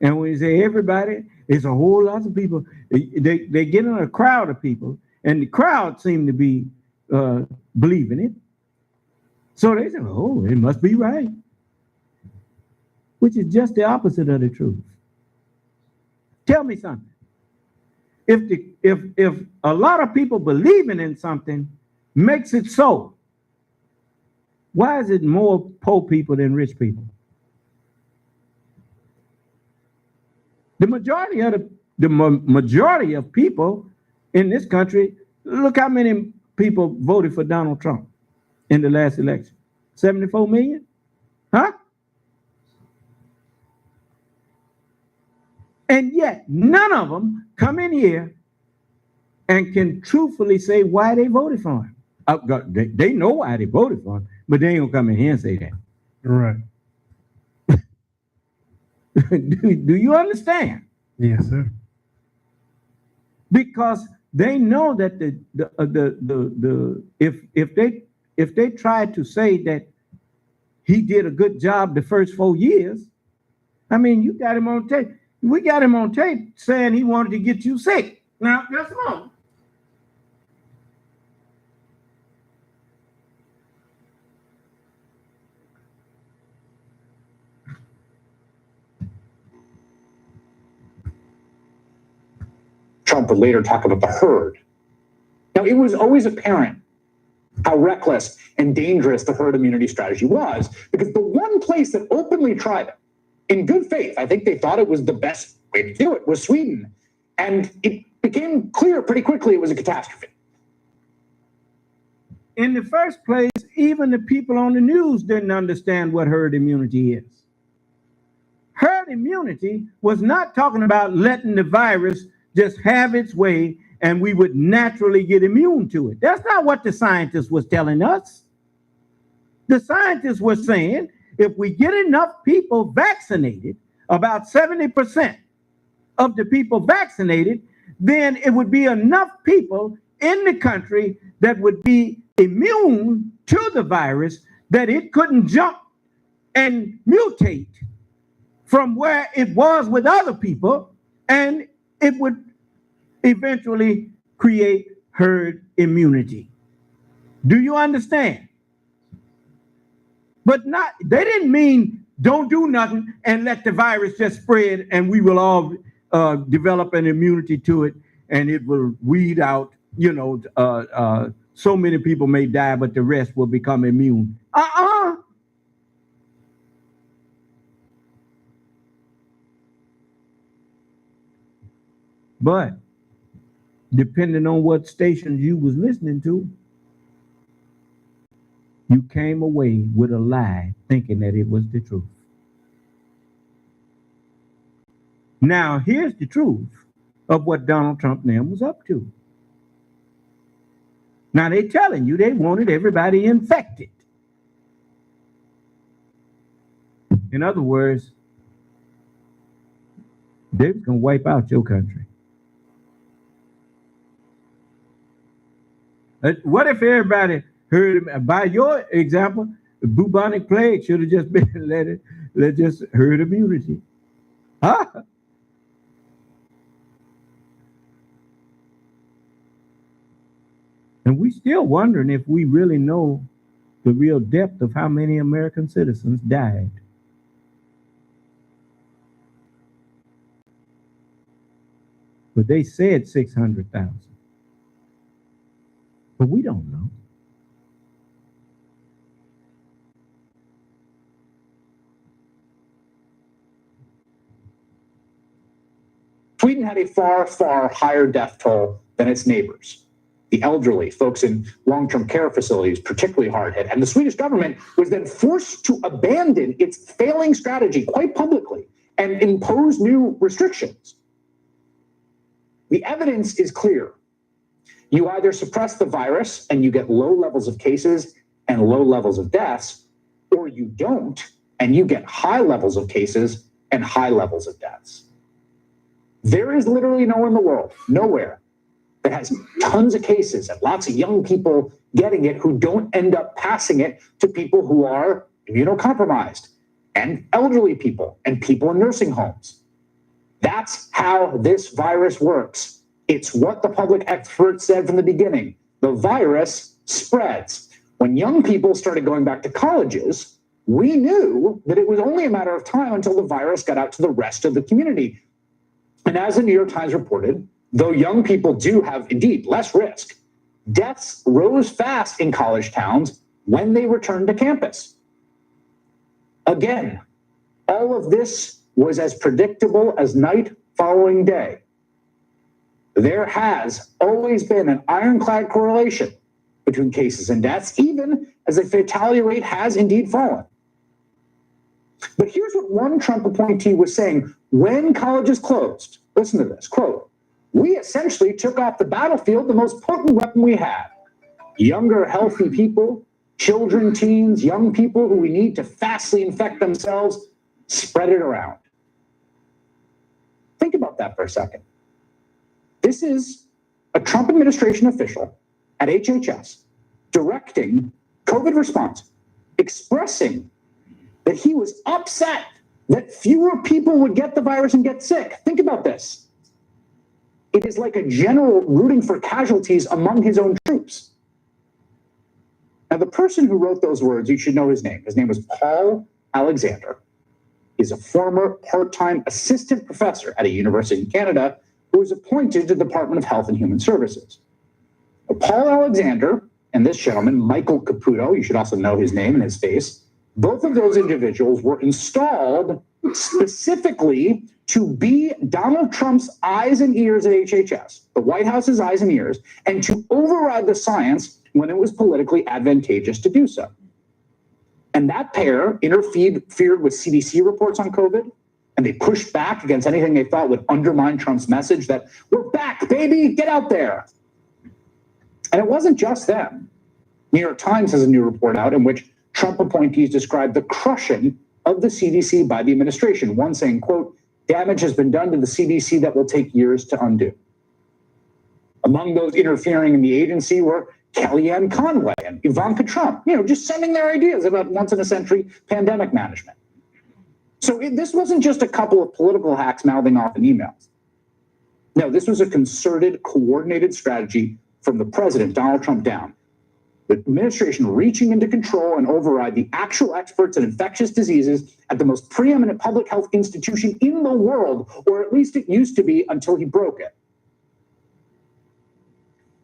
And when you say everybody, it's a whole lot of people. They get in a crowd of people, and the crowd seem to be believing it. So they say, oh, it must be right. Which is just the opposite of the truth. Tell me something. If a lot of people believing in something makes it so, why is it more poor people than rich people? The majority of people in this country, look how many people voted for Donald Trump in the last election. 74 million? Huh? And yet none of them come in here and can truthfully say why they voted for him. They know why they voted for him, but they ain't gonna come in here and say that. Right. Do you understand? Yes, sir. Because they know that if they try to say that he did a good job the first 4 years, I mean, you got him on tape. We got him on tape saying he wanted to get you sick. Now, just a moment. Trump would later talk about the herd. Now, it was always apparent how reckless and dangerous the herd immunity strategy was, because the one place that openly tried it, in good faith, I think they thought it was the best way to do it, was Sweden. And it became clear pretty quickly it was a catastrophe. In the first place, even the people on the news didn't understand what herd immunity is. Herd immunity was not talking about letting the virus just have its way and we would naturally get immune to it. That's not what the scientists was telling us. The scientists were saying if we get enough people vaccinated, about 70% of the people vaccinated, then it would be enough people in the country that would be immune to the virus that it couldn't jump and mutate from where it was with other people, and it would eventually create herd immunity. Do you understand? But they didn't mean don't do nothing and let the virus just spread and we will all develop an immunity to it and it will weed out, so many people may die, but the rest will become immune. But depending on what stations you was listening to, you came away with a lie thinking that it was the truth. Now, here's the truth of what Donald Trump and them was up to. Now, they're telling you they wanted everybody infected. In other words, they're going to wipe out your country. What if everybody heard, by your example, the bubonic plague should have just been let just herd immunity. Huh? And we still wondering if we really know the real depth of how many American citizens died. But they said 600,000. But we don't know. Sweden had a far, far higher death toll than its neighbors. The elderly, folks in long-term care facilities, particularly hard hit. And the Swedish government was then forced to abandon its failing strategy quite publicly and impose new restrictions. The evidence is clear. You either suppress the virus and you get low levels of cases and low levels of deaths, or you don't and you get high levels of cases and high levels of deaths. There is literally nowhere in the world, nowhere, that has tons of cases and lots of young people getting it who don't end up passing it to people who are immunocompromised and elderly people and people in nursing homes. That's how this virus works. It's what the public experts said from the beginning. The virus spreads. When young people started going back to colleges, we knew that it was only a matter of time until the virus got out to the rest of the community. And as the New York Times reported, though young people do have indeed less risk, deaths rose fast in college towns when they returned to campus. Again, all of this was as predictable as night following day. There has always been an ironclad correlation between cases and deaths, even as the fatality rate has indeed fallen. But here's what one Trump appointee was saying when colleges closed. Listen to this, quote, "We essentially took off the battlefield the most potent weapon we had. Younger, healthy people, children, teens, young people who we need to fastly infect themselves, spread it around." Think about that for a second. This is a Trump administration official at HHS directing COVID response, expressing that he was upset that fewer people would get the virus and get sick. Think about this. It is like a general rooting for casualties among his own troops. Now, the person who wrote those words, you should know his name. His name was Paul Alexander. He's a former part-time assistant professor at a university in Canada who was appointed to the Department of Health and Human Services. Paul Alexander and this gentleman, Michael Caputo, you should also know his name and his face, both of those individuals were installed specifically to be Donald Trump's eyes and ears at HHS, the White House's eyes and ears, and to override the science when it was politically advantageous to do so. And that pair interfered with CDC reports on COVID, and they pushed back against anything they thought would undermine Trump's message that we're back, baby, get out there. And it wasn't just them. New York Times has a new report out in which Trump appointees described the crushing of the CDC by the administration. One saying, quote, damage has been done to the CDC that will take years to undo. Among those interfering in the agency were Kellyanne Conway and Ivanka Trump, just sending their ideas about once-in-a-century pandemic management. So this wasn't just a couple of political hacks mouthing off in emails. No, this was a concerted, coordinated strategy from the president, Donald Trump, down. The administration reaching into control and override the actual experts in infectious diseases at the most preeminent public health institution in the world, or at least it used to be until he broke it.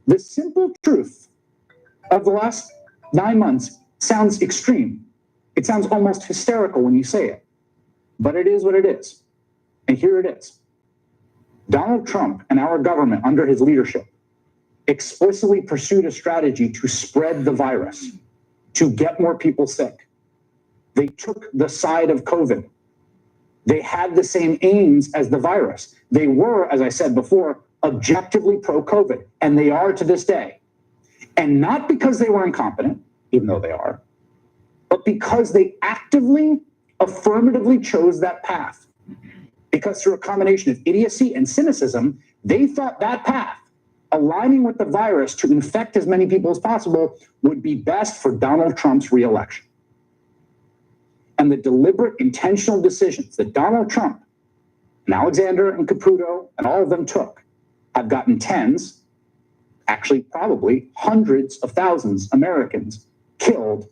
The simple truth of the last 9 months sounds extreme. It sounds almost hysterical when you say it, but it is what it is. And here it is. Donald Trump and our government under his leadership explicitly pursued a strategy to spread the virus, to get more people sick. They took the side of COVID. They had the same aims as the virus. They were, as I said before, objectively pro-COVID, and they are to this day. And not because they were incompetent, even though they are, but because they actively, affirmatively chose that path. Because through a combination of idiocy and cynicism, they thought that path, aligning with the virus to infect as many people as possible, would be best for Donald Trump's reelection. And the deliberate, intentional decisions that Donald Trump and Alexander and Caputo and all of them took have gotten tens, actually probably hundreds of thousands of Americans killed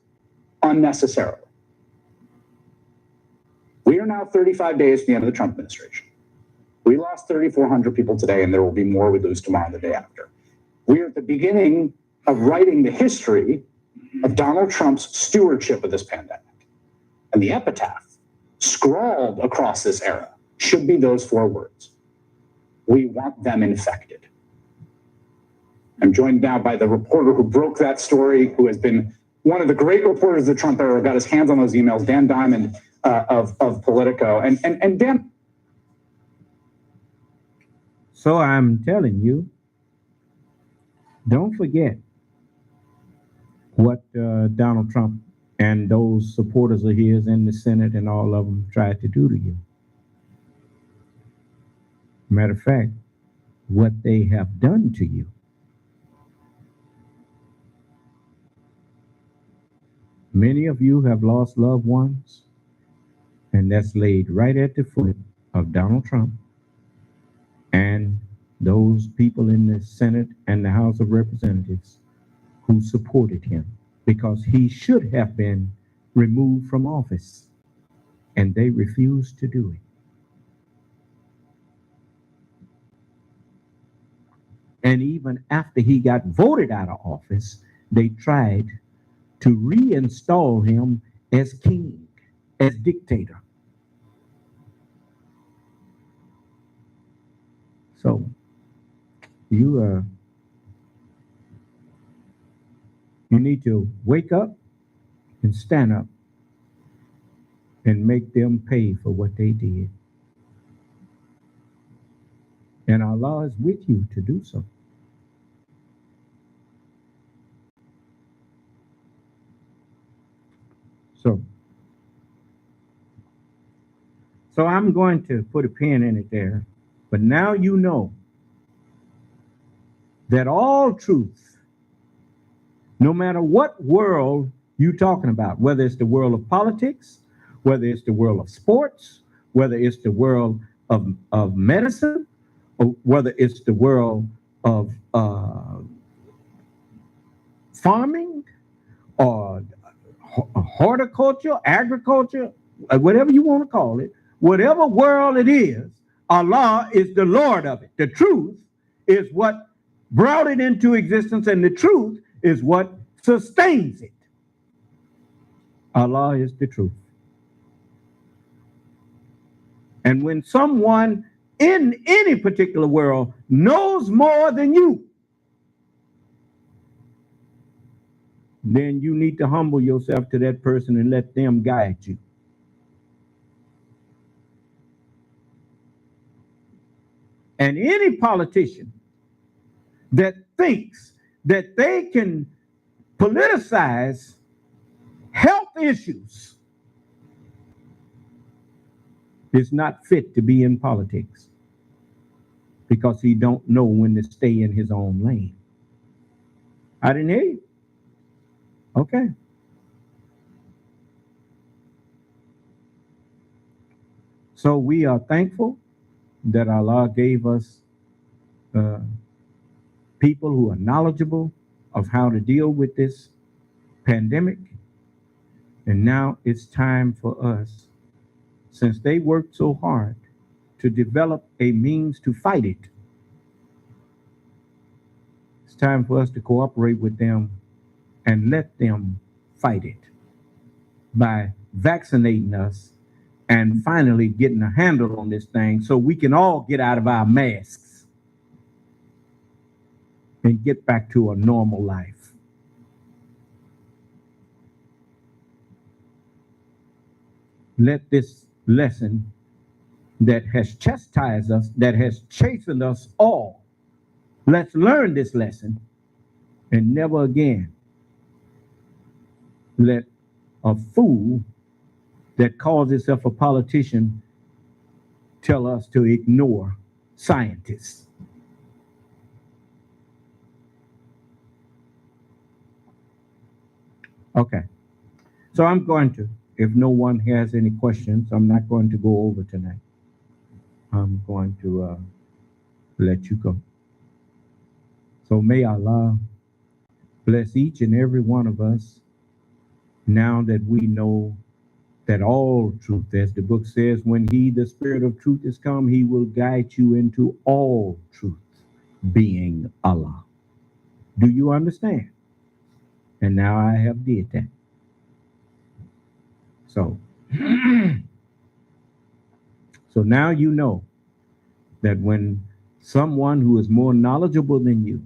unnecessarily. We are now 35 days from the end of the Trump administration. We lost 3,400 people today, and there will be more we lose tomorrow and the day after. We are at the beginning of writing the history of Donald Trump's stewardship of this pandemic. And the epitaph scrawled across this era should be those 4 words. We want them infected. I'm joined now by the reporter who broke that story, who has been one of the great reporters of the Trump era, got his hands on those emails, Dan Diamond of Politico. And Dan, So I'm telling you, don't forget what Donald Trump and those supporters of his in the Senate and all of them tried to do to you. Matter of fact, what they have done to you. Many of you have lost loved ones, and that's laid right at the foot of Donald Trump and those people in the Senate and the House of Representatives who supported him, because he should have been removed from office, and they refused to do it. And even after he got voted out of office, they tried to reinstall him as king, as dictator. So you need to wake up and stand up and make them pay for what they did. And Allah is with you to do so. So I'm going to put a pin in it there. But now you know that all truth, no matter what world you're talking about, whether it's the world of politics, whether it's the world of sports, whether it's the world of medicine, whether it's the world of farming or horticulture, agriculture, whatever you want to call it, whatever world it is, Allah is the Lord of it. The truth is what brought it into existence, and the truth is what sustains it. Allah is the truth. And when someone in any particular world knows more than you, then you need to humble yourself to that person and let them guide you. And any politician that thinks that they can politicize health issues is not fit to be in politics, because he don't know when to stay in his own lane. I didn't hear you. Okay. So we are thankful that Allah gave us people who are knowledgeable of how to deal with this pandemic. And now it's time for us, since they worked so hard to develop a means to fight it, it's time for us to cooperate with them and let them fight it by vaccinating us and finally getting a handle on this thing so we can all get out of our masks and get back to a normal life. Let this lesson that has chastised us, that has chastened us all, let's learn this lesson and never again let a fool that calls himself a politician tell us to ignore scientists. Okay. So I'm going to, if no one has any questions, I'm not going to go over tonight. I'm going to let you go. So may Allah bless each and every one of us now that we know that all truth, as the book says, when he, the Spirit of truth, is come, he will guide you into all truth, being Allah. Do you understand? And now I have did that. So, so now you know that when someone who is more knowledgeable than you,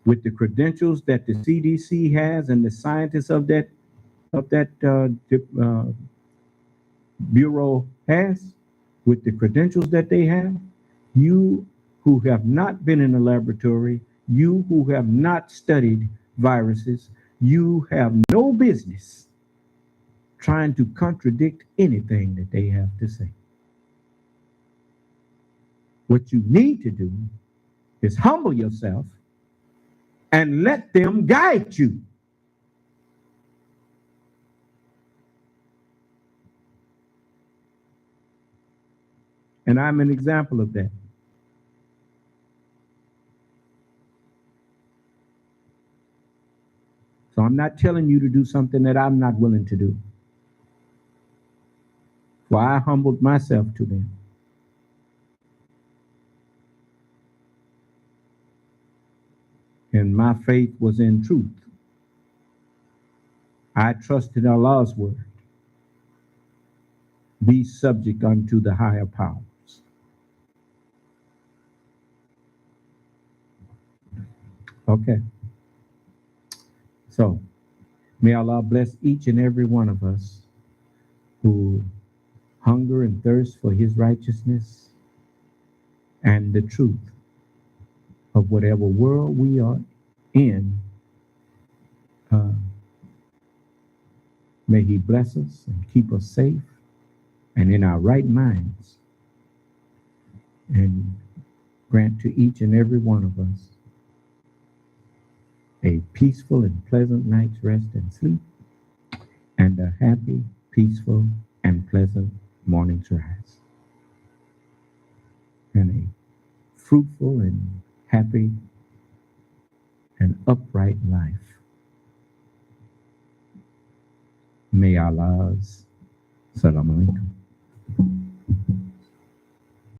with the credentials that the CDC has and the scientists of that bureau has, with the credentials that they have, you who have not been in a laboratory, you who have not studied viruses, you have no business trying to contradict anything that they have to say. What you need to do is humble yourself and let them guide you. And I'm an example of that. So I'm not telling you to do something that I'm not willing to do. For I humbled myself to them. And my faith was in truth. I trusted Allah's word. Be subject unto the higher powers. Okay. So, may Allah bless each and every one of us who hunger and thirst for his righteousness and the truth of whatever world we are in. May he bless us and keep us safe and in our right minds, and grant to each and every one of us a peaceful and pleasant night's rest and sleep, and a happy, peaceful, and pleasant morning's rise. And a fruitful and happy and upright life. May Allah's salam alaikum.